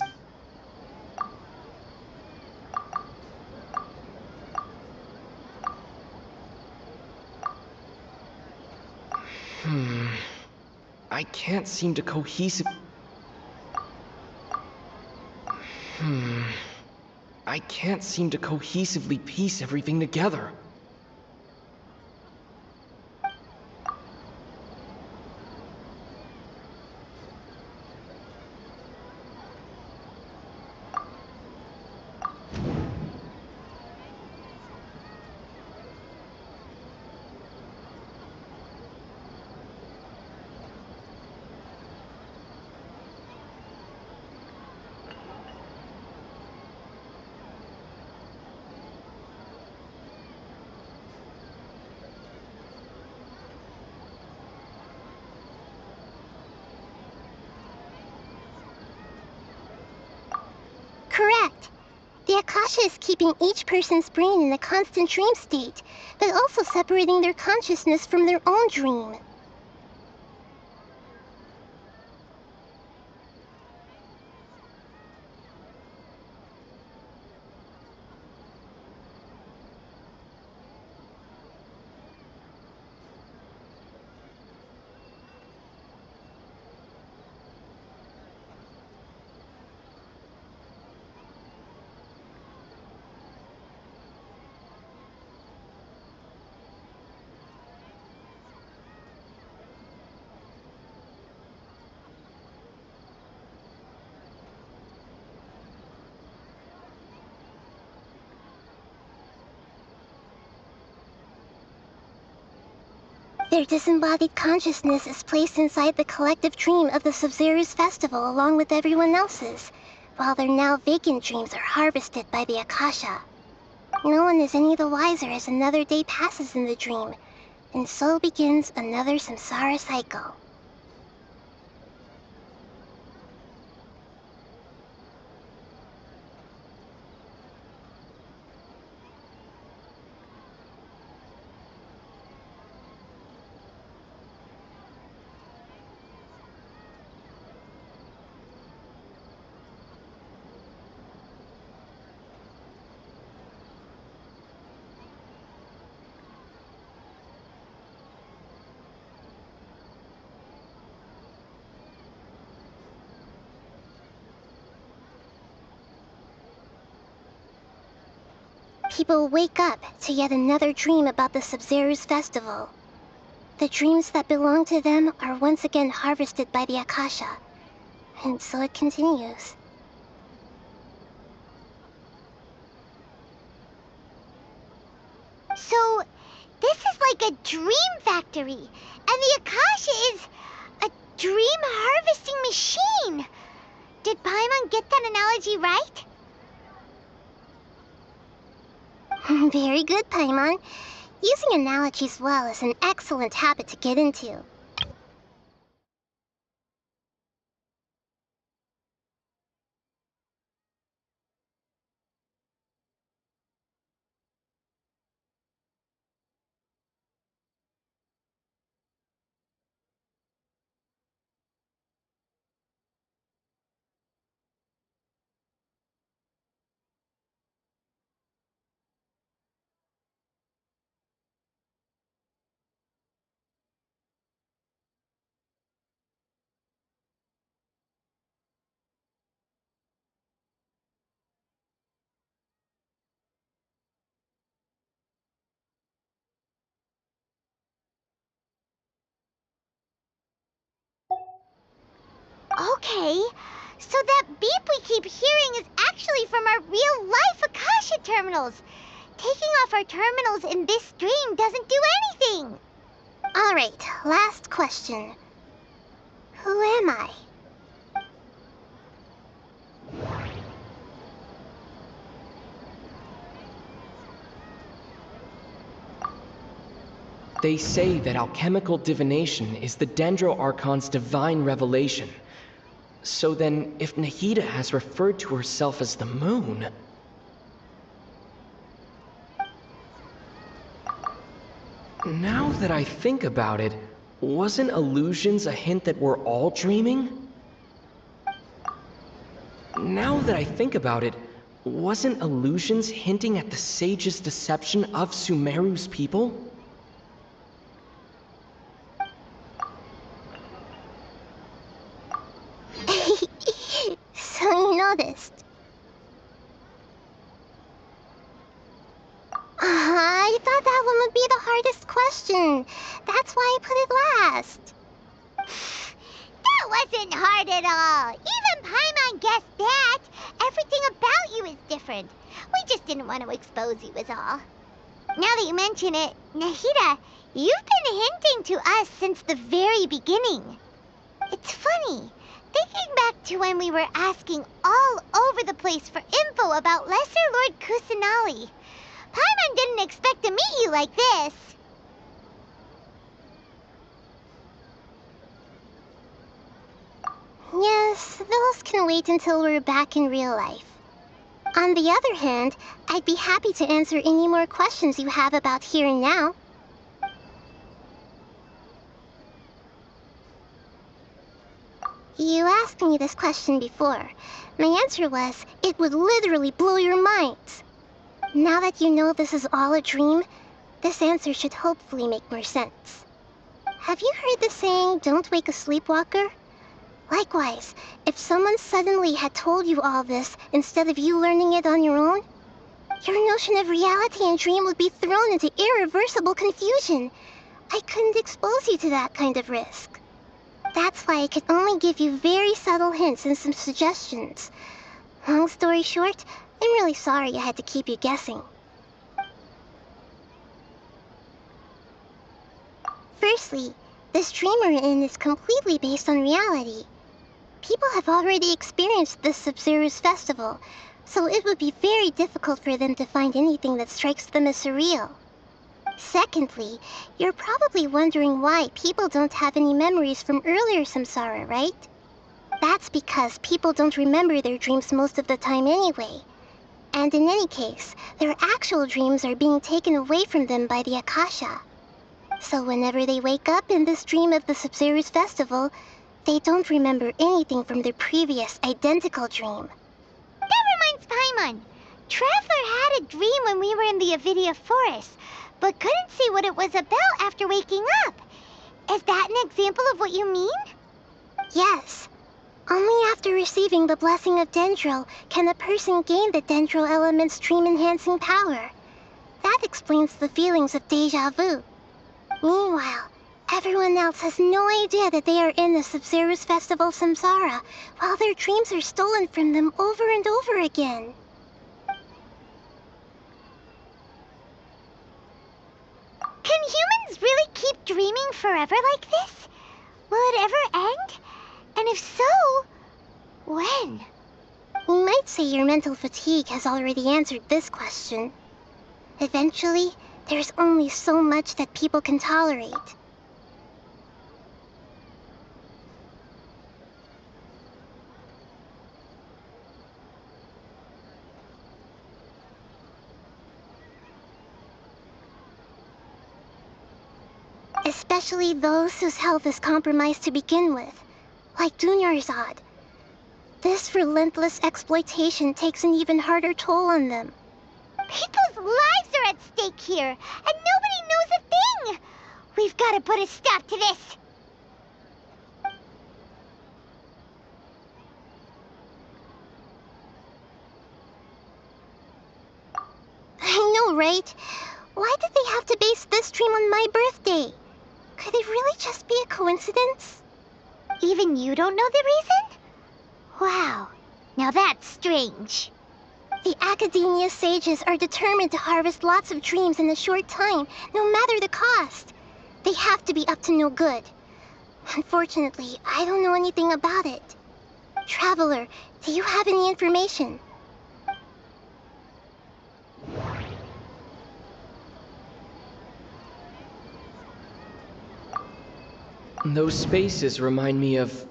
I can't seem to I can't seem to cohesively piece everything together. Akasha is keeping each person's brain in a constant dream state, but also separating their consciousness from their own dream. Their disembodied consciousness is placed inside the collective dream of the Sub-Zero's festival along with everyone else's, while their now vacant dreams are harvested by the Akasha. No one is any the wiser as another day passes in the dream, and so begins another samsara cycle. People wake up to yet another dream about the Sub-Zero's festival. The dreams that belong to them are once again harvested by the Akasha, and so it continues. So, this is like a dream factory, and the Akasha is a dream harvesting machine. Did Paimon get that analogy right? Very good, Paimon. Using analogies well is an excellent habit to get into. Okay, so that beep we keep hearing is actually from our real-life Akasha terminals. Taking off our terminals in this dream doesn't do anything. Alright, last question. Who am I? They say that alchemical divination is the Dendro Archon's divine revelation. So then, if Nahida has referred to herself as the moon... Now that I think about it, wasn't illusions a hint that we're all dreaming? Now that I think about it, wasn't illusions hinting at the sage's deception of Sumeru's people? So you noticed. I thought that one would be the hardest question. That's why I put it last. That wasn't hard at all. Even Paimon guessed that. Everything about you is different. We just didn't want to expose you is all. Now that you mention it, Nahida, you've been hinting to us since the very beginning. It's funny. Thinking back to when we were asking all over the place for info about Lesser Lord Kusanali, Paimon didn't expect to meet you like this. Yes, those can wait until we're back in real life. On the other hand, I'd be happy to answer any more questions you have about here and now. You asked me this question before. My answer was, it would literally blow your minds. Now that you know this is all a dream, this answer should hopefully make more sense. Have you heard the saying, don't wake a sleepwalker? Likewise, if someone suddenly had told you all this instead of you learning it on your own, your notion of reality and dream would be thrown into irreversible confusion. I couldn't expose you to that kind of risk. That's why I could only give you very subtle hints and some suggestions. Long story short, I'm really sorry I had to keep you guessing. Firstly, this dream we're in is completely based on reality. People have already experienced this Sub-Zero's festival, so it would be very difficult for them to find anything that strikes them as surreal. Secondly, you're probably wondering why people don't have any memories from earlier samsara, right? That's because people don't remember their dreams most of the time anyway. And in any case, their actual dreams are being taken away from them by the Akasha. So whenever they wake up in this dream of the Sub-Zero's festival, they don't remember anything from their previous identical dream. That reminds Paimon. Traveler had a dream when we were in the Avidia forest, but couldn't see what it was about after waking up. Is that an example of what you mean? Yes. Only after receiving the blessing of Dendril can a person gain the Dendril element's dream-enhancing power. That explains the feelings of déjà vu. Meanwhile, everyone else has no idea that they are in the Sub-Zero's festival samsara, while their dreams are stolen from them over and over again. Can humans really keep dreaming forever like this? Will it ever end? And if so, when? We might say your mental fatigue has already answered this question. Eventually, there's only so much that people can tolerate. Especially those whose health is compromised to begin with, like Dunyarzad. This relentless exploitation takes an even harder toll on them. People's lives are at stake here, and nobody knows a thing! We've got to put a stop to this! I know, right? Why did they have to base this dream on my birthday? Could it really just be a coincidence? Even you don't know the reason? Wow, now that's strange. The Academia sages are determined to harvest lots of dreams in a short time, no matter the cost. They have to be up to no good. Unfortunately, I don't know anything about it. Traveler, do you have any information? Those spaces remind me of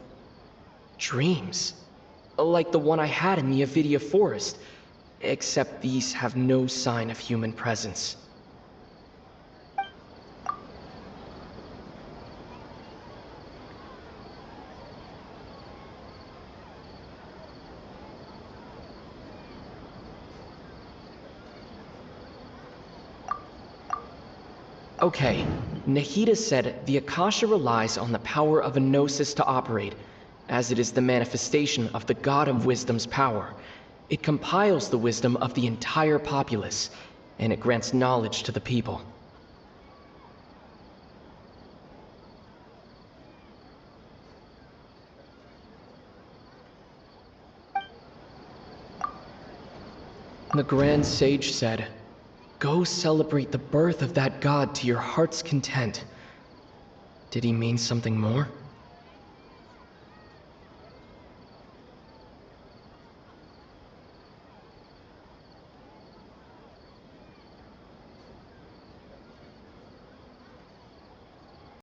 dreams. Like the one I had in the Avidia forest. Except these have no sign of human presence. Okay, Nahida said the Akasha relies on the power of a gnosis to operate, as it is the manifestation of the God of Wisdom's power. It compiles the wisdom of the entire populace, and it grants knowledge to the people. The Grand Sage said, "Go celebrate the birth of that god to your heart's content." Did he mean something more?